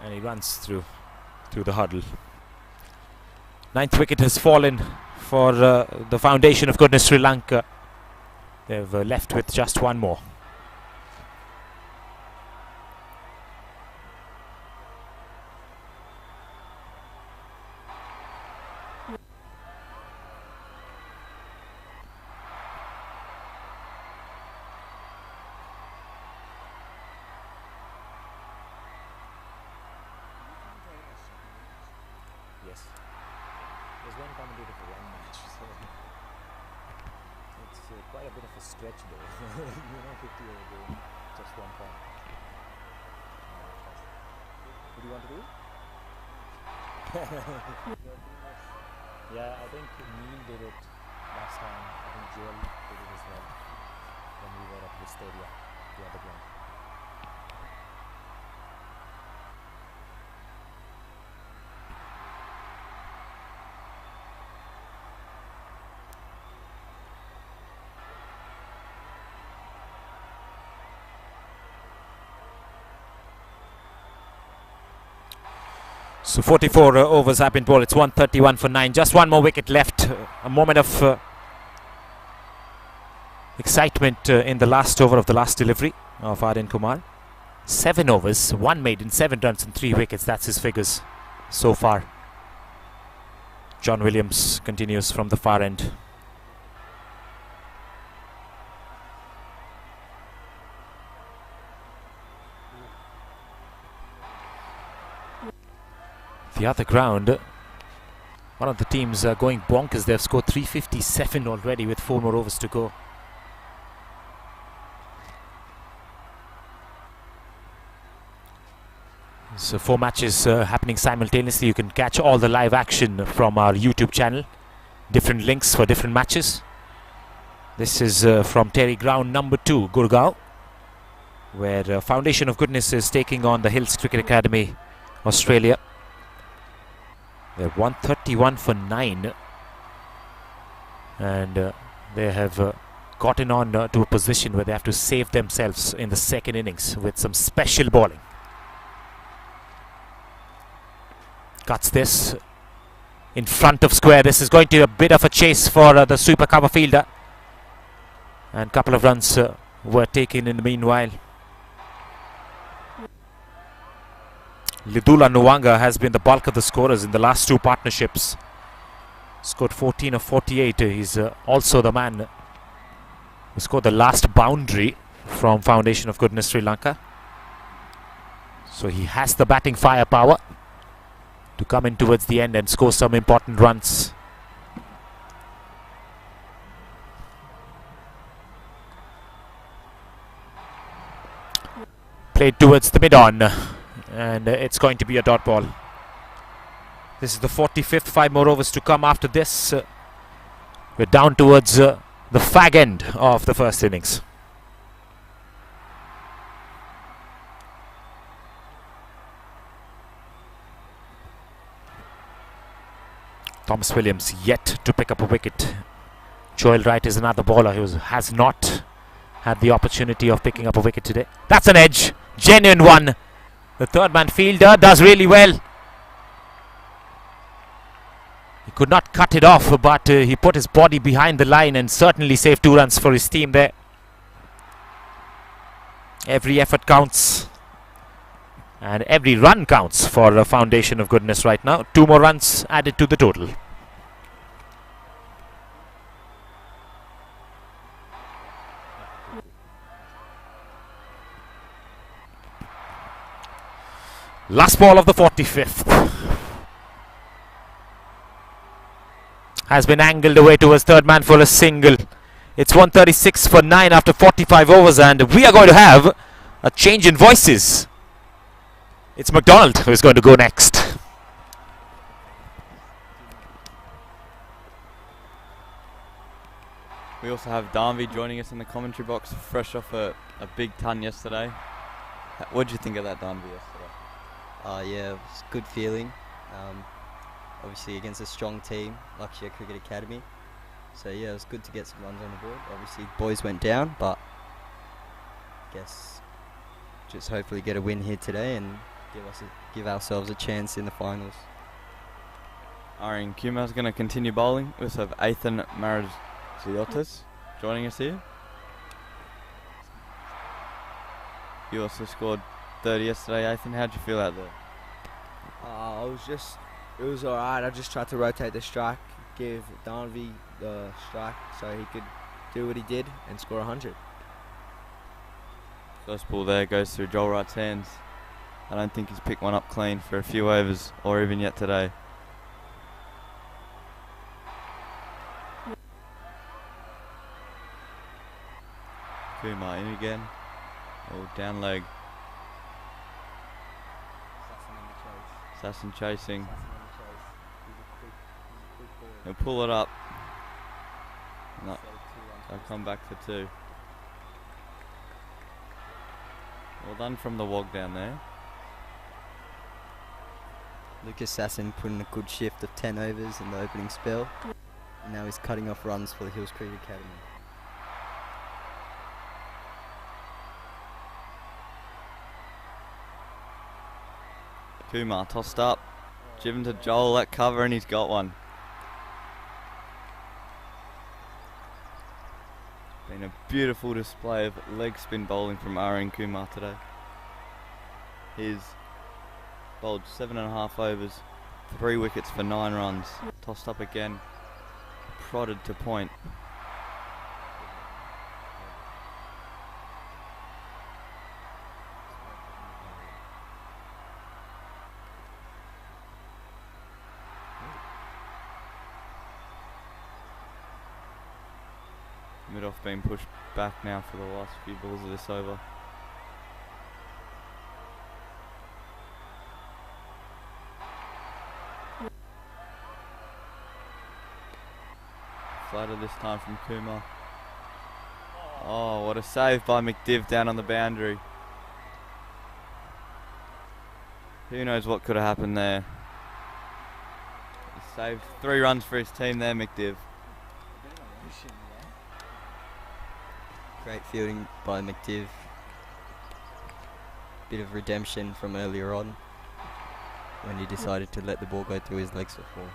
and he runs through the huddle. 9th wicket has fallen for the foundation of goodness Sri Lanka. They've left with just one more. Yes. There's one commentator for one match, so it's quite a bit of a stretch though. 50 over game, just 1 point. What do you want to do? Yeah, I think Neil did it last time. I think Joel did it as well when we were at Wisteria, the other ground. So 44 overs have been bowled. It's 131 for 9. Just one more wicket left. A moment of excitement in the last over of the last delivery of Aryan Kumar. 7 overs, 1 maiden, 7 runs and 3 wickets. That's his figures so far. John Williams continues from the far end. The other ground, one of the teams going bonkers. They've scored 357 already with 4 more overs to go. So 4 matches happening simultaneously. You can catch all the live action from our YouTube channel. Different links for different matches. This is from TERI ground number 2, Gurgaon, where Foundation of Goodness is taking on the Hills Cricket Academy, Australia. They're 131 for 9, and they have gotten on to a position where they have to save themselves in the second innings with some special bowling. Cuts this in front of square. This is going to be a bit of a chase for the super cover fielder, and a couple of runs were taken in the meanwhile. Lidula Nwanga has been the bulk of the scorers in the last 2 partnerships. Scored 14 of 48. He's also the man who scored the last boundary from Foundation of Goodness Sri Lanka. So he has the batting firepower to come in towards the end and score some important runs. Played towards the mid-on, and it's going to be a dot ball. This is the 45th, 5 more overs to come after this. We're down towards the fag end of the first innings. Thomas Williams yet to pick up a wicket. Joel Wright is another bowler who has not had the opportunity of picking up a wicket today. That's an edge, genuine one. The third man fielder does really well. He could not cut it off, but he put his body behind the line and certainly saved 2 runs for his team there. Every effort counts. And every run counts for a Foundation of Goodness right now. 2 more runs added to the total. Last ball of the 45th. Has been angled away towards third man for a single. It's 136 for 9 after 45 overs, and we are going to have a change in voices. It's McDonald who is going to go next. We also have Darnby joining us in the commentary box, fresh off a big ton yesterday. What did you think of that Darnby yesterday? Yeah, it was a good feeling. Obviously against a strong team, Lakshya Cricket Academy. So yeah, it was good to get some runs on the board. Obviously boys went down, but guess just hopefully get a win here today and give ourselves a chance in the finals. Aryan Kumar's going to continue bowling. We also have Ethan Maraziotis joining us here. You also scored 30 yesterday, Ethan. How'd you feel out there? It was alright. I just tried to rotate the strike, give Darnby the strike so he could do what he did and score 100. First ball there goes through Joel Wright's hands. I don't think he's picked one up clean for a few overs or even yet today. Kumar in again. Oh, down leg. Sasson chasing. He'll pull it up. No, they'll come back for 2. Well done from the wog down there. Lucas Sasson put in a good shift of 10 overs in the opening spell. And now he's cutting off runs for the Hills Cricket Academy. Kumar tossed up, given to Joel that cover, and he's got one. Been a beautiful display of leg spin bowling from Aryan Kumar today. He's bowled 7.5 overs, 3 wickets for 9 runs. Tossed up again, prodded to point. Mid-off being pushed back now for the last few balls of this over. Flatter this time from Kumar. Oh, what a save by McDiv down on the boundary. Who knows what could have happened there. He saved 3 runs for his team there, McDiv. Great fielding by McDiv. Bit of redemption from earlier on when he decided to let the ball go through his legs before.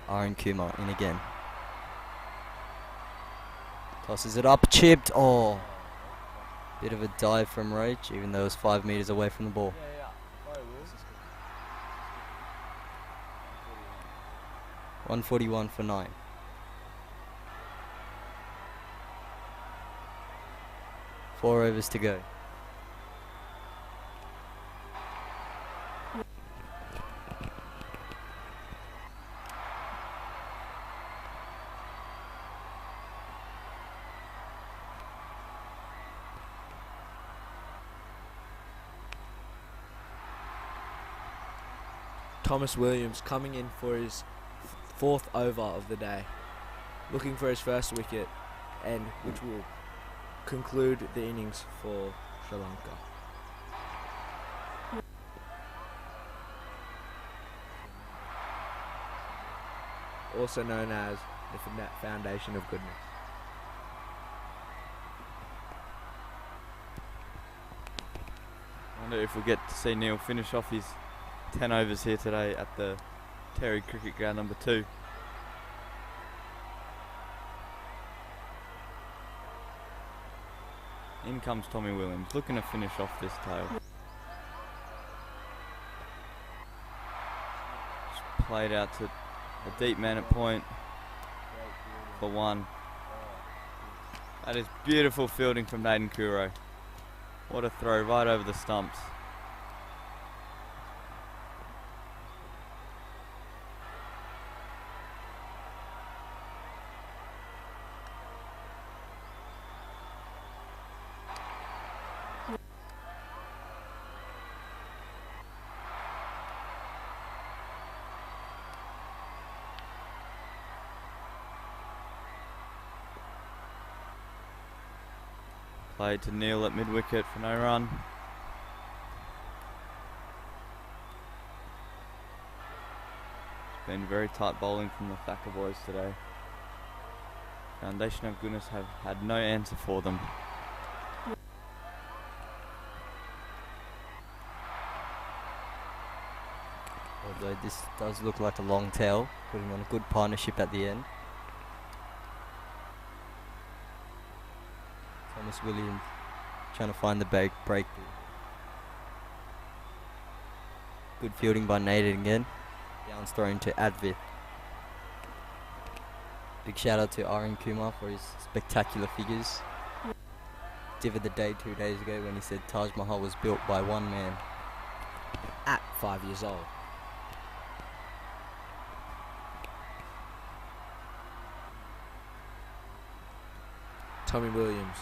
Aryan Kumar in again. Tosses it up, chipped. Oh, bit of a dive from Roach, even though it was 5 meters away from the ball. 141 for 9. Four overs to go. Thomas Williams coming in for his 4th over of the day, looking for his first wicket, and which will conclude the innings for Sri Lanka. Also known as the Foundation of Goodness. I wonder if we get to see Neil finish off his 10 overs here today at the TERI Cricket Ground number 2. In comes Tommy Williams, looking to finish off this tail. played out to a deep man at point for one. That is beautiful fielding from Naden Kuro. What a throw right over the stumps. Played to Neil at mid-wicket for no run. It's been very tight bowling from the Thacker boys today. Foundation of Goodness have had no answer for them. Although this does look like a long tail, putting on a good partnership at the end. Thomas Williams trying to find the breakthrough. Good fielding by Naden again. Down's thrown to Advith. Big shout out to Arun Kumar for his spectacular figures. Div of the day 2 days ago when he said Taj Mahal was built by one man. At 5 years old. Tommy Williams.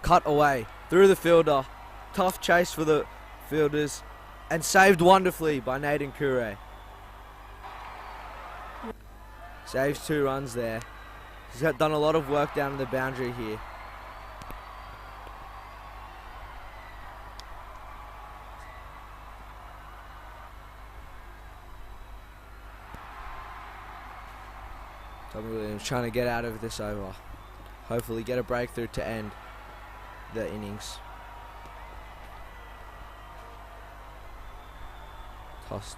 Cut away through the fielder. Tough chase for the fielders and saved wonderfully by Naden Kure. Saves 2 runs there. He's done a lot of work down in the boundary here. Tommy Williams trying to get out of this over. Hopefully get a breakthrough to end the innings. Tossed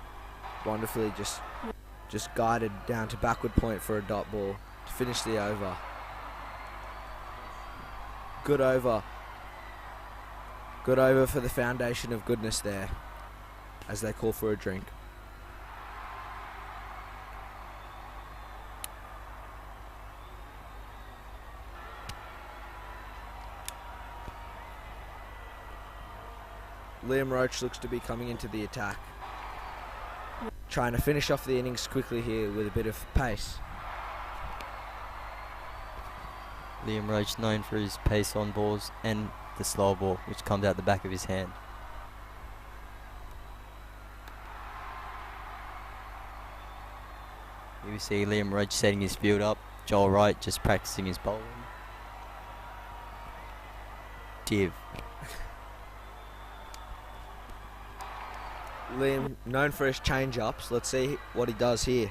wonderfully, just guided down to backward point for a dot ball to finish the over. Good over. Good over for the Foundation of Goodness there as they call for a drink. Liam Roach looks to be coming into the attack. Trying to finish off the innings quickly here with a bit of pace. Liam Roach known for his pace on balls and the slow ball which comes out the back of his hand. Here we see Liam Roach setting his field up. Joel Wright just practicing his bowling. Div. Liam, known for his change-ups. Let's see what he does here.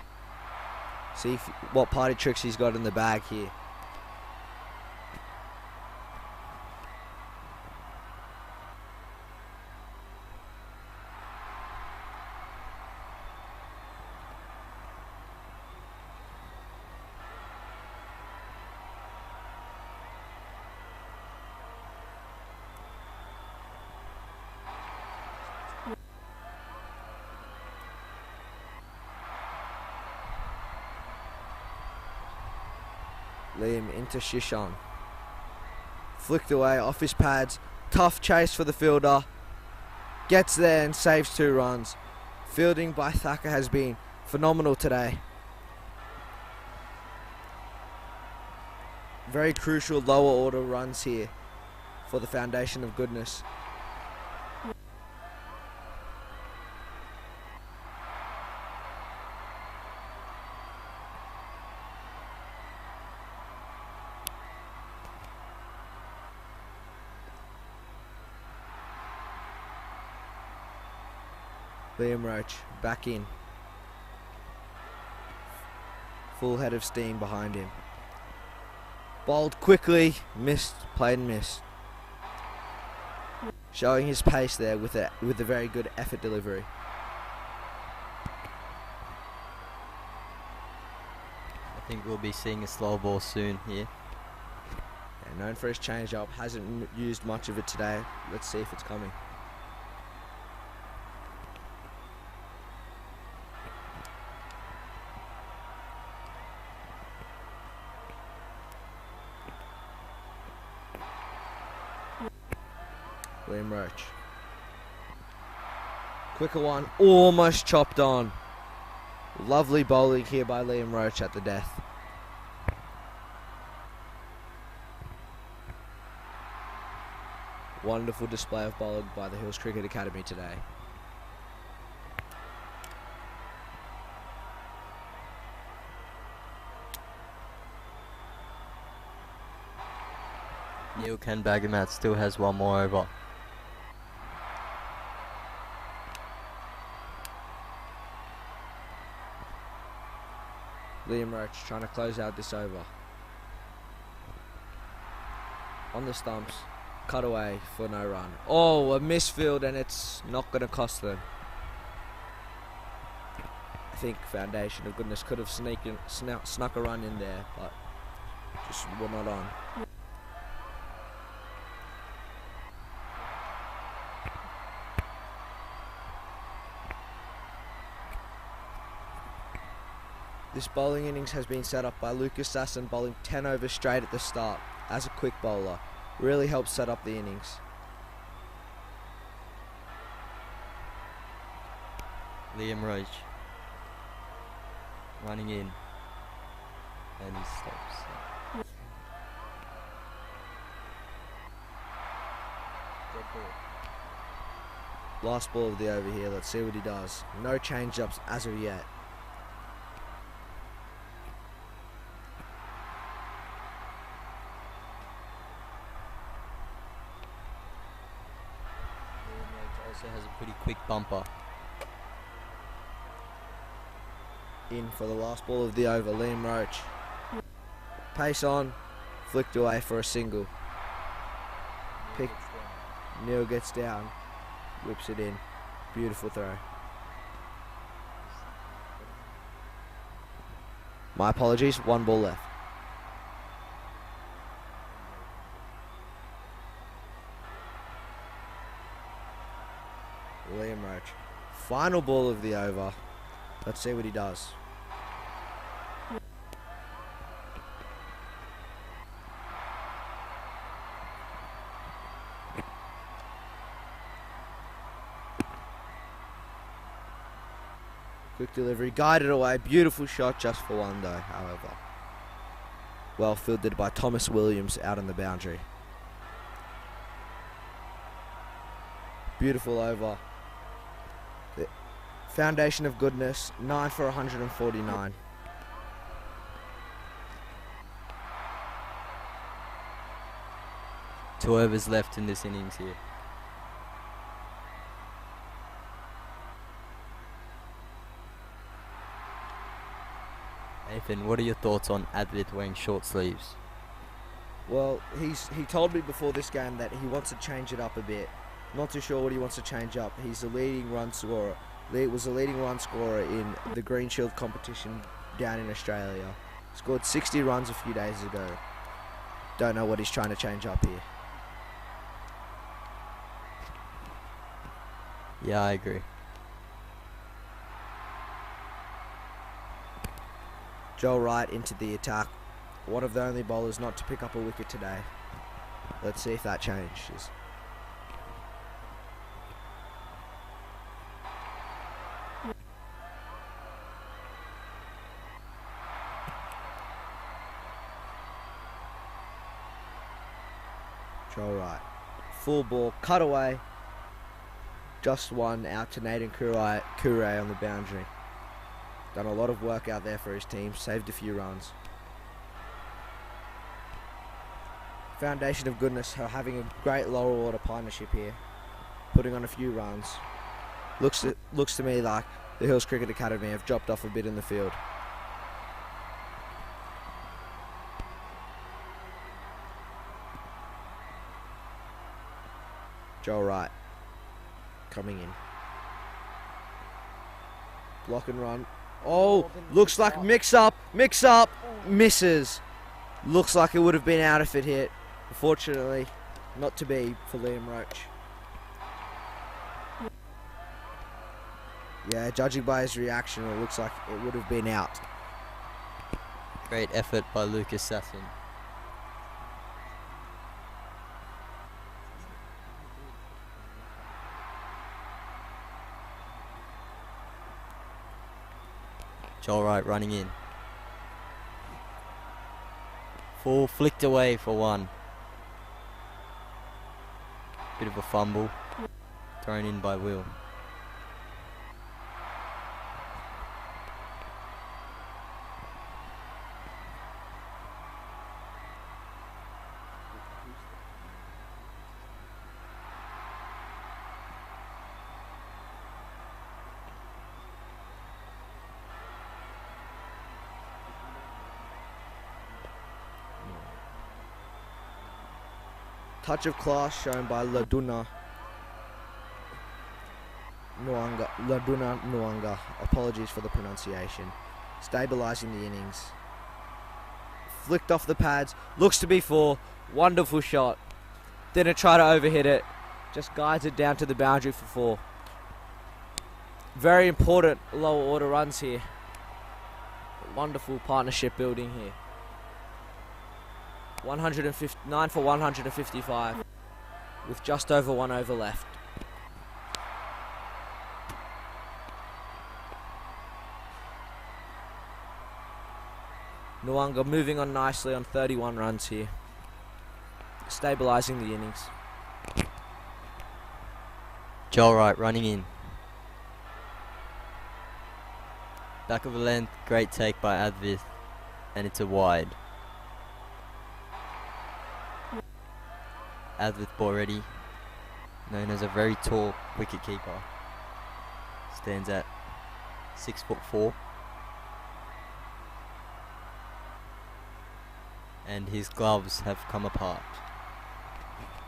See what party tricks he's got in the bag here. Liam into Shishan. Flicked away off his pads. Tough chase for the fielder. Gets there and saves 2 runs. Fielding by Thacker has been phenomenal today. Very crucial lower order runs here for the Foundation of Goodness. Liam Roach back in. Full head of steam behind him. Bowled quickly, missed, played and missed. Showing his pace there with a very good effort delivery. I think we'll be seeing a slow ball soon here. Yeah, known for his change up, hasn't used much of it today. Let's see if it's coming. Liam Roach. Quicker one, almost chopped on. Lovely bowling here by Liam Roach at the death. Wonderful display of bowling by the Hills Cricket Academy today. Neil Kanbagamat still has one more over. Liam Roach trying to close out this over. On the stumps, cut away for no run. Oh, a misfield, and it's not going to cost them. I think Foundation of Goodness could have snuck a run in there, but just were not on. This bowling innings has been set up by Lucas Sasson, bowling 10 overs straight at the start as a quick bowler. Really helps set up the innings. Liam Roach running in, and he stops. Dead ball. Last ball of the over here, let's see what he does. No change-ups as of yet. Also has a pretty quick bumper. In for the last ball of the over, Liam Roach. Pace on, flicked away for a single. Pick. Neil gets down, whips it in. Beautiful throw. My apologies, one ball left. Liam Roach. Final ball of the over. Let's see what he does. Quick delivery, guided away. Beautiful shot, just for one though, however. Well fielded by Thomas Williams out on the boundary. Beautiful over. The Foundation of Goodness, 9 for 149. Two overs left in this innings here. Nathan, what are your thoughts on Advit wearing short sleeves? Well, he told me before this game that he wants to change it up a bit. Not too sure what he wants to change up. He's the leading run scorer. Was a leading run scorer in the Green Shield competition down in Australia. Scored 60 runs a few days ago. Don't know what he's trying to change up here. Yeah, I agree. Joel Wright into the attack. One of the only bowlers not to pick up a wicket today. Let's see if that changes. Joel Wright. Full ball, cut away. Just one out to Nathan Kure on the boundary. Done a lot of work out there for his team, saved a few runs. Foundation of Goodness are having a great lower order partnership here, putting on a few runs. Looks to me like the Hills Cricket Academy have dropped off a bit in the field. Joel Wright coming in. Block and run. Oh, looks like mix up, misses. Looks like it would have been out if it hit. Unfortunately, not to be for Liam Roach. Yeah, judging by his reaction, it looks like it would have been out. Great effort by Lucas Sasson. Joel Wright running in. Full flicked away for one. Bit of a fumble. Thrown in by Will. Touch of class shown by Laduna Nuanga. Apologies for the pronunciation. Stabilising the innings. Flicked off the pads. Looks to be four. Wonderful shot. Didn't try to overhit it. Just guides it down to the boundary for four. Very important lower order runs here. Wonderful partnership building here. 9 for 155 with just over 1 over left. Nuanga moving on nicely on 31 runs here, stabilising the innings. Joel Wright running in. Back of the length, great take by Advith, and it's a wide. Advith Borretti, known as a very tall wicketkeeper, stands at 6'4", and his gloves have come apart.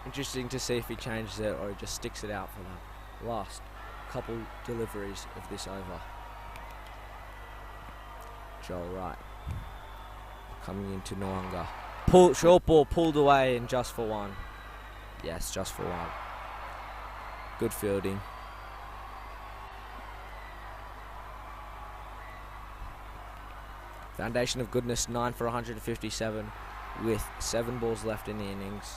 Interesting to see if he changes it or he just sticks it out for the last couple deliveries of this over. Joel Wright coming into Nuanga. Short ball pulled away and just for one. Yes, just for one. Good fielding. Foundation of Goodness 9 for 157 with 7 balls left in the innings.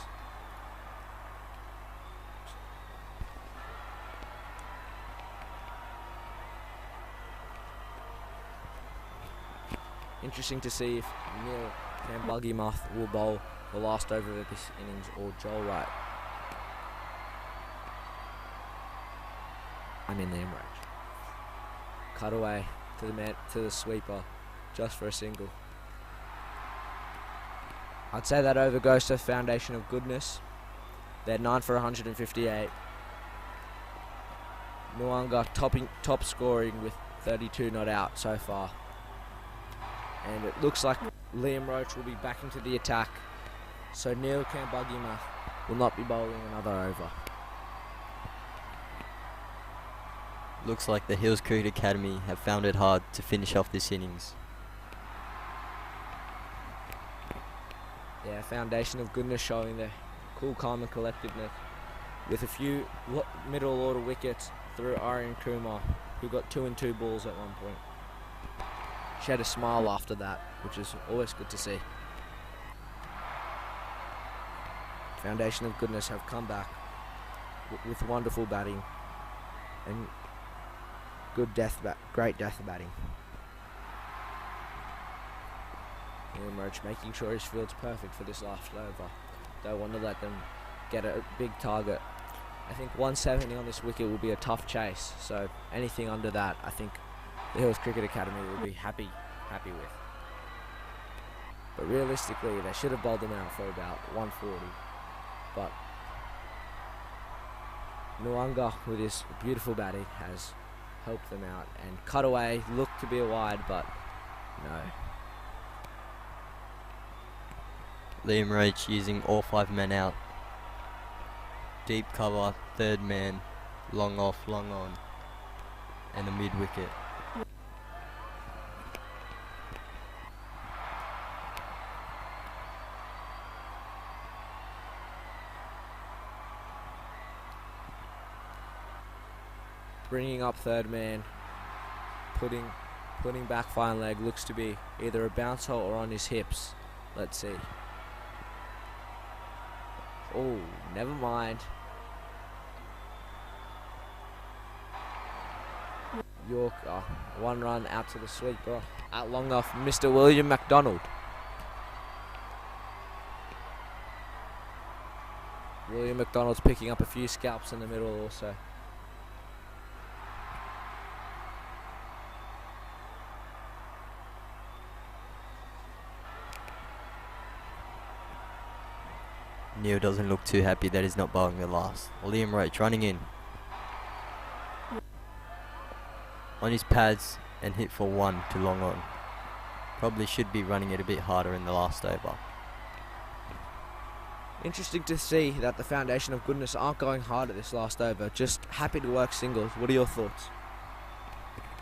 Interesting to see if Neil Kambuggymuth will bowl the last over of this innings or Joel Wright. I'm in the Emirates. Cut away to the sweeper, just for a single. I'd say that over goes to Foundation of Goodness. They're 9 for 158. Nuanga top scoring with 32 not out so far. And it looks like Liam Roach will be back into the attack. So Neil Kambuggymuth will not be bowling another over. Looks like the Hills Cricket Academy have found it hard to finish off this innings. Yeah, Foundation of Goodness showing their cool, calm and collectiveness with a few middle order wickets through Aryan Kumar, who got 2 and 2 balls at one point. She had a smile after that, which is always good to see. Foundation of Goodness have come back with wonderful batting and great death batting. Liam Roach making sure his field's perfect for this last over. Don't want to let them get a big target. I think 170 on this wicket will be a tough chase, so anything under that I think the Hills Cricket Academy will be happy with. But realistically they should have bowled them out for about 140. But Nuanga with his beautiful batting has helped them out, and cut away looked to be a wide, but no. Liam Roach using all 5 men out. Deep cover, third man, long off, long on, and a mid wicket. Bringing up third man, putting back fine leg, looks to be either a bouncer or on his hips. Let's see. Oh, never mind. Yorker. 1 run out to the sweeper. At long off, Mr. William McDonald. William McDonald's picking up a few scalps in the middle also. Neil doesn't look too happy that he's not bowling the last. Liam Roach running in. On his pads and hit for 1 to long on. Probably should be running it a bit harder in the last over. Interesting to see that the Foundation of Goodness aren't going hard at this last over. Just happy to work singles. What are your thoughts?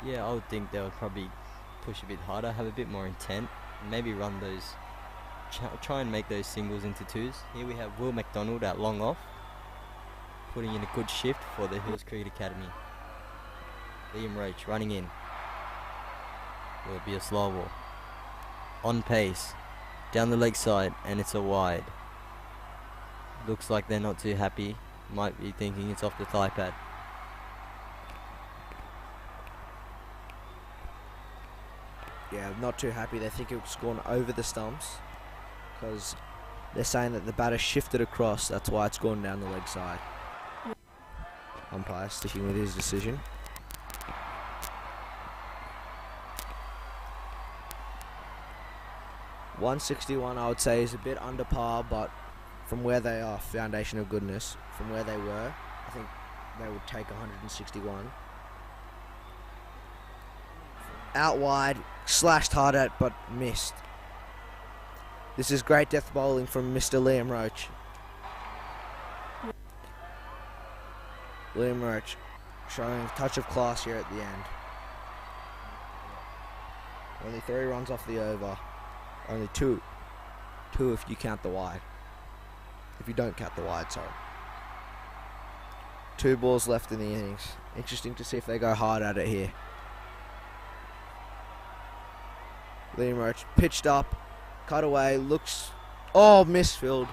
Yeah, I would think they would probably push a bit harder, have a bit more intent, and maybe run those, try and make those singles into 2s. Here we have Will McDonald at long off, putting in a good shift for the Hills Cricket Academy. Liam Roach running in. Will it be a slow ball? On pace, down the leg side, and it's a wide. Looks like they're not too happy. Might be thinking it's off the thigh pad. Yeah, not too happy. They think it's gone over the stumps because they're saying that the batter shifted across. That's why it's gone down the leg side. Umpire sticking with his decision. .161 I would say is a bit under par, but from where they are, Foundation of Goodness, from where they were, I think they would take 161. Out wide, slashed hard at, but missed. This is great death bowling from Mr. Liam Roach. Liam Roach showing a touch of class here at the end. Only 3 runs off the over. Only 2. 2 if you count the wide. If you don't count the wide, sorry. 2 balls left in the innings. Interesting to see if they go hard at it here. Liam Roach pitched up, cut away, looks, misfilled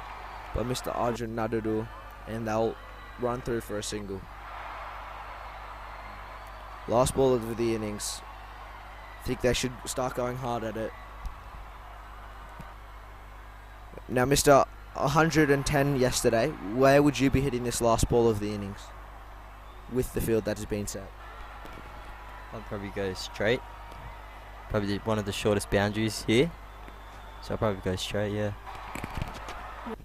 by Mr. Arjun Nadadu, and they'll run through for a single. Last ball of the innings. Think they should start going hard at it. Now, Mr. 110 yesterday, where would you be hitting this last ball of the innings with the field that has been set? I'd probably go straight. Probably one of the shortest boundaries here. So I'll probably go straight, yeah.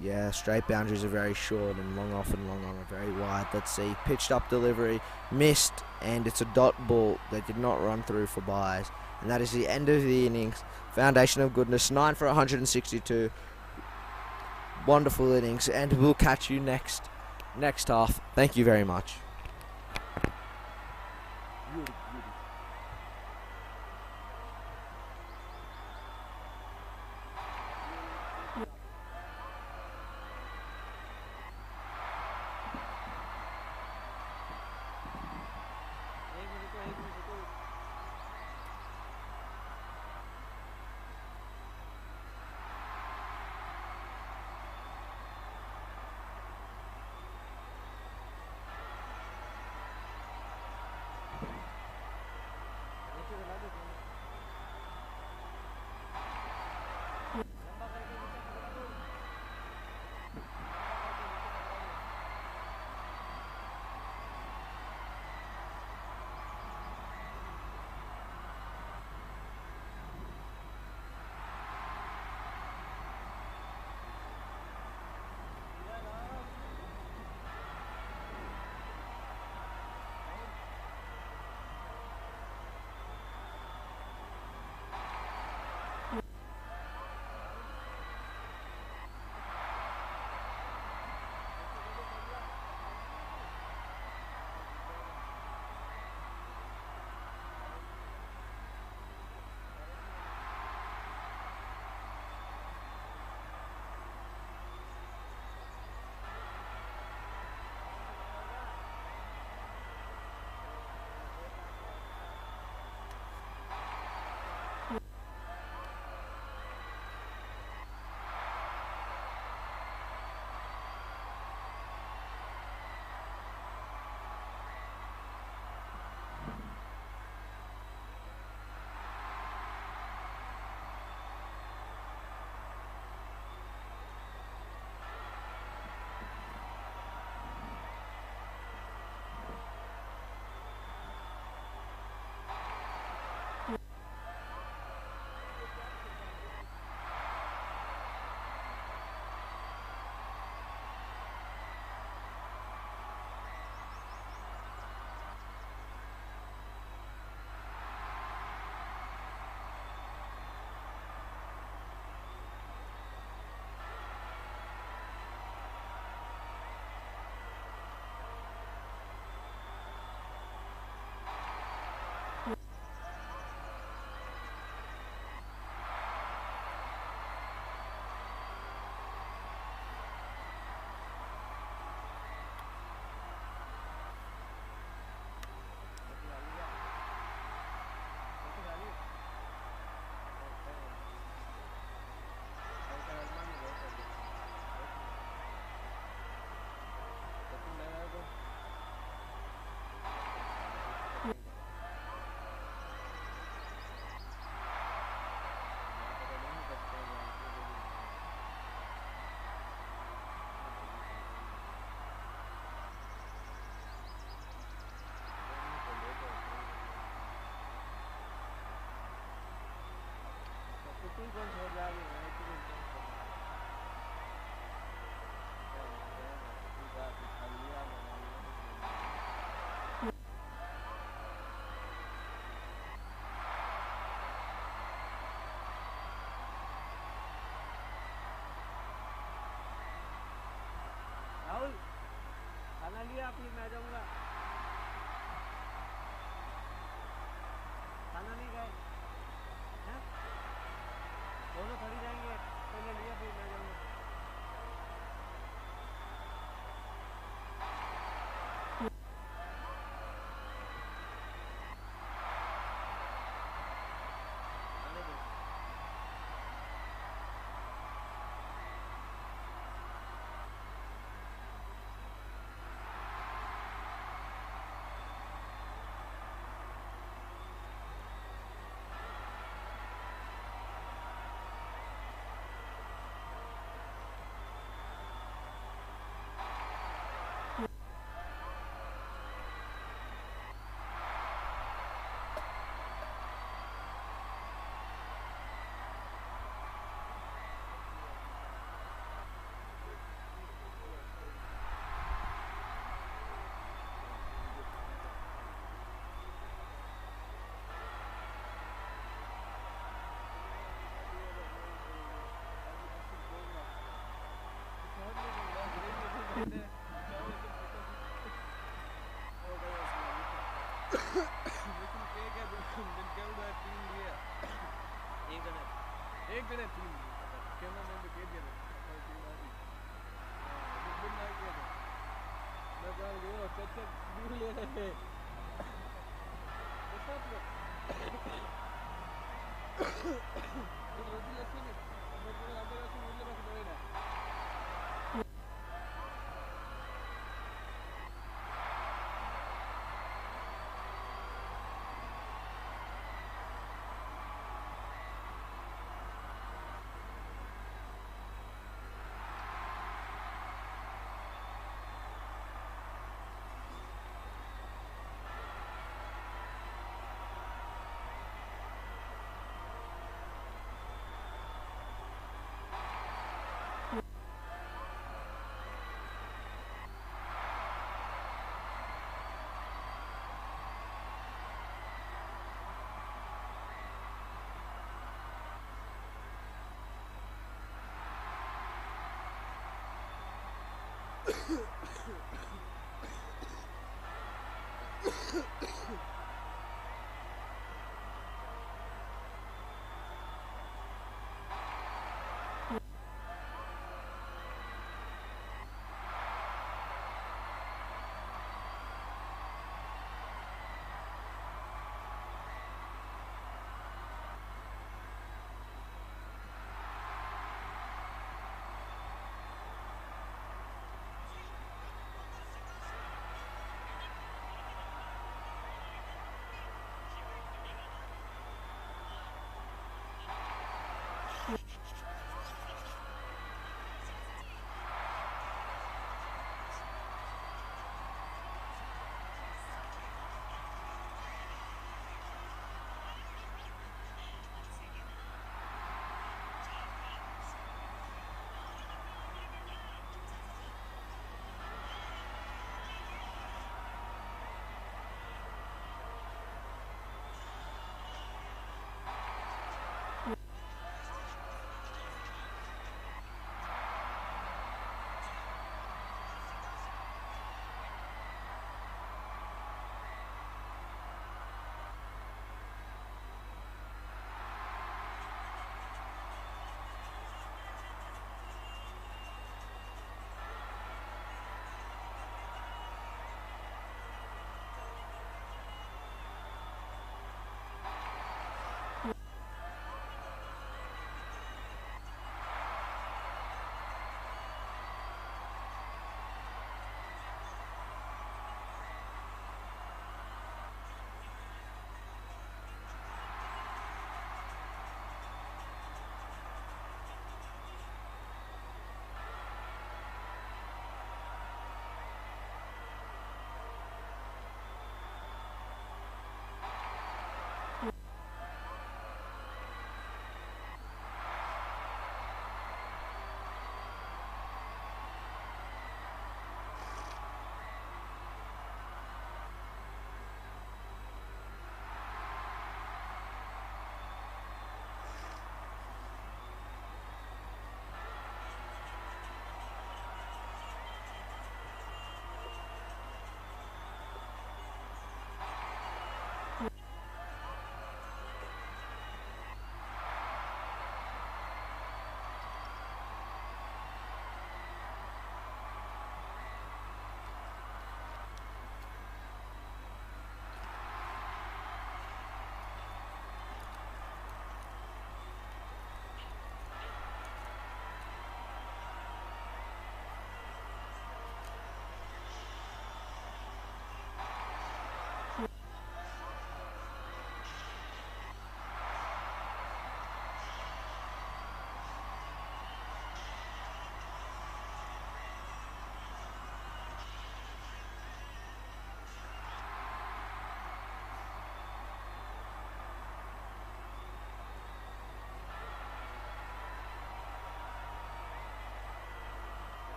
Yeah, straight boundaries are very short and long off and long on are very wide. Let's see, pitched up delivery, missed, and it's a dot ball. They did not run through for byes. And that is the end of the innings. Foundation of Goodness, 9 for 162. Wonderful innings, and we'll catch you next half. Thank you very much. फिर मैं जाऊंगा। खाना नहीं खाए हैं? दोनों थोड़ी जाएंगे, पहले लिया फिर मैं जाऊंगा। आने दो। एक जने टीम कैमरा मैन को कह दिया था टीम आ गई। दिन आ गया था मैं कहा वो चचा दूर ले रहे थे ऐसा तो रोटी ऐसे नहीं मैं को अंदर ऐसे बोलने बाकी नहीं ना।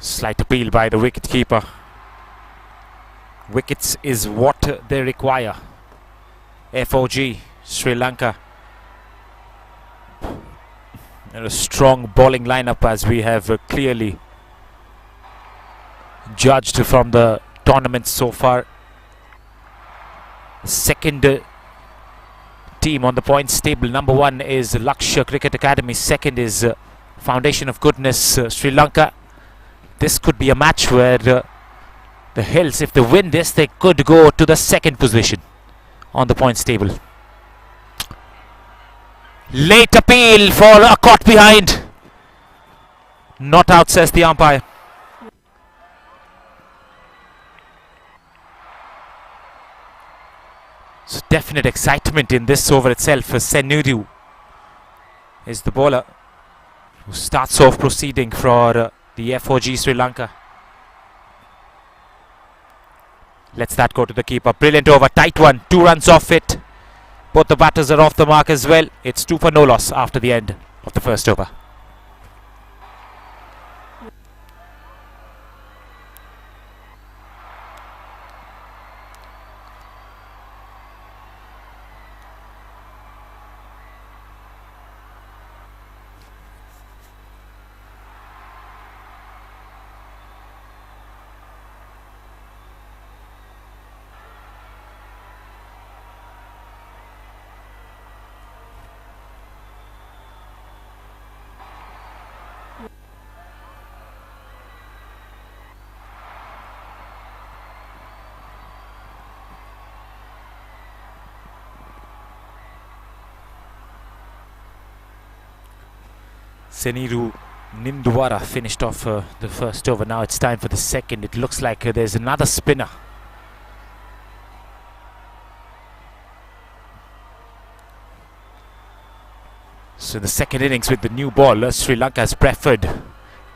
Slight appeal by the wicket-keeper. Wickets is what they require. FOG, Sri Lanka. And a strong bowling lineup, as we have clearly judged from the tournament so far. Second team on the points table. Number 1 is Lakshya Cricket Academy. Second is Foundation of Goodness, Sri Lanka. This could be a match where the Hills, if they win this, they could go to the second position on the points table. Late appeal for a caught behind. Not out, says the umpire. So definite excitement in this over itself. Senuru is the bowler who starts off proceeding for the FOG Sri Lanka. Lets that go to the keeper. Brilliant over, tight one, 2 runs off it. Both the batters are off the mark as well. It's 2 for no loss after the end of the first over. Seniru Nimdwara finished off the first over. Now it's time for the second. It looks like there's another spinner. So the second innings with the new ball, Sri Lanka has preferred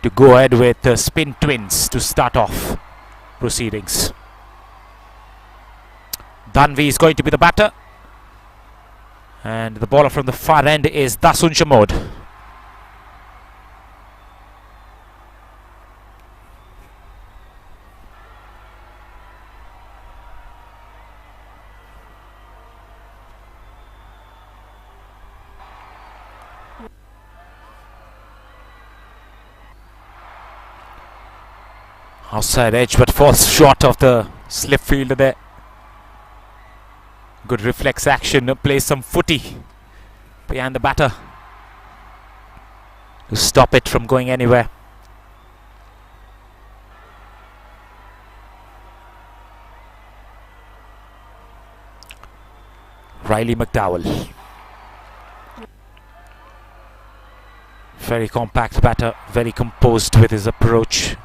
to go ahead with spin twins to start off proceedings. Danvi is going to be the batter. And the bowler from the far end is Dasun Chamod. Outside edge, but falls short of the slip fielder there. Good reflex action, plays some footy behind the batter to stop it from going anywhere. Riley McDowell. Very compact batter, very composed with his approach.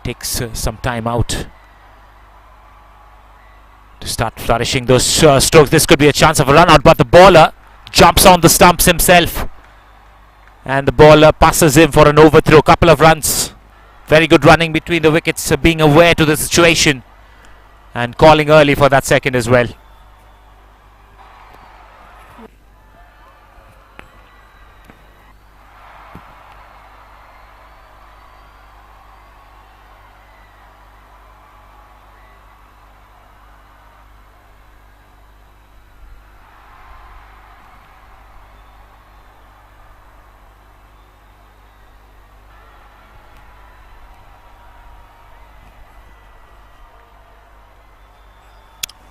Takes some time out to start flourishing those strokes. This could be a chance of a run out, but the bowler jumps on the stumps himself and the bowler passes him for an overthrow. Couple of runs. Very good running between the wickets, being aware to the situation and calling early for that second as well.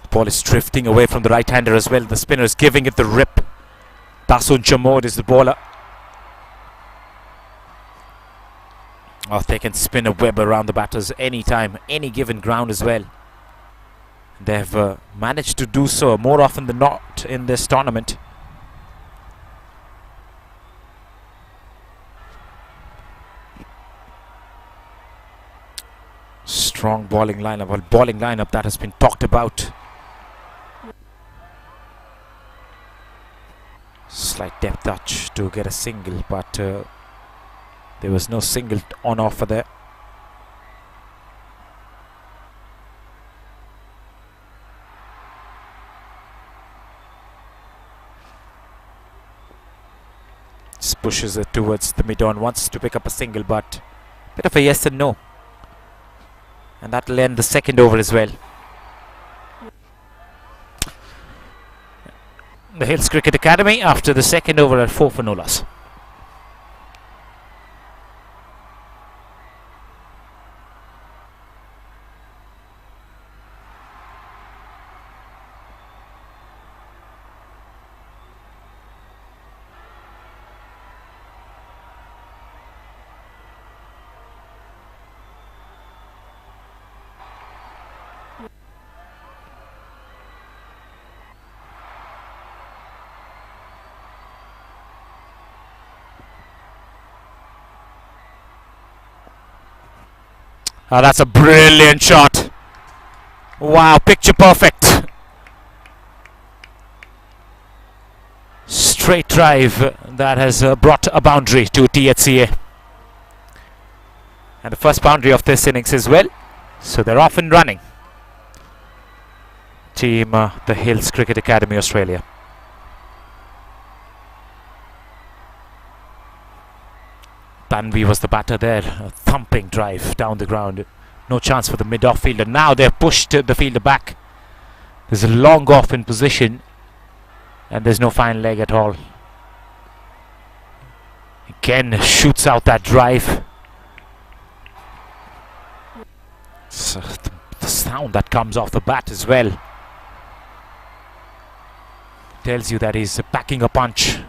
Ball is drifting away from the right-hander as well. The spinner is giving it the rip. Dasun Chamod is the bowler. Oh, they can spin a web around the batters anytime, any given ground as well. They've managed to do so more often than not in this tournament. Strong bowling lineup, well, bowling lineup that has been talked about. Slight depth touch to get a single, but there was no single on offer there. Just pushes it towards the mid-on, wants to pick up a single, but bit of a yes and no. And that will end the second over as well. The Hills Cricket Academy after the second over at 4 for no loss. Oh, that's a brilliant shot. Wow, picture perfect. Straight drive that has brought a boundary to THCA. And the first boundary of this innings as well. So they're off and running. Team the Hills Cricket Academy Australia. Tanvi was the batter there, a thumping drive down the ground. No chance for the mid-off fielder. Now they've pushed the fielder back. There's a long off in position and there's no fine leg at all. Again shoots out that drive. So the sound that comes off the bat as well tells you that he's packing a punch.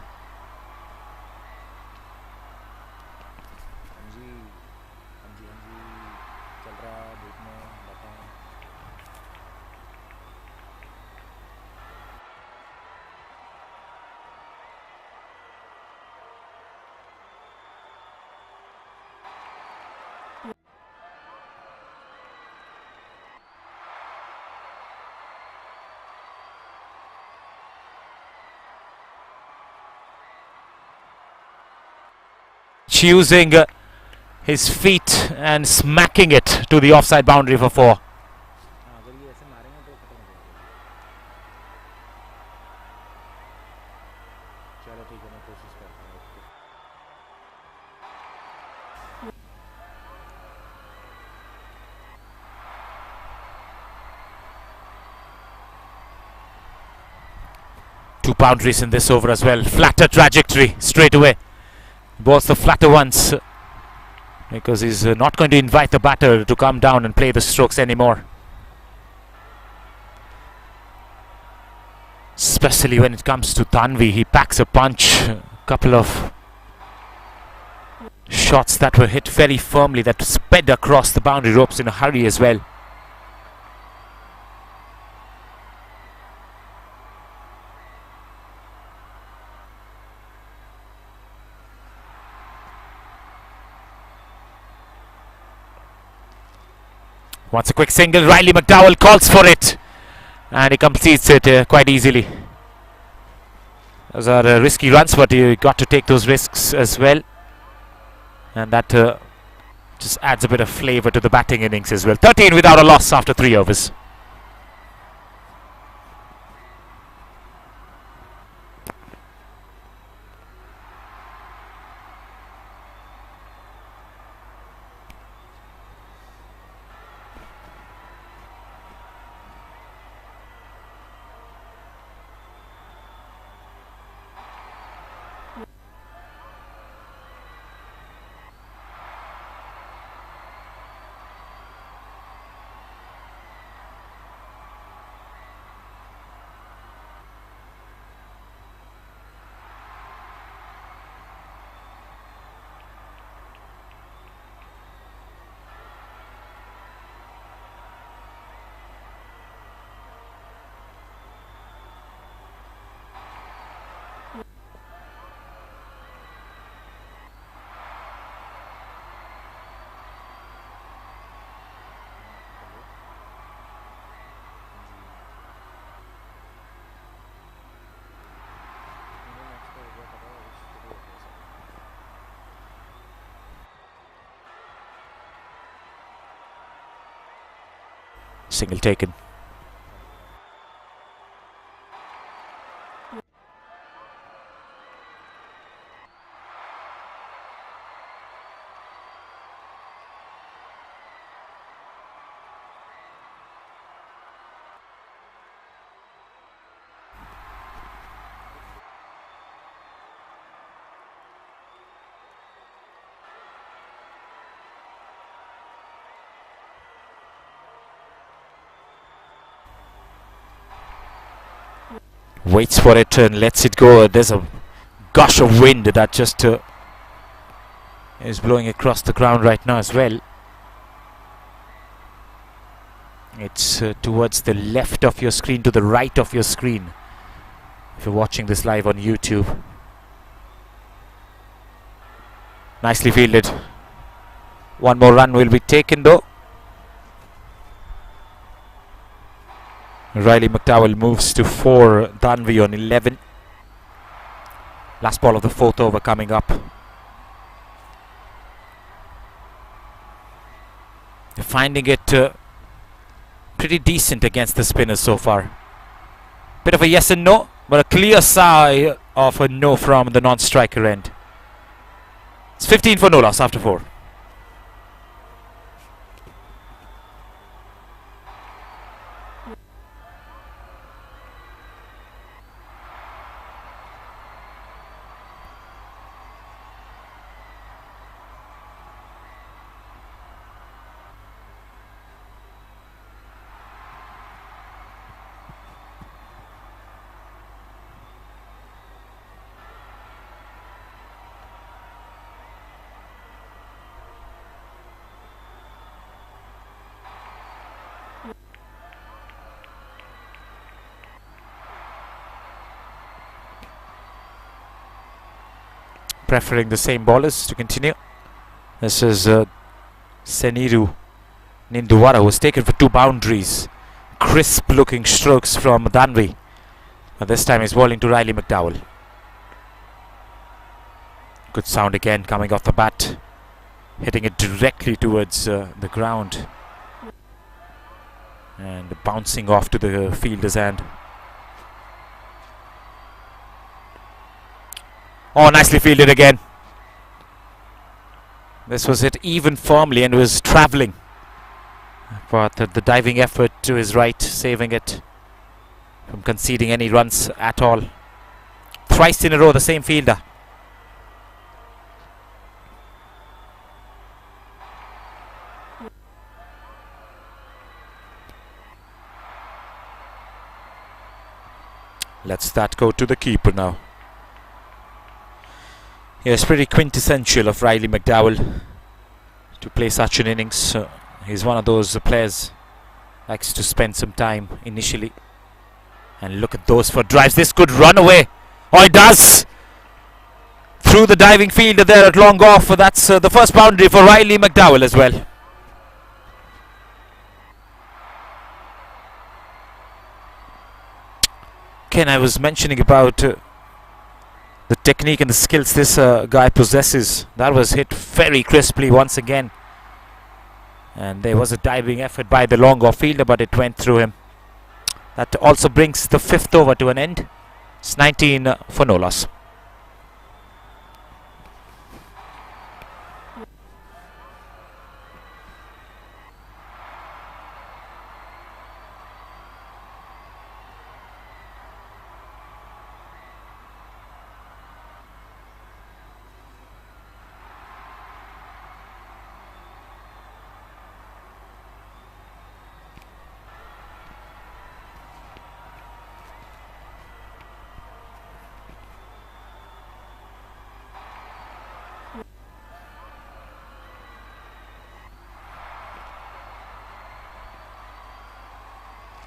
Using his feet and smacking it to the offside boundary for 4. Two boundaries in this over as well. Flatter trajectory straight away. Balls the flatter ones because he's not going to invite the batter to come down and play the strokes anymore. Especially when it comes to Tanvi, he packs a punch. A couple of shots that were hit very firmly that sped across the boundary ropes in a hurry as well. Wants a quick single. Riley McDowell calls for it and he completes it quite easily. Those are risky runs, but you got to take those risks as well, and that just adds a bit of flavour to the batting innings as well. 13 without a loss after 3 overs. Single taken. Waits for it and lets it go. There's a gush of wind that just is blowing across the ground right now as well. It's towards the left of your screen, to the right of your screen, if you're watching this live on YouTube. Nicely fielded. One more run will be taken though. Riley McDowell moves to 4, Danvi on 11. Last ball of the 4th over coming up. They're finding it pretty decent against the spinners so far. Bit of a yes and no, but a clear sigh of a no from the non-striker end. It's 15 for no loss after 4. Preferring the same bowlers to continue. This is Seniru Ninduwara, who was taken for 2 boundaries. Crisp looking strokes from Danvi. But this time he's bowling to Riley McDowell. Good sound again coming off the bat. Hitting it directly towards the ground. And bouncing off to the fielder's hand. Oh, nicely fielded again. This was hit even firmly and was travelling. But the diving effort to his right, saving it from conceding any runs at all. Thrice in a row, the same fielder. Let's that go to the keeper now. Yeah, it's pretty quintessential of Riley McDowell to play such an innings. He's one of those players likes to spend some time initially. And look at those for drives. This could run away. Oh, it does! Through the diving fielder there at long off. That's the first boundary for Riley McDowell as well. Ken, I was mentioning about the technique and the skills this guy possesses. That was hit very crisply once again. And there was a diving effort by the long off fielder, but it went through him. That also brings the 5th over to an end. It's 19 for no loss.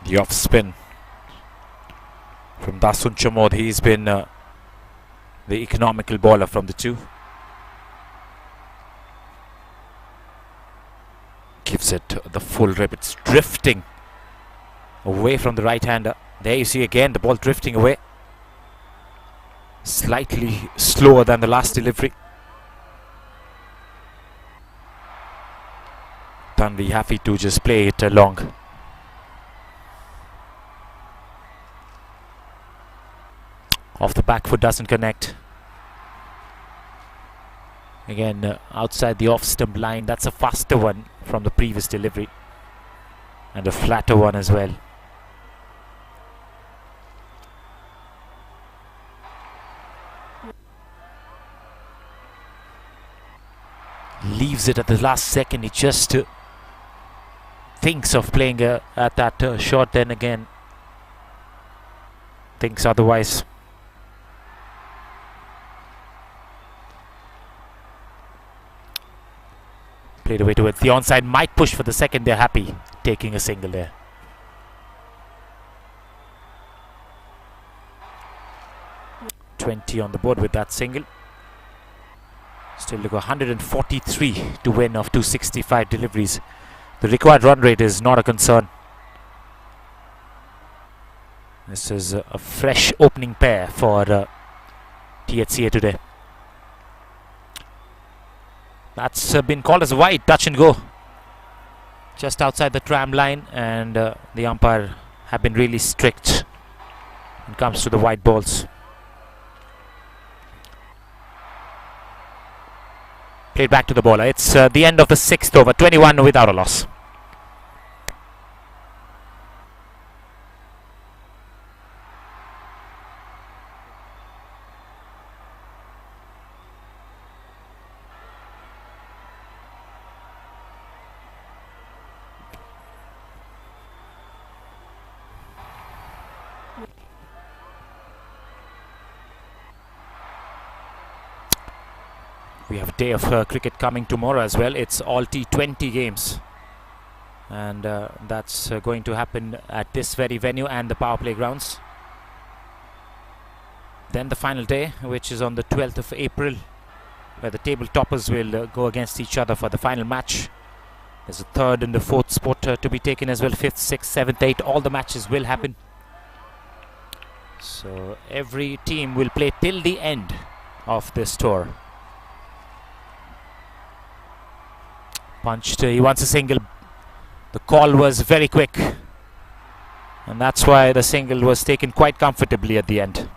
The off spin from Dasun Chamod. He's been the economical bowler from the two. Gives it the full rip. It's drifting away from the right hander. There you see again the ball drifting away. Slightly slower than the last delivery. Tanvi happy to just play it along. Off the back foot, doesn't connect. Again, outside the off stump line. That's a faster one from the previous delivery. And a flatter one as well. Leaves it at the last second. He just thinks of playing at that shot. Then again, thinks otherwise. Played away towards the onside, might push for the second. They're happy taking a single there. On the board with that single. Still look 143 to win of 265 deliveries. The required run rate is not a concern. This is a fresh opening pair for THCA today. That's been called as a wide, touch and go. Just outside the tram line, and the umpire have been really strict when it comes to the wide balls. Played back to the bowler. It's the end of the 6th over, 21 without a loss. We have a day of cricket coming tomorrow as well. It's all T20 games, and that's going to happen at this very venue and the power play grounds. Then the final day, which is on the 12th of April, where the table toppers will go against each other for the final match. There's a third and the fourth spot to be taken as well. 5th, 6th, 7th, 8th, all the matches will happen. So every team will play till the end of this tour. Punched, he wants a single. The call was very quick, and that's why the single was taken quite comfortably at the end.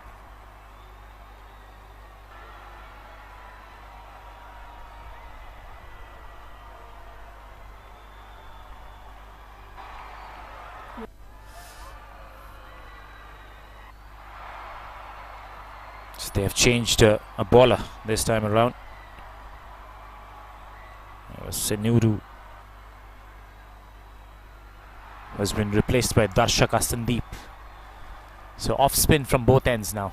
So they have changed a bowler this time around. Senuru has been replaced by Darshaka Sandeep. So off spin from both ends now.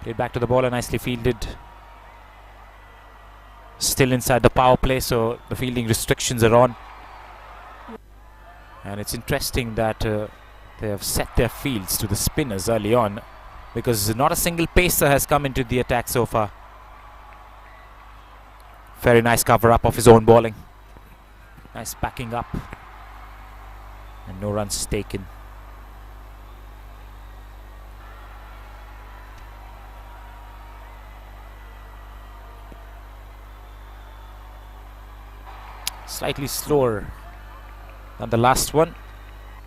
Played back to the bowler, nicely fielded. Still inside the power play, so the fielding restrictions are on. And it's interesting that they have set their fields to the spinners early on, because not a single pacer has come into the attack so far. Very nice cover up of his own bowling. Nice backing up. And no runs taken. Slightly slower than the last one.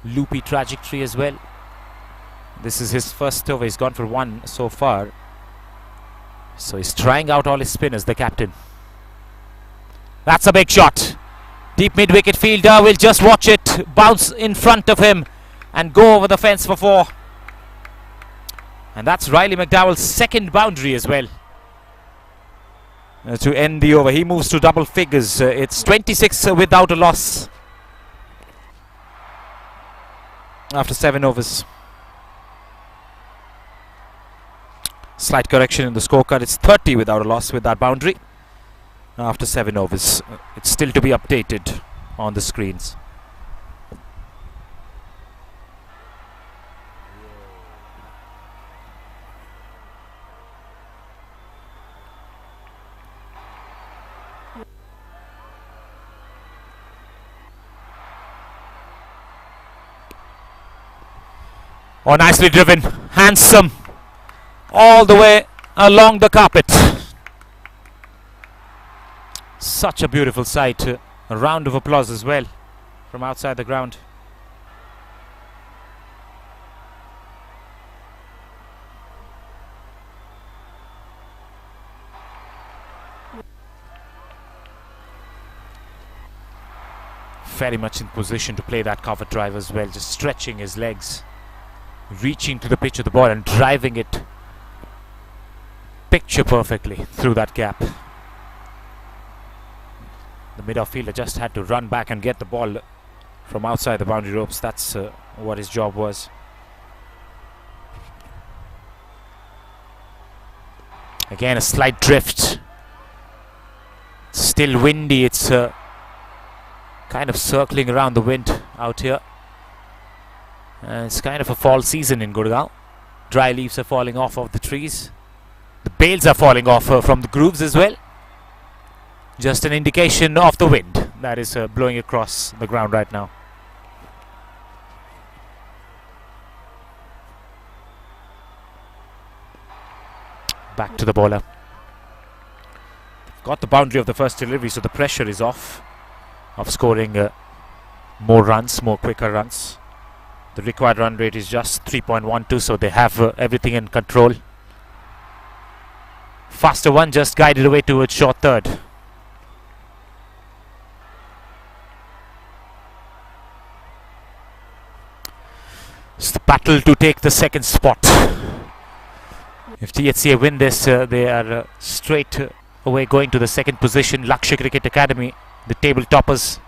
Loopy trajectory as well. This is his first over. He's gone for one so far. So he's trying out all his spinners, the captain. That's a big shot. Deep mid-wicket fielder will just watch it bounce in front of him and go over the fence for 4. And that's Riley McDowell's second boundary as well. To end the over. He moves to double figures. It's 26 without a loss after 7 overs. Slight correction in the scorecard. It's 30 without a loss with that boundary. After 7 overs. It's still to be updated on the screens. Oh, nicely driven. Handsome. All the way along the carpet. Such a beautiful sight. A round of applause as well from outside the ground. Very much in position to play that cover drive as well, just stretching his legs, reaching to the pitch of the ball and driving it picture perfectly through that gap. The mid-off fielder just had to run back and get the ball from outside the boundary ropes. That's what his job was. Again, a slight drift. Still windy. It's kind of circling around the wind out here. It's kind of a fall season in Gurgaon. Dry leaves are falling off of the trees. The bales are falling off from the grooves as well. Just an indication of the wind that is blowing across the ground right now. Back to the bowler. Got the boundary of the first delivery, so the pressure is off of scoring more runs, more quicker runs. The required run rate is just 3.12, so they have everything in control. Faster one just guided away towards short third. It's the battle to take the second spot. If THCA win this, they are straight away going to the second position. Lakshya Cricket Academy, the table toppers,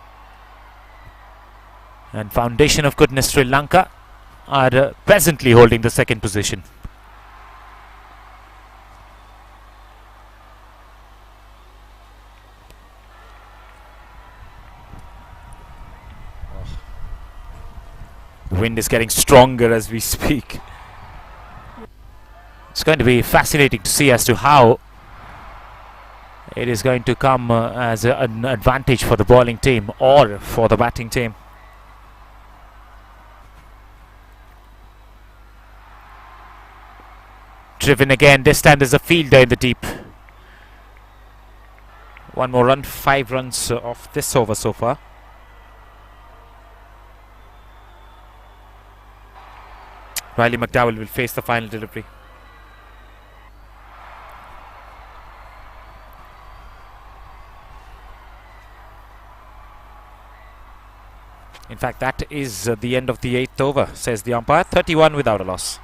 and Foundation of Goodness Sri Lanka are presently holding the second position. The wind is getting stronger as we speak. It's going to be fascinating to see as to how it is going to come as an advantage for the bowling team or for the batting team. Driven again, this time there's a fielder in the deep. One more run, 5 runs off this over so far. Riley McDowell will face the final delivery. In fact, that is the end of the 8th over, says the umpire. 31 without a loss.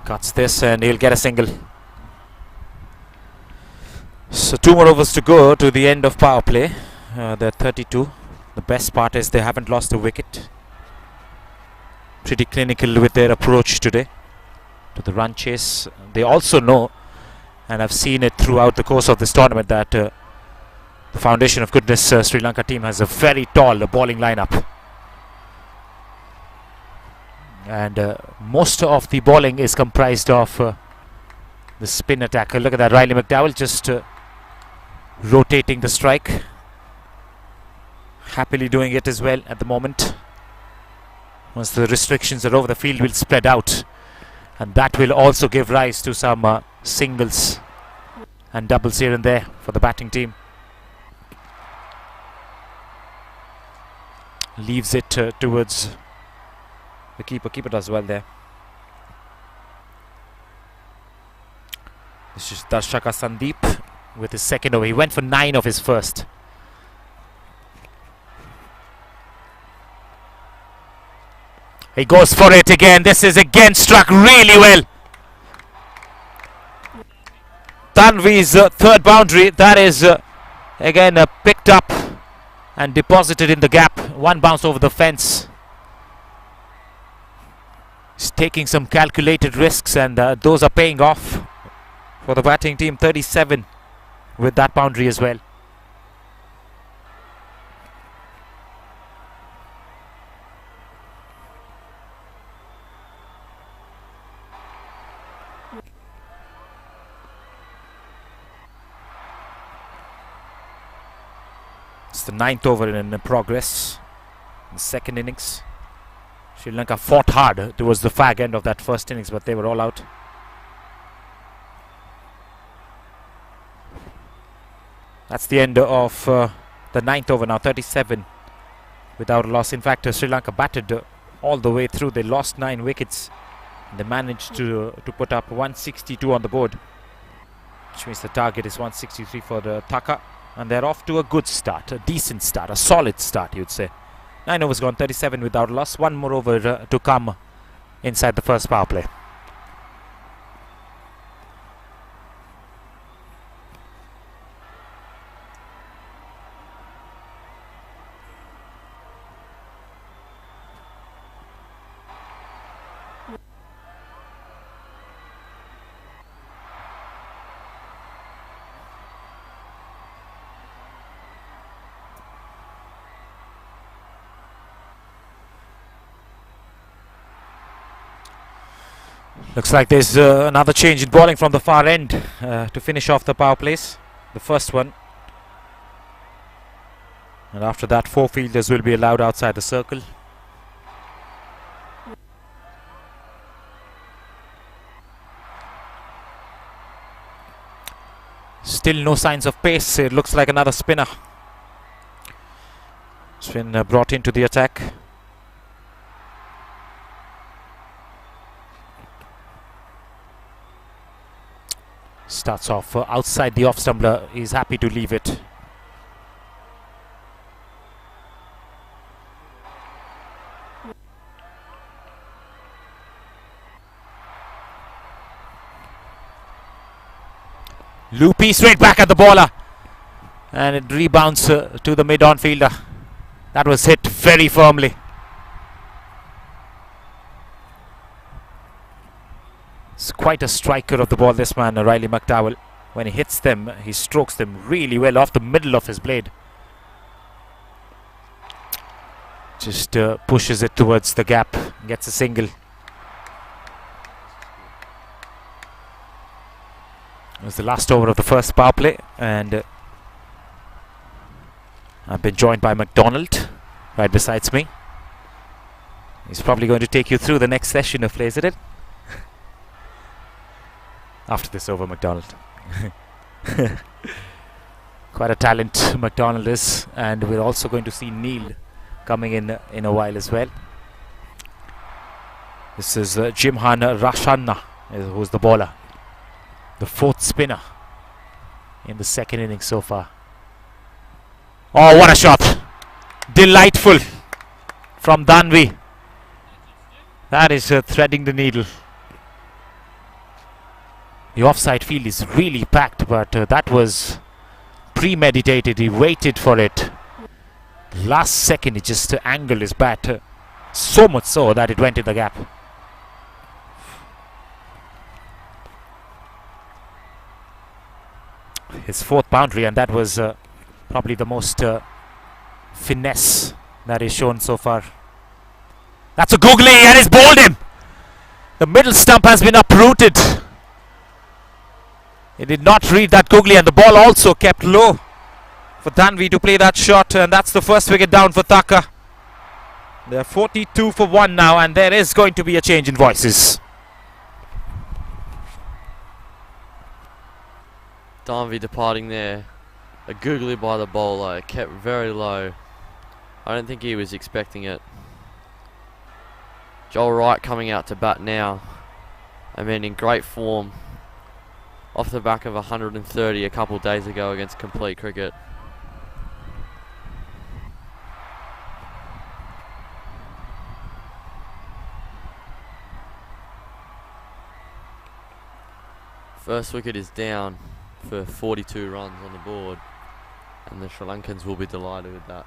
Cuts this and he'll get a single. So 2 more overs to go to the end of power play. They're 32. The best part is they haven't lost a wicket. Pretty clinical with their approach today to the run chase. They also know, and I've seen it throughout the course of this tournament, that the Foundation of Goodness Sri Lanka team has a very tall bowling lineup. And most of the bowling is comprised of the spin attacker. Look at that, Riley McDowell just rotating the strike. Happily doing it as well at the moment. Once the restrictions are over, the field will spread out. And that will also give rise to some singles and doubles here and there for the batting team. Leaves it towards the keeper. Keeper does well there. This is Darshaka Sandeep with his second over. He went for 9 of his first. He goes for it again. This is again struck really well. Tanvi's third boundary. That is again picked up and deposited in the gap. One bounce over the fence. He's taking some calculated risks, and those are paying off for the batting team. 37 with that boundary as well. It's the 9th over in progress in the second innings. Sri Lanka fought hard towards the fag end of that first innings, but they were all out. That's the end of the 9th over now, 37 without a loss. In fact, Sri Lanka batted all the way through. They lost 9 wickets. And they managed to put up 162 on the board, which means the target is 163 for the Thaka. And they're off to a good start, a decent start, a solid start, you'd say. 9 overs gone, 37 without a loss. 1 more over to come inside the first power play. Looks like there's another change in bowling from the far end to finish off the power plays. The first one. And after that, 4 fielders will be allowed outside the circle. Still no signs of pace. It looks like another spinner has been brought into the attack. Starts off outside the off stumbler. He's happy to leave it. Loopy straight back at the bowler, and it rebounds to the mid-on fielder. That was hit very firmly. It's quite a striker of the ball, this man, Riley McDowell. When he hits them, he strokes them really well off the middle of his blade. Just pushes it towards the gap, gets a single. It was the last over of the first power play, and I've been joined by McDonald right besides me. He's probably going to take you through the next session of plays, isn't it? After this over, McDonald. Quite a talent McDonald is, and we're also going to see Neil coming in a while as well. This is Jimhan Rashanna, who's the bowler, the 4th spinner in the second innings so far. Oh, what a shot! Delightful from Danvi. That is threading the needle. The offside field is really packed, but that was premeditated. He waited for it. Last second, he just angled his bat. So much so that it went in the gap. His 4th boundary, and that was probably the most finesse that is shown so far. That's a googly, and he's bowled him. The middle stump has been uprooted. He did not read that googly, and the ball also kept low for Danvi to play that shot, and that's the first wicket down for Thaka. They're 42 for 1 now, and there is going to be a change in voices. Danvi departing there. A googly by the bowler, kept very low. I don't think he was expecting it. Joel Wright coming out to bat now. I mean, in great form. Off the back of 130 a couple days ago against Complete Cricket. First wicket is down for 42 runs on the board, and the Sri Lankans will be delighted with that.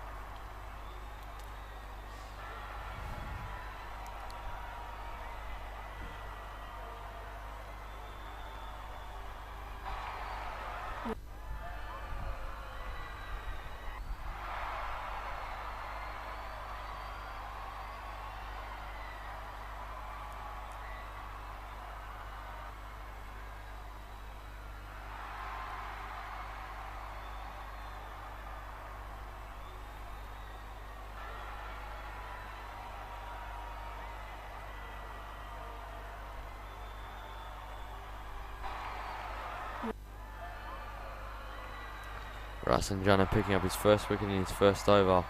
Rasanjana picking up his first wicket in his first over.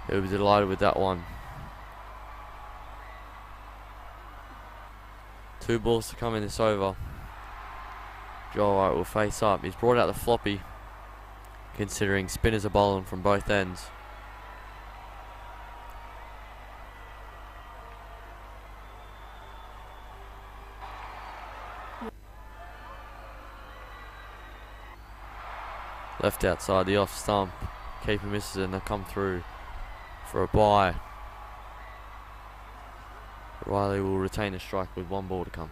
He'll be delighted with that one. 2 balls to come in this over. Joel White will face up. He's brought out the floppy, considering spinners are bowling from both ends. Left outside the off stump. Keeper misses and they come through for a bye. Riley will retain the strike with 1 ball to come.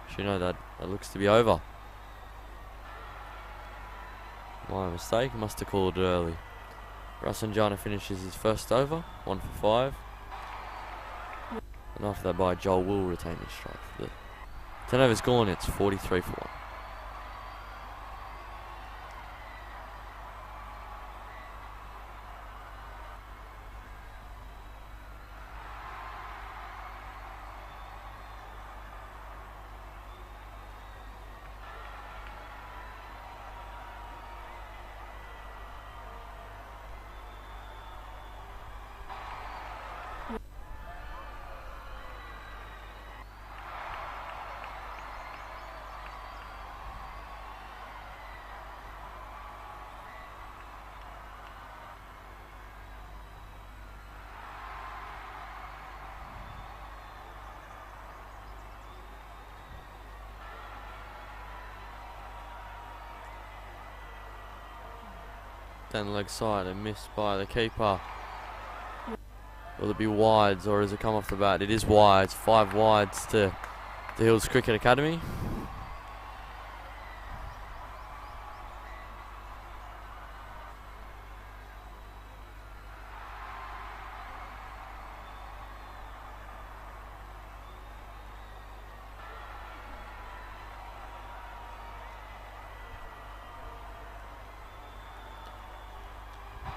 Should know that looks to be over. My mistake, must have called it early. Rasanjana finishes his first over, 1 for 5. And after that bye, Joel will retain his strike. For the 10 overs gone, it's 43 for 1. Down the leg side and missed by the keeper. Will it be wides or has it come off the bat? It is wides. 5 wides to the Hills Cricket Academy.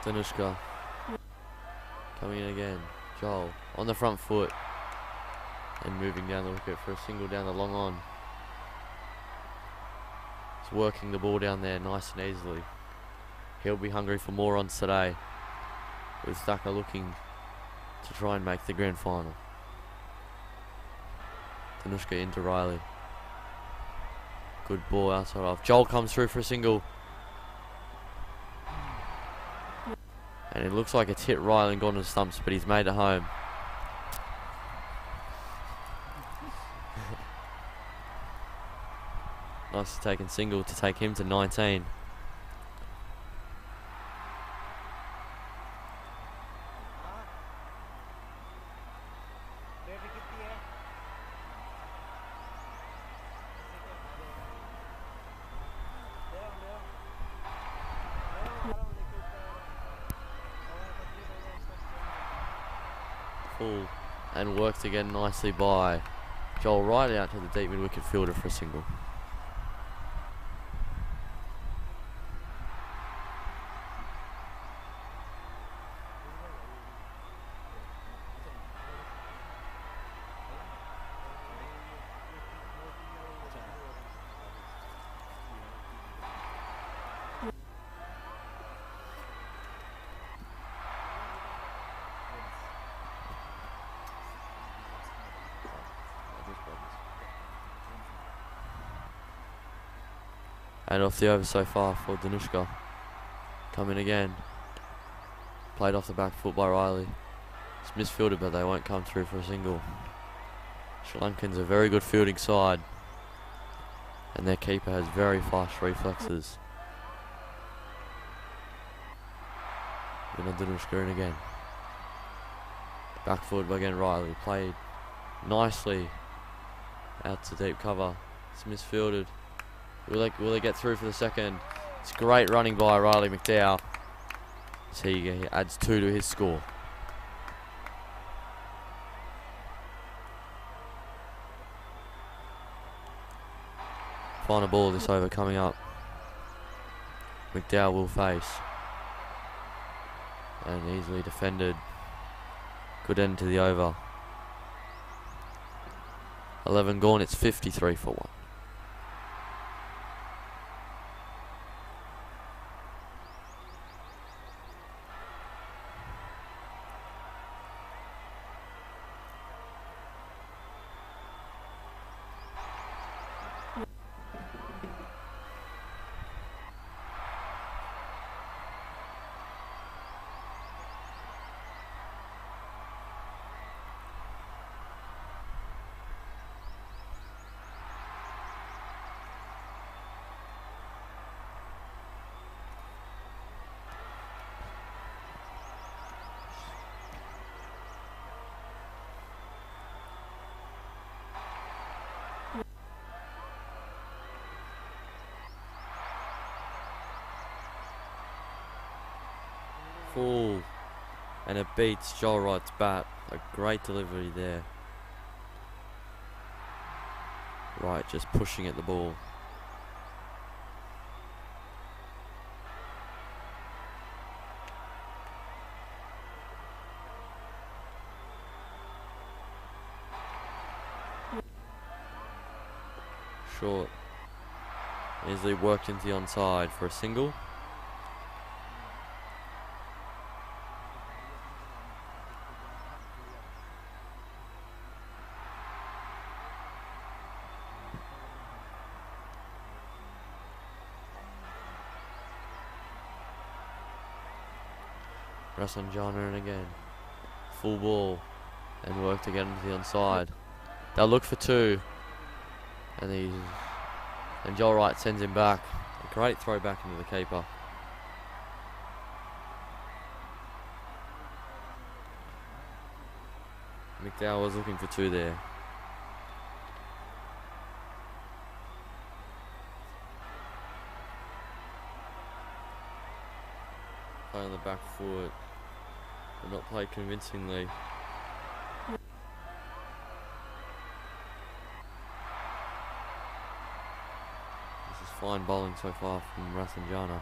Danushka coming in again. Joel on the front foot and moving down the wicket for a single down the long on. He's working the ball down there nice and easily. He'll be hungry for more runs today, with Thacker looking to try and make the grand final. Danushka into Riley. Good ball outside off. Joel comes through for a single. And it looks like it's hit Riley and gone to the stumps, but he's made it home. Nice taken single to take him to 19. Full and worked again nicely by Joel right out to the deep mid wicket fielder for a single. And off the over so far for Danushka. Come in again. Played off the back foot by Riley. It's misfielded, but they won't come through for a single. Sri Lankan's a very good fielding side, and their keeper has very fast reflexes. Then Danushka in again. Back forward again, Riley. Played nicely out to deep cover. It's misfielded. Will they get through for the second? It's great running by Riley McDowell. So he adds 2 to his score. Final ball this over coming up. McDowell will face. And easily defended. Good end to the over. 11 gone, it's 53 for 1. Full. And it beats Joel Wright's bat. A great delivery there. Wright just pushing at the ball. Short. Easily worked into the onside for a single. Rasanjana again. Full ball and work to get into the onside. They'll look for two. And Joel Wright sends him back. A great throw back into the keeper. McDowell was looking for two there. Play on the back foot, but not played convincingly. Fine bowling so far from Rasanjana.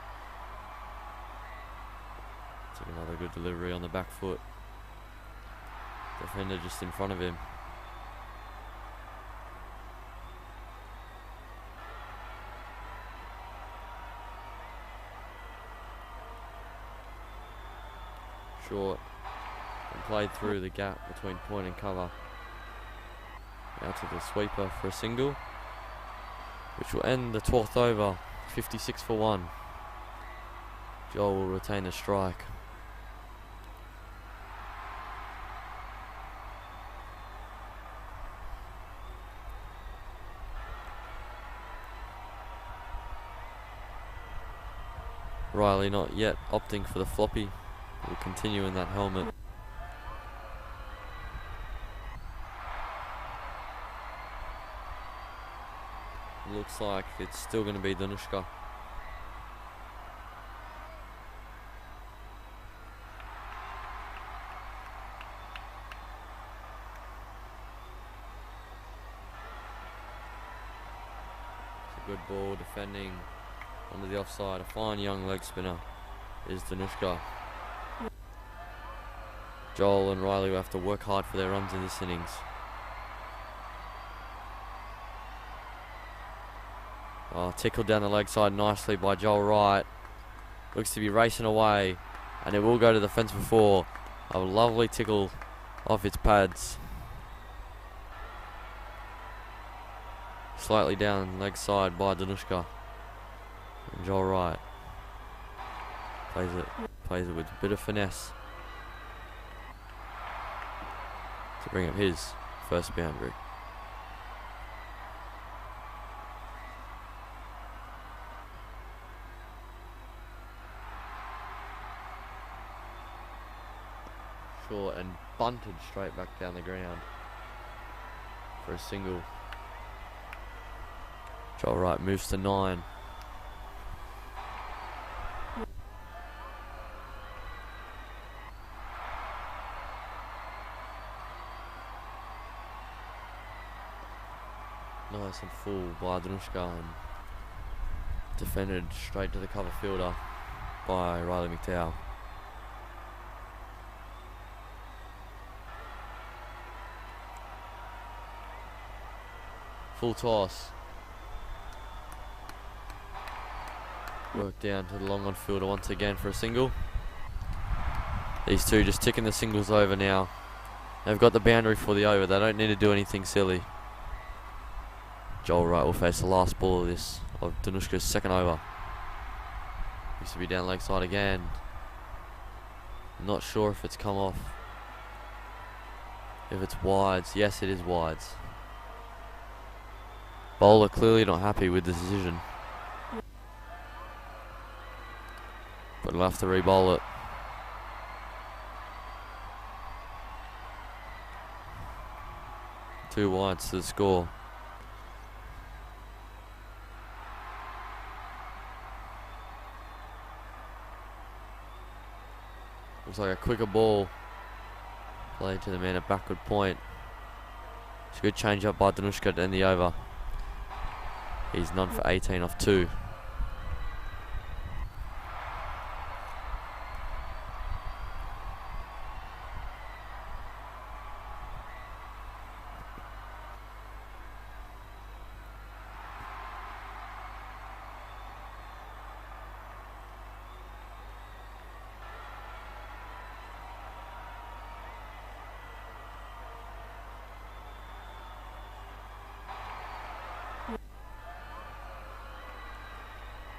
Took another good delivery on the back foot. Defender just in front of him. Short and played through the gap between point and cover. Out to the sweeper for a single, which will end the 12th over, 56 for 1. Joel will retain the strike. Riley not yet opting for the floppy. Will continue in that helmet. Looks like it's still going to be Danushka. It's a good ball defending under the offside. A fine young leg spinner is Danushka. Joel and Riley will have to work hard for their runs in this innings. Oh, tickled down the leg side nicely by Joel Wright. Looks to be racing away, and it will go to the fence before. A lovely tickle off its pads. Slightly down leg side by Danushka. And Joel Wright plays it with a bit of finesse to bring up his first boundary. Short and bunted straight back down the ground for a single. Joel Wright moves to 9. Nice and full by Danushka and defended straight to the cover fielder by Riley McDowell. Full toss. Work down to the long on fielder once again for a single. These two just ticking the singles over now. They've got the boundary for the over. They don't need to do anything silly. Joel Wright will face the last ball of Danushka's second over. Used to be down leg side again. Not sure if it's come off. If it's wides, yes it is wides. Bowler clearly not happy with the decision, but he'll have to re-bowl it. Two wides to the score. Looks like a quicker ball played to the man at backward point. It's a good change up by Danushka to end the over. He's none for 18 off 2.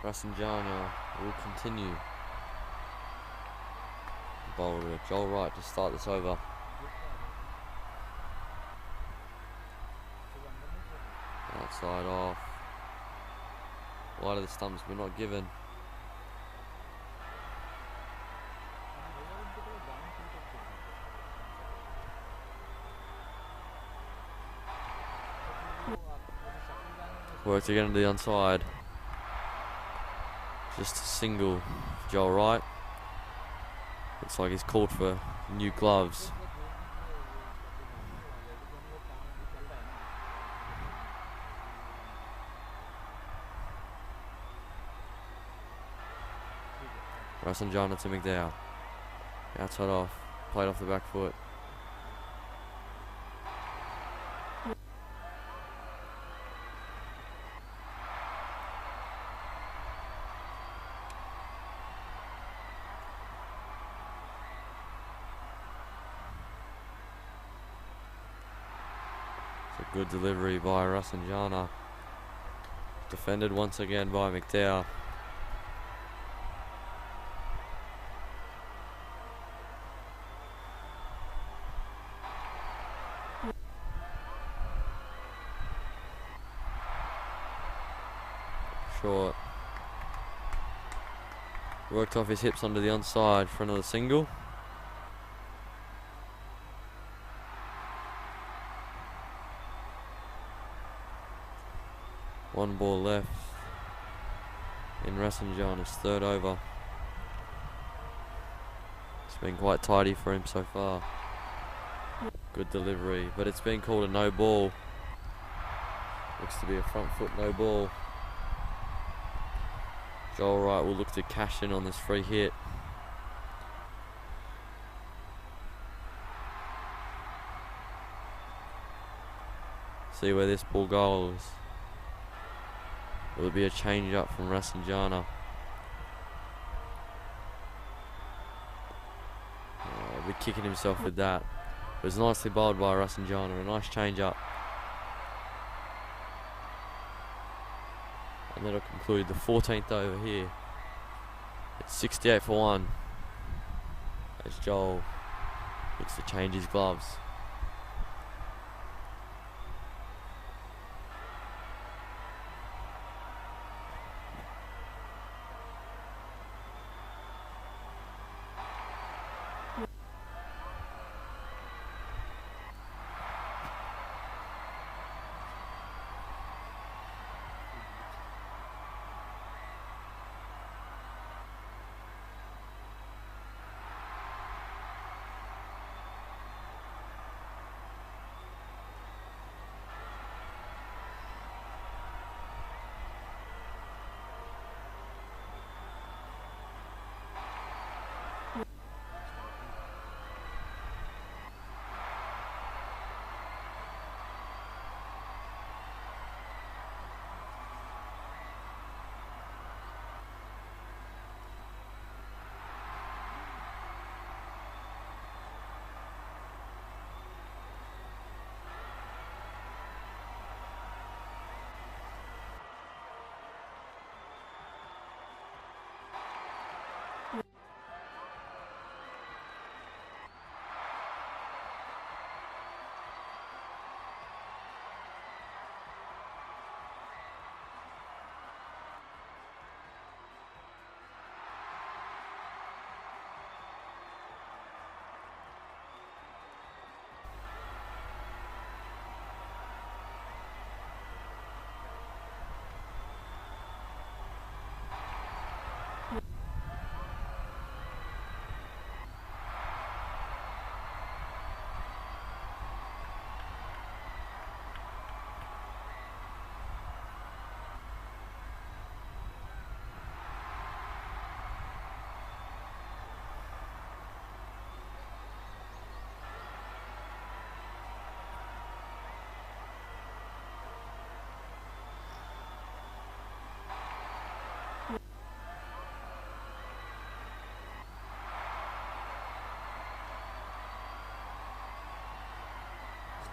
Rasanjana will continue. Bowler Joel Wright to start this over. Outside off. Wide of the stumps, we're not given. Works again to the onside. Just a single for Joel Wright. Looks like he's called for new gloves. Rasanjana to McDowell. Outside off. Played off the back foot. Good delivery by Rasanjana. Defended once again by McDowell. Short. Worked off his hips onto the onside for another single. One ball left in Rasanjana's third over. It's been quite tidy for him so far. Good delivery, but it's been called a no ball. Looks to be a front foot no ball. Joel Wright will look to cash in on this free hit. See where this ball goes. Will it be a change up from Rasanjana? He'll be kicking himself with that. It was nicely bowled by Rasanjana. A nice change up. And that'll conclude the 14th over here. It's 68 for 1. As Joel looks to change his gloves.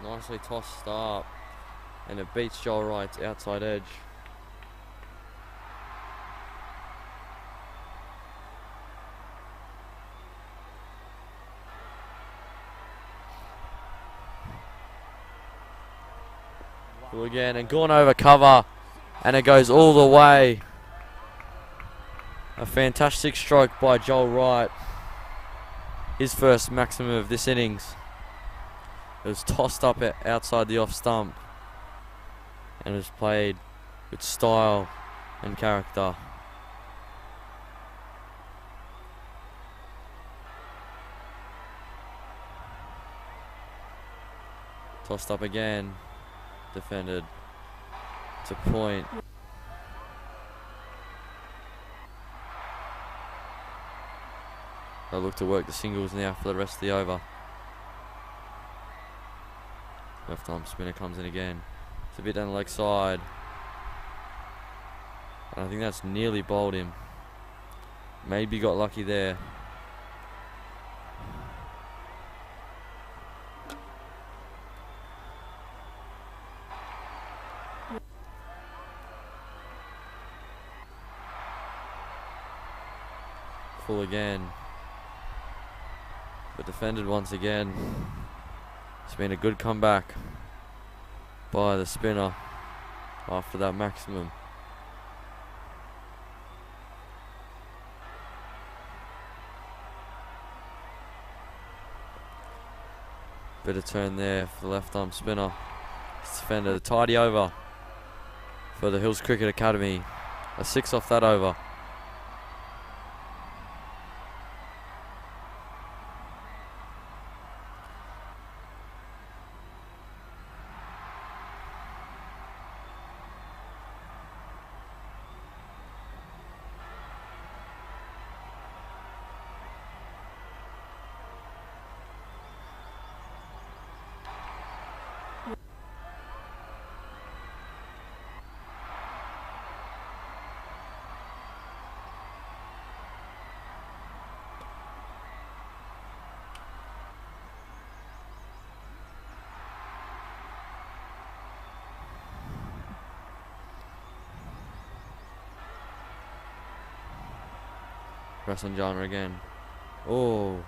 nicely tossed up, and it beats Joel Wright's outside edge. Full again, and gone over cover, and it goes all the way. A fantastic stroke by Joel Wright. His first maximum of this innings. It was tossed up outside the off stump and was played with style and character. Tossed up again, defended to point. They'll look to work the singles now for the rest of the over. Left arm spinner comes in again. It's a bit down the leg side. And I think that's nearly bowled him. Maybe got lucky there. Full again. But defended once again. It's been a good comeback by the spinner after that maximum. Bit of turn there for the left arm spinner. It's defended a tidy over for the Hills Cricket Academy. A 6 off that over. Rasanjana again. Oh,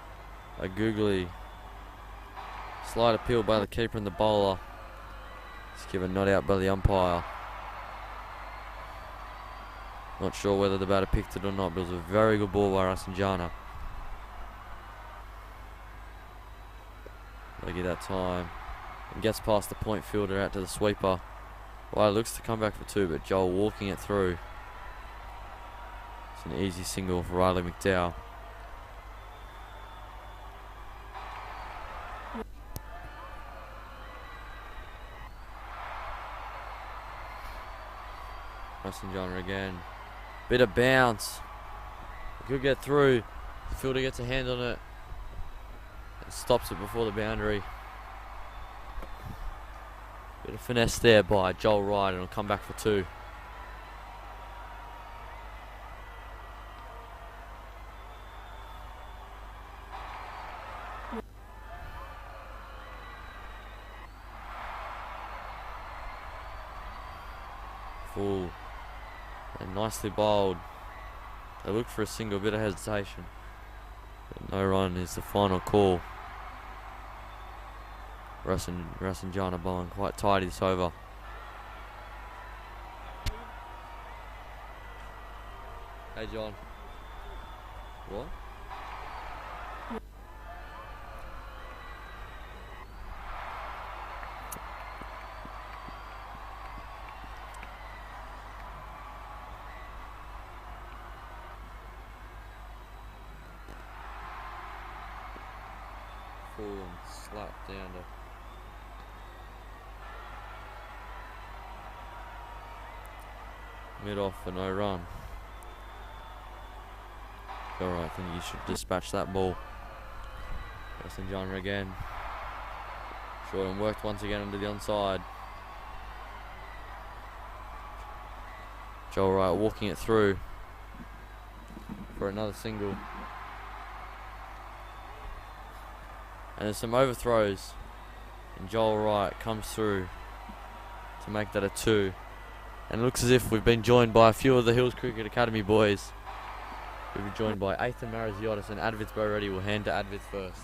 a googly slight appeal by the keeper and the bowler. It's given not out by the umpire. Not sure whether the batter picked it or not, but it was a very good ball by Rasanjana. Lucky that time. And gets past the point fielder out to the sweeper. Well, it looks to come back for 2, but Joel walking it through. It's an easy single for Riley McDowell. Rasanjana again. Bit of bounce. Could get through. The fielder gets a hand on it. And stops it before the boundary. Bit of finesse there by Joel Wright, and it'll come back for 2. Full and nicely bowled. They look for a single, bit of hesitation, but no run is the final call. Rasanjana bowling quite tidy this over. Hey John. What? Full and slapped down to mid off for no run. Alright, I think you should dispatch that ball. Rasanjana again. Short and worked once again under the onside. Joel Wright walking it through for another single. And there's some overthrows And Joel Wright comes through to make that a 2. And it looks as if we've been joined by a few of the Hills Cricket Academy boys. We've been joined by Athan Maraziotis, and Advith Boredi will hand to Advith first.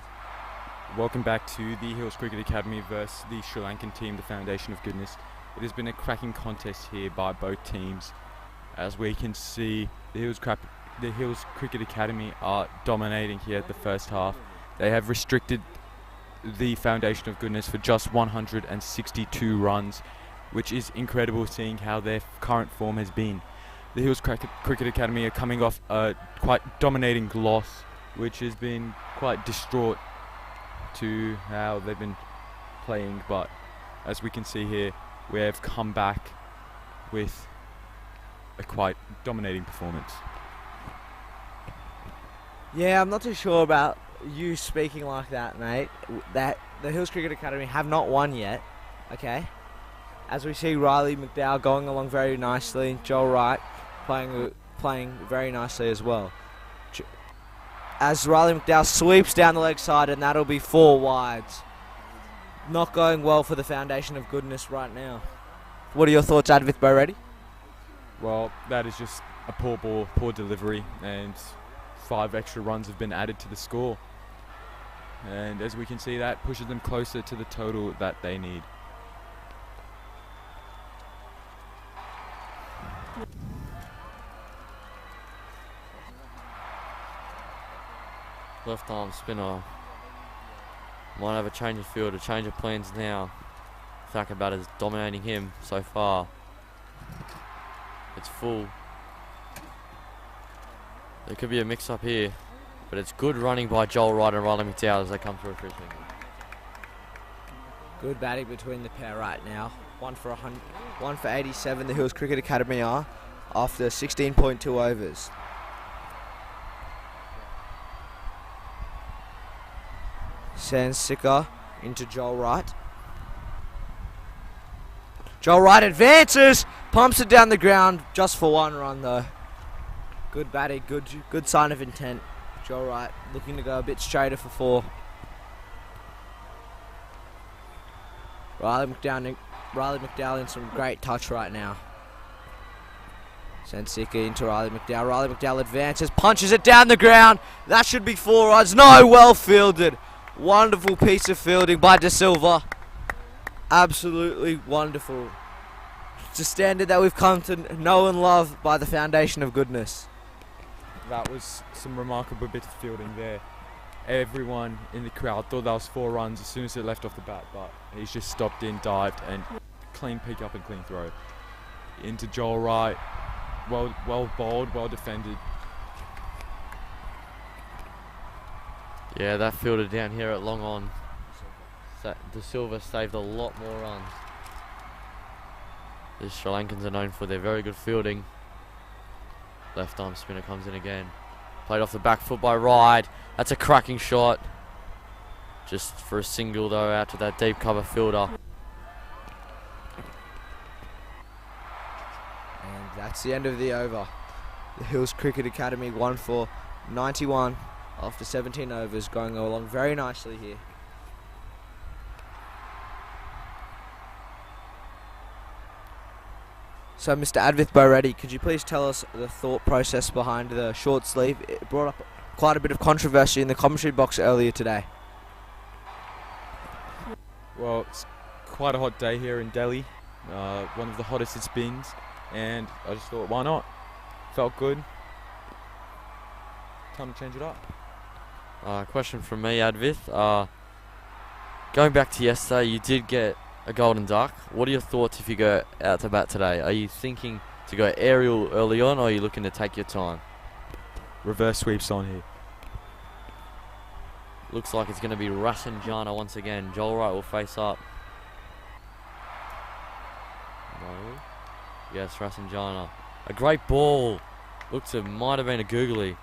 Welcome back to the Hills Cricket Academy versus the Sri Lankan team, the Foundation of Goodness. It has been a cracking contest here by both teams. As we can see, the Hills Cricket Academy are dominating here at the first half. They have restricted the Foundation of Goodness for just 162 runs, which is incredible seeing how their current form has been. The Hills Cricket Academy are coming off a quite dominating loss, which has been quite distraught to how they've been playing, but as we can see here, we have come back with a quite dominating performance. Yeah, I'm not too sure about you speaking like that, mate. That the Hills Cricket Academy have not won yet, okay? As we see Riley McDowell going along very nicely, Joel Wright playing very nicely as well. As Riley McDowell sweeps down the leg side, and that'll be 4 wides. Not going well for the Foundation of Goodness right now. What are your thoughts, Advith Boredi? Well, that is just a poor ball, poor delivery, and 5 extra runs have been added to the score. And as we can see, that pushes them closer to the total that they need. Left arm spinner. Might have a change of field, a change of plans now. Thacker is dominating him so far. It's full. There could be a mix-up here, but it's good running by Joel Wright and Riley McDowell as they come through for a single. Good batting between the pair right now. 1 for 100, 1 for 87. The Hills Cricket Academy are after 16.2 overs. Sansika into Joel Wright. Joel Wright advances, pumps it down the ground just for 1 run though. Good batting, good sign of intent. Joel Wright looking to go a bit straighter for 4. Riley McDowell in some great touch right now. Sansika into Riley McDowell. Riley McDowell advances, punches it down the ground. That should be 4 runs. No, well fielded. Wonderful piece of fielding by De Silva. Absolutely wonderful. It's a standard that we've come to know and love by the Foundation of Goodness. That was some remarkable bit of fielding there. Everyone in the crowd thought that was 4 runs as soon as it left off the bat, but he's just stopped in, dived, and clean pick up and clean throw. Into Joel Wright. Well bowled, well defended. Yeah, that fielded down here at long on. De Silva saved a lot more runs. The Sri Lankans are known for their very good fielding. Left arm spinner comes in again. Played off the back foot by Wright. That's a cracking shot. Just for a single though out to that deep cover fielder. And that's the end of the over. The Hills Cricket Academy 1 for 91 after 17 overs, going along very nicely here. So, Mr. Advith Boredi, could you please tell us the thought process behind the short sleeve? It brought up quite a bit of controversy in the commentary box earlier today. Well, it's quite a hot day here in Delhi. One of the hottest it's been, and I just thought, why not? Felt good. Time to change it up. Question from me, Advith. Going back to yesterday, you did get a golden duck. What are your thoughts if you go out to bat today? Are you thinking to go aerial early on, or are you looking to take your time? Reverse sweeps on here. Looks like it's going to be Rasanjana once again. Joel Wright will face up. No. Yes, Rasanjana. A great ball. Looks it might have been a googly.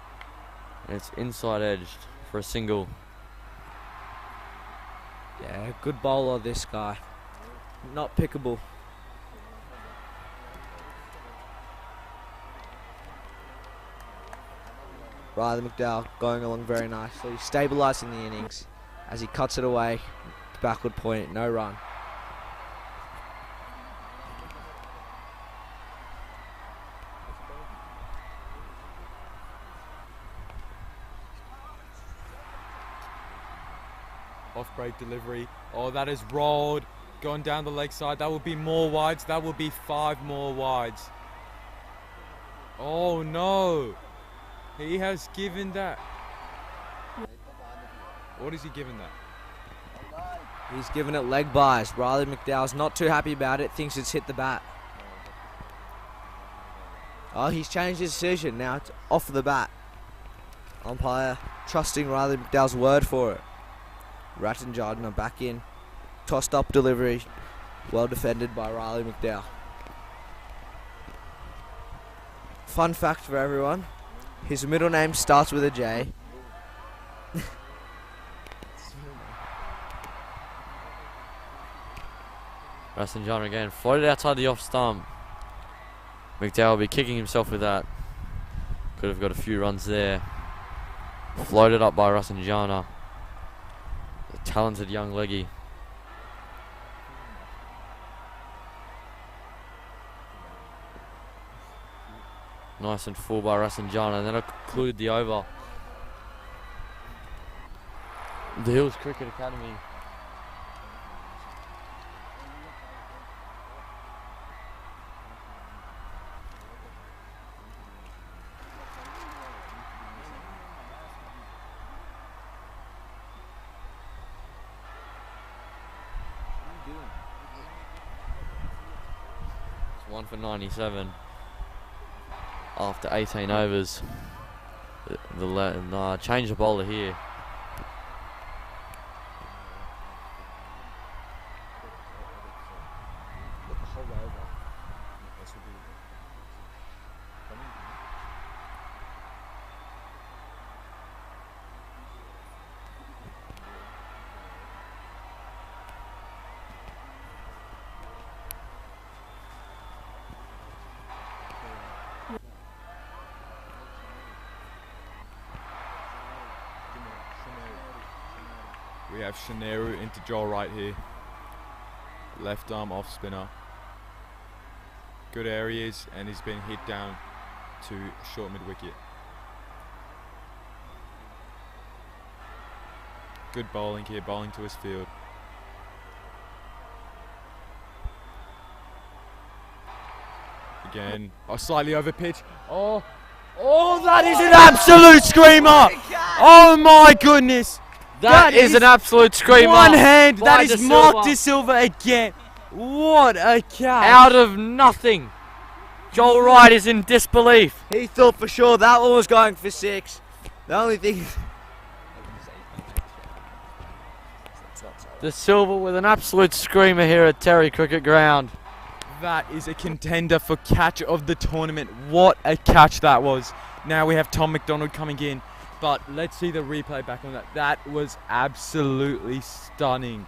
And it's inside edged for a single. Yeah, good bowler this guy. Not pickable. Riley McDowell going along very nicely, stabilising the innings as he cuts it away. backward point, no run. Off break delivery. Oh, that is rolled. Gone down the leg side. That will be more wides. That will be 5 more wides. Oh no. He has given that. What is he giving that? He's given it leg buys. Riley McDowell's not too happy about it. Thinks it's hit the bat. Oh, he's changed his decision. Now it's off the bat. Umpire trusting Riley McDowell's word for it. Rattenjardner back in. Tossed up delivery. Well defended by Riley McDowell. Fun fact for everyone. His middle name starts with a J. Rattenjardner again. Floated outside the off stump. McDowell will be kicking himself with that. Could have got a few runs there. Floated up by Rattenjardner. The talented young leggy. Nice and full by Rattenjardner, and that'll conclude the over. The Hills Cricket Academy. It's 1 for 97. After 18 overs, change the bowler here. We have Shineru into Joel Wright here. Left arm off spinner. Good areas, and he's been hit down to short mid wicket. Good bowling here, bowling to his field. Again, slightly over pitch. Oh, that is an absolute screamer! Oh my goodness! That is an absolute screamer. One hand, by that is De Silva. Mark De Silva again. What a catch! Out of nothing. Joel Wright is in disbelief. He thought for sure that one was going for 6. The only thing... De Silva with an absolute screamer here at Terry Cricket Ground. That is a contender for catch of the tournament. What a catch that was. Now we have Tom McDonald coming in. But let's see the replay back on that. That was absolutely stunning.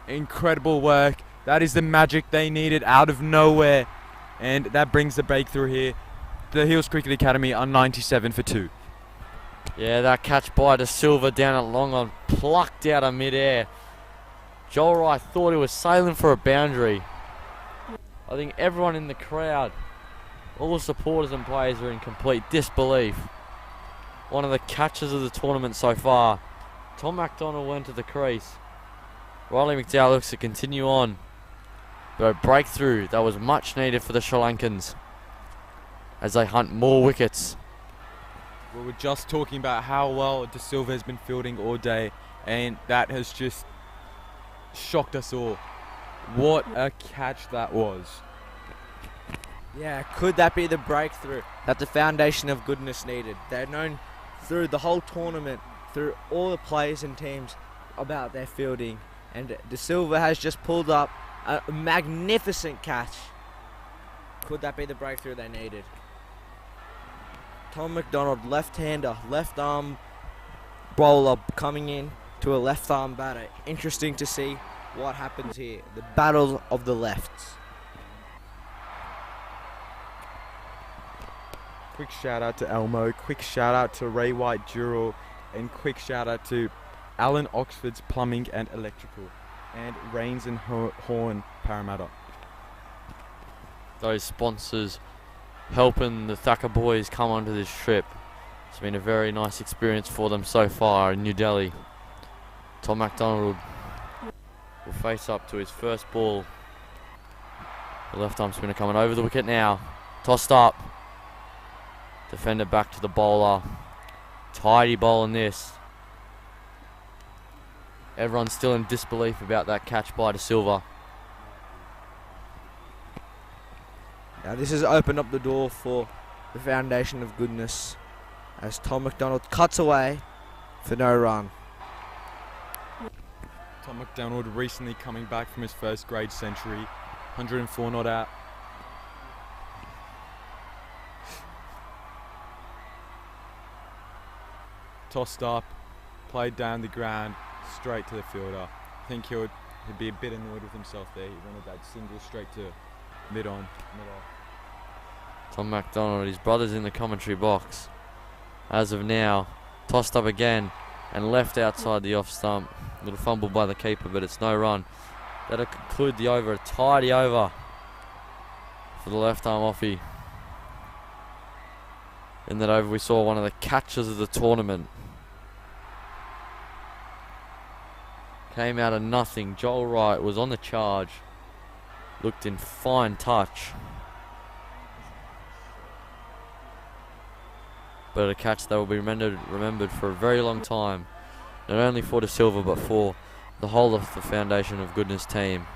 Incredible work. That is the magic they needed out of nowhere. And that brings the breakthrough here. The Hills Cricket Academy are 97 for 2. Yeah, that catch by De Silva down at long on, plucked out of midair. Joel Wright thought he was sailing for a boundary. I think everyone in the crowd, all the supporters and players are in complete disbelief. One of the catches of the tournament so far. Tom McDonald went to the crease. Riley McDowell looks to continue on. But a breakthrough that was much needed for the Sri Lankans as they hunt more wickets. We were just talking about how well De Silva has been fielding all day, and that has just shocked us all. What a catch that was. Yeah, could that be the breakthrough that the foundation of goodness needed? They're known through the whole tournament, through all the players and teams, about their fielding, and De Silva has just pulled up a magnificent catch. Could that be the breakthrough they needed? Tom McDonald, left-hander, left arm bowler coming in to a left arm batter. Interesting to see what happens here. The battle of the lefts. Quick shout out to Elmo, quick shout out to Ray White Dural, and quick shout out to Alan Oxford's Plumbing and Electrical. and Rains and Horn Parramatta. Those sponsors helping the Thacker boys come onto this trip. It's been a very nice experience for them so far in New Delhi. Tom McDonald will face up to his first ball. The left arm spinner coming over the wicket now. Tossed up. Defender back to the bowler. Tidy bowl in this. Everyone's still in disbelief about that catch by De Silva. Now this has opened up the door for the Foundation of Goodness as Tom McDonald cuts away for no run. Tom McDonald recently coming back from his first grade century, 104 not out. Tossed up, played down the ground, straight to the fielder. I think he'd be a bit annoyed with himself there. He wanted that single straight to mid-on, mid-off. Tom McDonald, his brother's in the commentary box. As of now, tossed up again and left outside the off stump. Little fumble by the keeper, but it's no run. That'll conclude the over, a tidy over for the left arm offie. In that over we saw one of the catches of the tournament. Came out of nothing. Joel Wright was on the charge. Looked in fine touch. But a catch that will be remembered for a very long time. Not only for De Silva, but for the whole of the Foundation of Goodness team.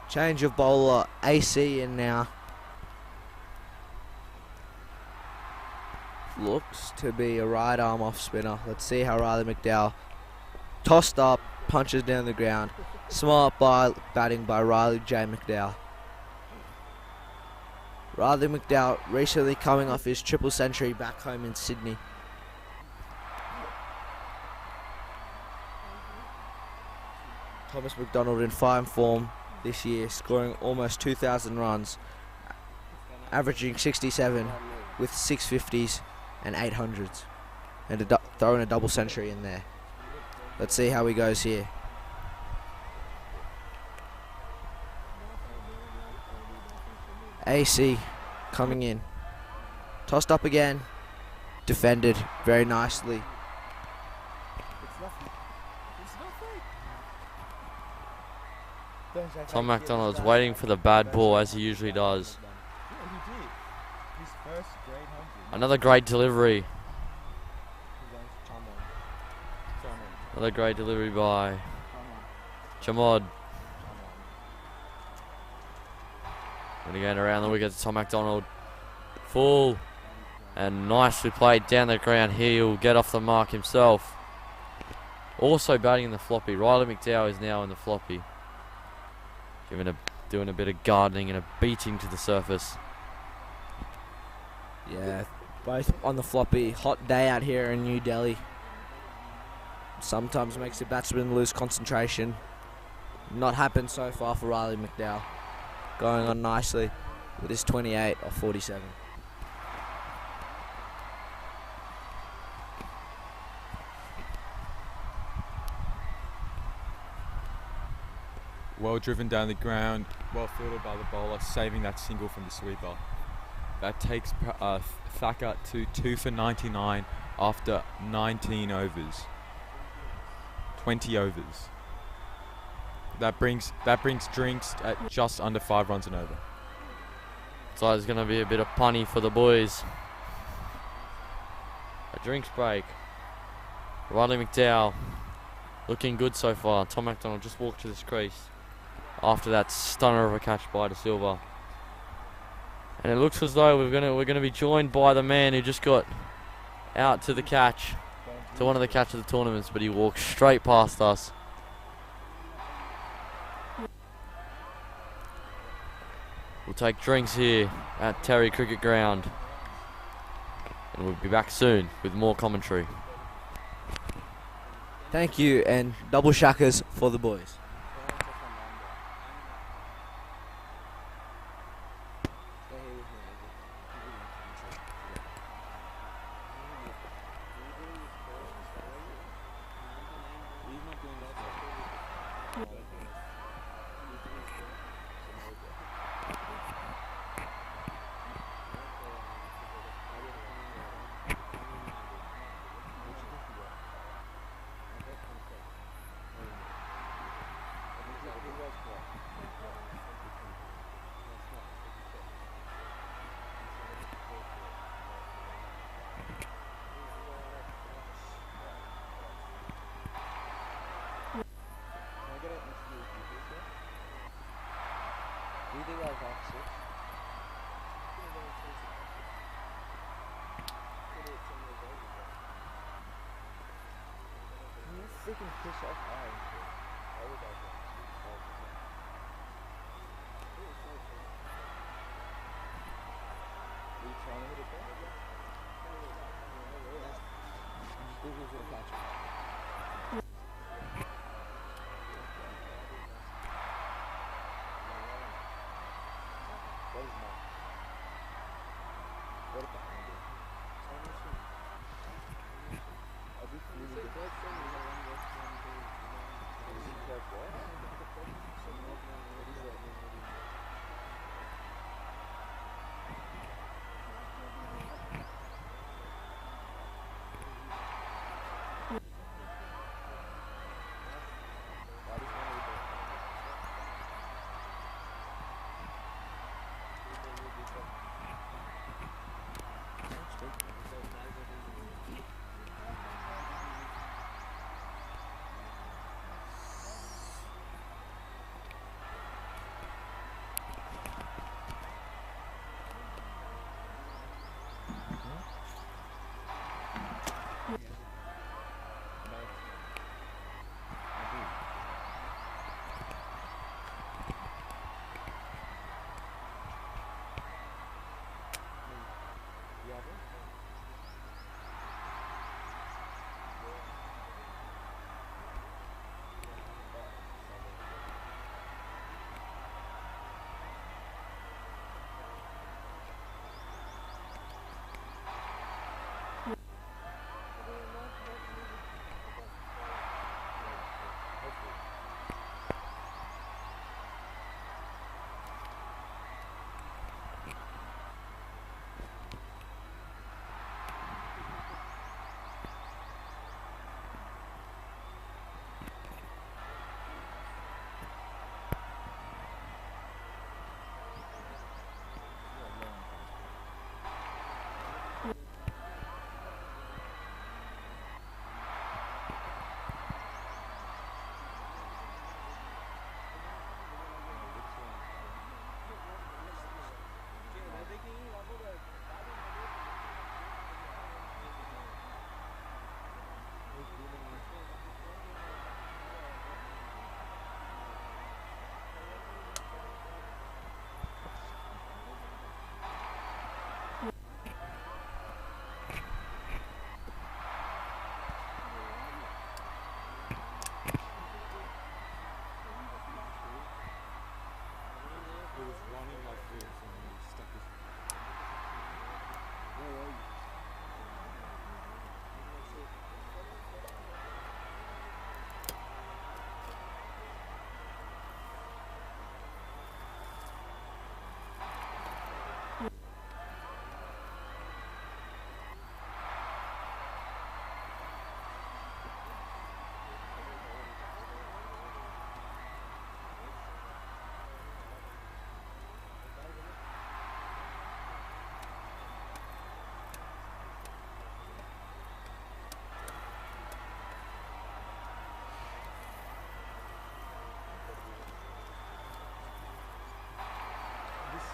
Change of bowler, AC in now. Looks to be a right arm off spinner. Let's see how Riley McDowell tossed up, punches down the ground. Smart batting by Riley J. McDowell. Riley McDowell recently coming off his triple century back home in Sydney. Thomas McDonald in fine form this year, scoring almost 2,000 runs, averaging 67 with 650s and 800s, and throwing a double century in there. Let's see how he goes here. AC coming in, tossed up again, defended very nicely. Tom McDonald's waiting for the bad ball as he usually does. Another great delivery. Another great delivery by Chamod. And again around the wicket, Tom McDonald. Full and nicely played down the ground. He'll get off the mark himself. Also batting in the floppy. Riley McDowell is now in the floppy. Doing a bit of gardening and a beating to the surface. Yeah, both on the floppy. Hot day out here in New Delhi. Sometimes makes the batsman lose concentration. Not happened so far for Riley McDowell. Going on nicely with his 28 of 47. Well driven down the ground, well fielded by the bowler, saving that single from the sweeper. That takes Thacker to 2 for 99 after 19 overs. 20 overs. That brings drinks at just under 5 runs and over. So there's going to be a bit of punny for the boys. A drinks break. Riley McDowell looking good so far. Tom McDonald just walked to this crease after that stunner of a catch by De Silva. And it looks as though we're gonna be joined by the man who just got out to the catch, to one of the catch of the tournaments, but he walked straight past us. We'll take drinks here at Terry Cricket Ground. And we'll be back soon with more commentary. Thank you, and double shackers for the boys.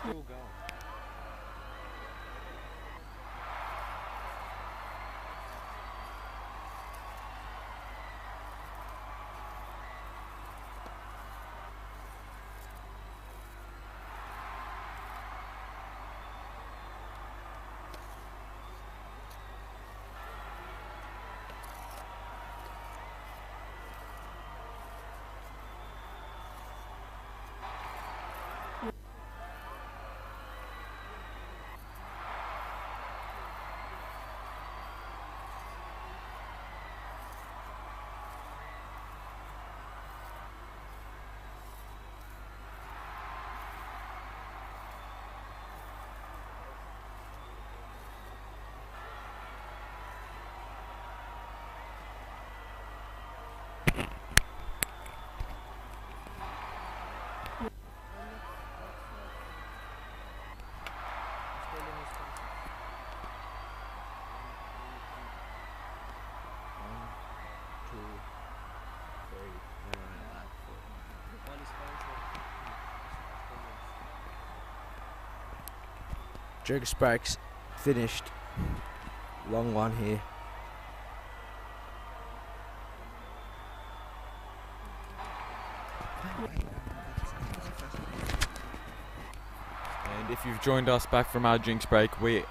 Still going. Drinks breaks finished. Long one here. And if you've joined us back from our drinks break, the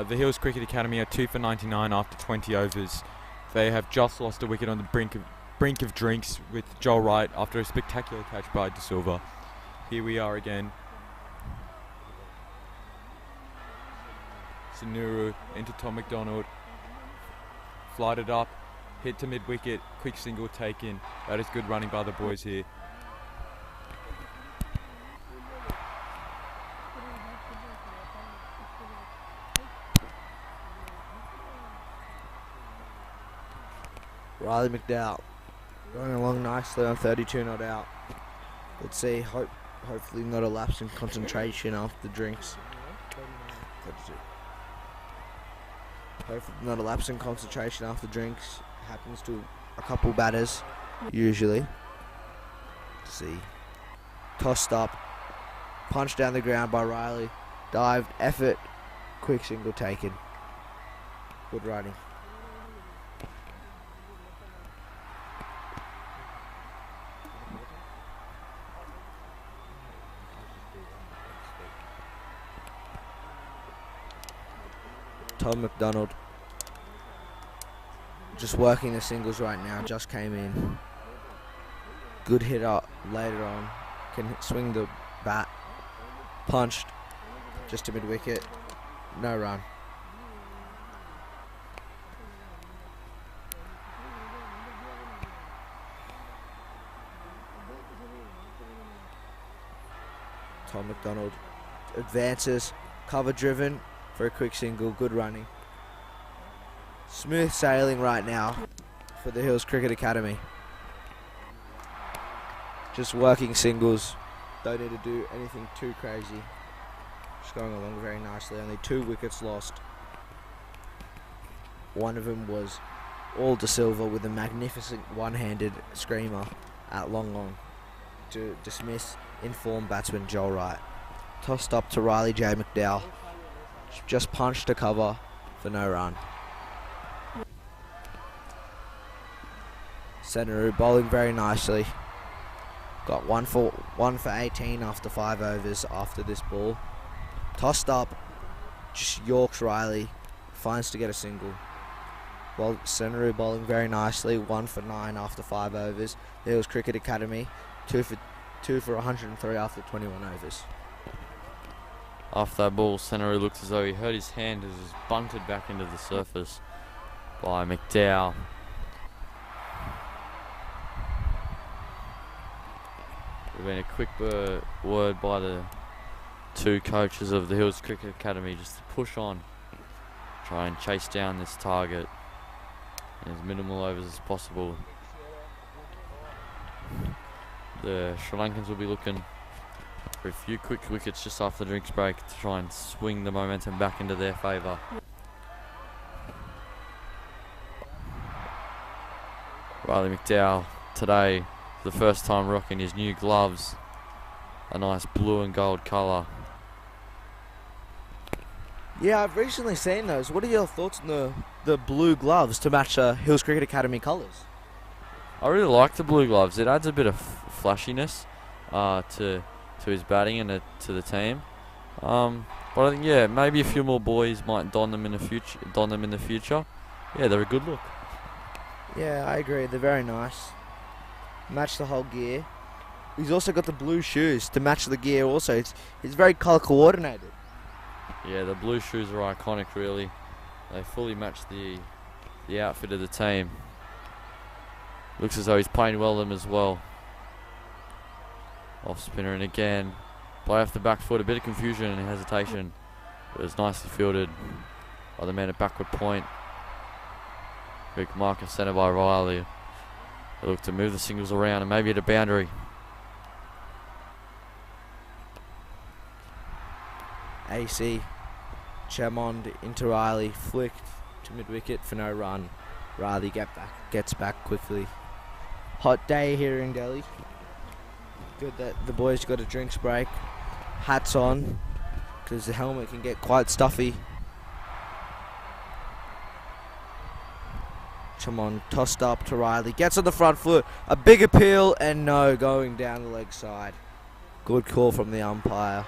Hills Cricket Academy are 2 for 99 after 20 overs. They have just lost a wicket on the brink of drinks with Joel Wright after a spectacular catch by De Silva. Here we are again. Sunuru into Tom McDonald. Flighted up, hit to mid-wicket, quick single taken. That is good running by the boys here. Riley McDowell going along nicely on 32 not out. Let's see, hopefully not a lapse in concentration after the drinks. 32. Hopefully not a lapse in concentration after drinks. Happens to a couple batters, usually. Let's see. Tossed up, punched down the ground by Riley. Dived, effort, quick single taken. Good running. Tom McDonald just working the singles right now, just came in. Good hitter later on, can swing the bat. Punched just to mid-wicket, no run. Tom McDonald advances, cover driven for a quick single, good running. Smooth sailing right now for the Hills Cricket Academy. Just working singles, don't need to do anything too crazy. Just going along very nicely, only 2 wickets lost. One of them was all De Silva with a magnificent one-handed screamer at long to dismiss in-form batsman Joel Wright. Tossed up to Riley J. McDowell. Just punched to cover for no run. Senaru bowling very nicely. Got one for 18 after 5 overs after this ball. Tossed up, just Yorks Riley, finds to get a single. While Senaru bowling very nicely, 1 for 9 after 5 overs. The Hills Cricket Academy, 2 for 103 after 21 overs. After that ball, Senaru looked as though he hurt his hand as it was bunted back into the surface by McDowell. There's been a quick word by the 2 coaches of the Hills Cricket Academy just to push on, try and chase down this target in as minimal overs as possible. The Sri Lankans will be looking for a few quick wickets just after the drinks break to try and swing the momentum back into their favour. Riley McDowell today, for the first time rocking his new gloves, a nice blue and gold colour. Yeah, I've recently seen those. What are your thoughts on the blue gloves to match Hills Cricket Academy colours? I really like the blue gloves. It adds a bit of flashiness to his batting and to the team. But I think, yeah, maybe a few more boys might don them in the future. Yeah, they're a good look. Yeah, I agree. They're very nice. Match the whole gear. He's also got the blue shoes to match the gear also. It's very colour coordinated. Yeah, the blue shoes are iconic, really. They fully match the outfit of the team. Looks as though he's playing well them as well. Off spinner, and again, play off the back foot, a bit of confusion and hesitation. But it was nicely fielded by the man at backward point. Quick marker centre by Riley. They look to move the singles around and maybe hit a boundary. AC, Chamond into Riley, flicked to mid-wicket for no run. Riley gets back quickly. Hot day here in Delhi. Good that the boys got a drinks break. Hats on. because the helmet can get quite stuffy. Come on, tossed up to Riley. Gets on the front foot. A big appeal, and no, going down the leg side. Good call from the umpire.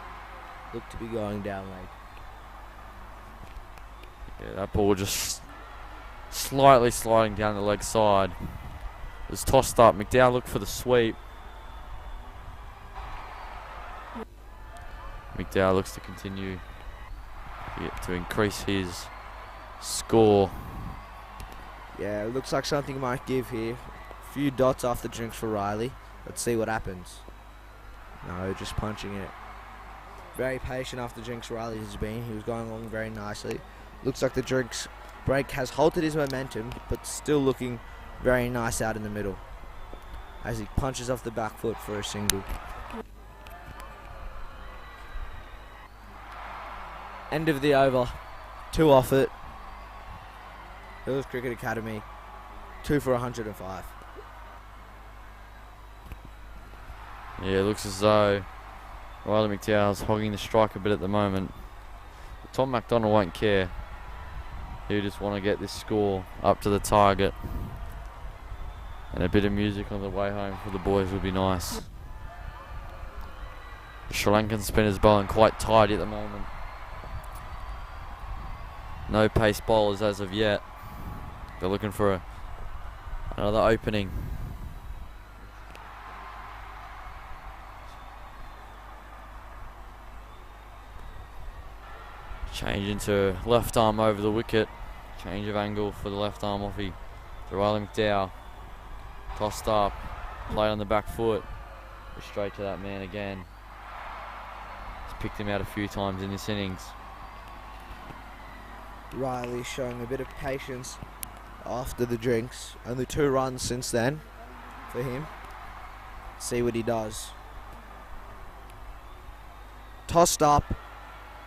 Looked to be going down leg. Yeah, that ball just slightly sliding down the leg side. It was tossed up. McDowell looked for the sweep. McDowell looks to continue to increase his score. Yeah, it looks like something might give here. A few dots off the drinks for Riley. Let's see what happens. No, just punching it. Very patient after drinks Riley has been. He was going along very nicely. Looks like the drinks break has halted his momentum, but still looking very nice out in the middle as he punches off the back foot for a single. End of the over. 2 off it. Hills Cricket Academy, 2 for 105. Yeah, it looks as though Riley McDowell's hogging the strike a bit at the moment. But Tom McDonald won't care. He'll just want to get this score up to the target. And a bit of music on the way home for the boys would be nice. The Sri Lankan spinners bowling quite tidy at the moment. No pace bowlers as of yet. They're looking for another opening. Change into left arm over the wicket. Change of angle for the left arm offie. To Riley McDowell. Tossed up. Played on the back foot. Straight to that man again. He's picked him out a few times in this innings. Riley showing a bit of patience after the drinks. Only 2 runs since then for him. See what he does. Tossed up.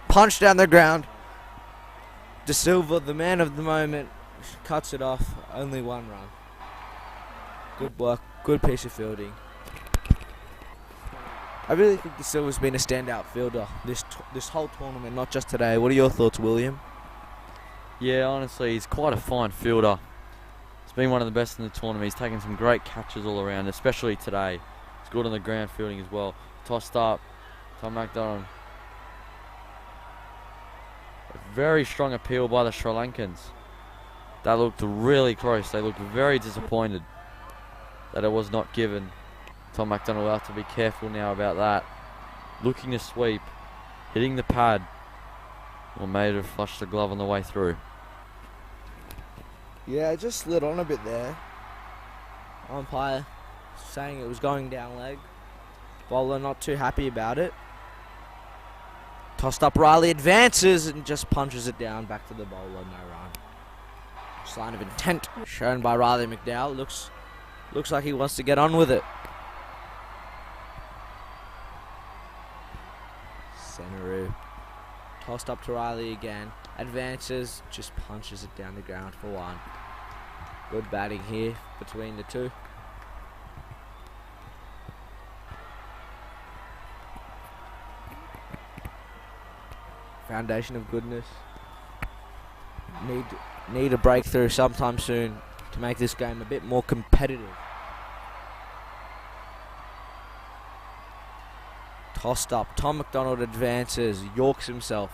Punched down the ground. De Silva, the man of the moment, cuts it off. Only 1 run. Good work. Good piece of fielding. I really think De Silva's been a standout fielder this whole tournament, not just today. What are your thoughts, William? Yeah, honestly, he's quite a fine fielder. He's been one of the best in the tournament. He's taken some great catches all around, especially today. He's good on the ground fielding as well. Tossed up. Tom McDonald. A very strong appeal by the Sri Lankans. That looked really close. They looked very disappointed that it was not given. Tom McDonald will have to be careful now about that. Looking to sweep. Hitting the pad. Or may have flushed the glove on the way through. Yeah, it just slid on a bit there. Umpire saying it was going down leg. Bowler not too happy about it. Tossed up, Riley advances and just punches it down back to the bowler. No run. Sign of intent shown by Riley McDowell. Looks like he wants to get on with it. Centeroo. Tossed up to Riley again. Advances, just punches it down the ground for 1. Good batting here between the two. Foundation of Goodness. Need a breakthrough sometime soon to make this game a bit more competitive. Tossed up. Tom McDonald advances. Yorks himself.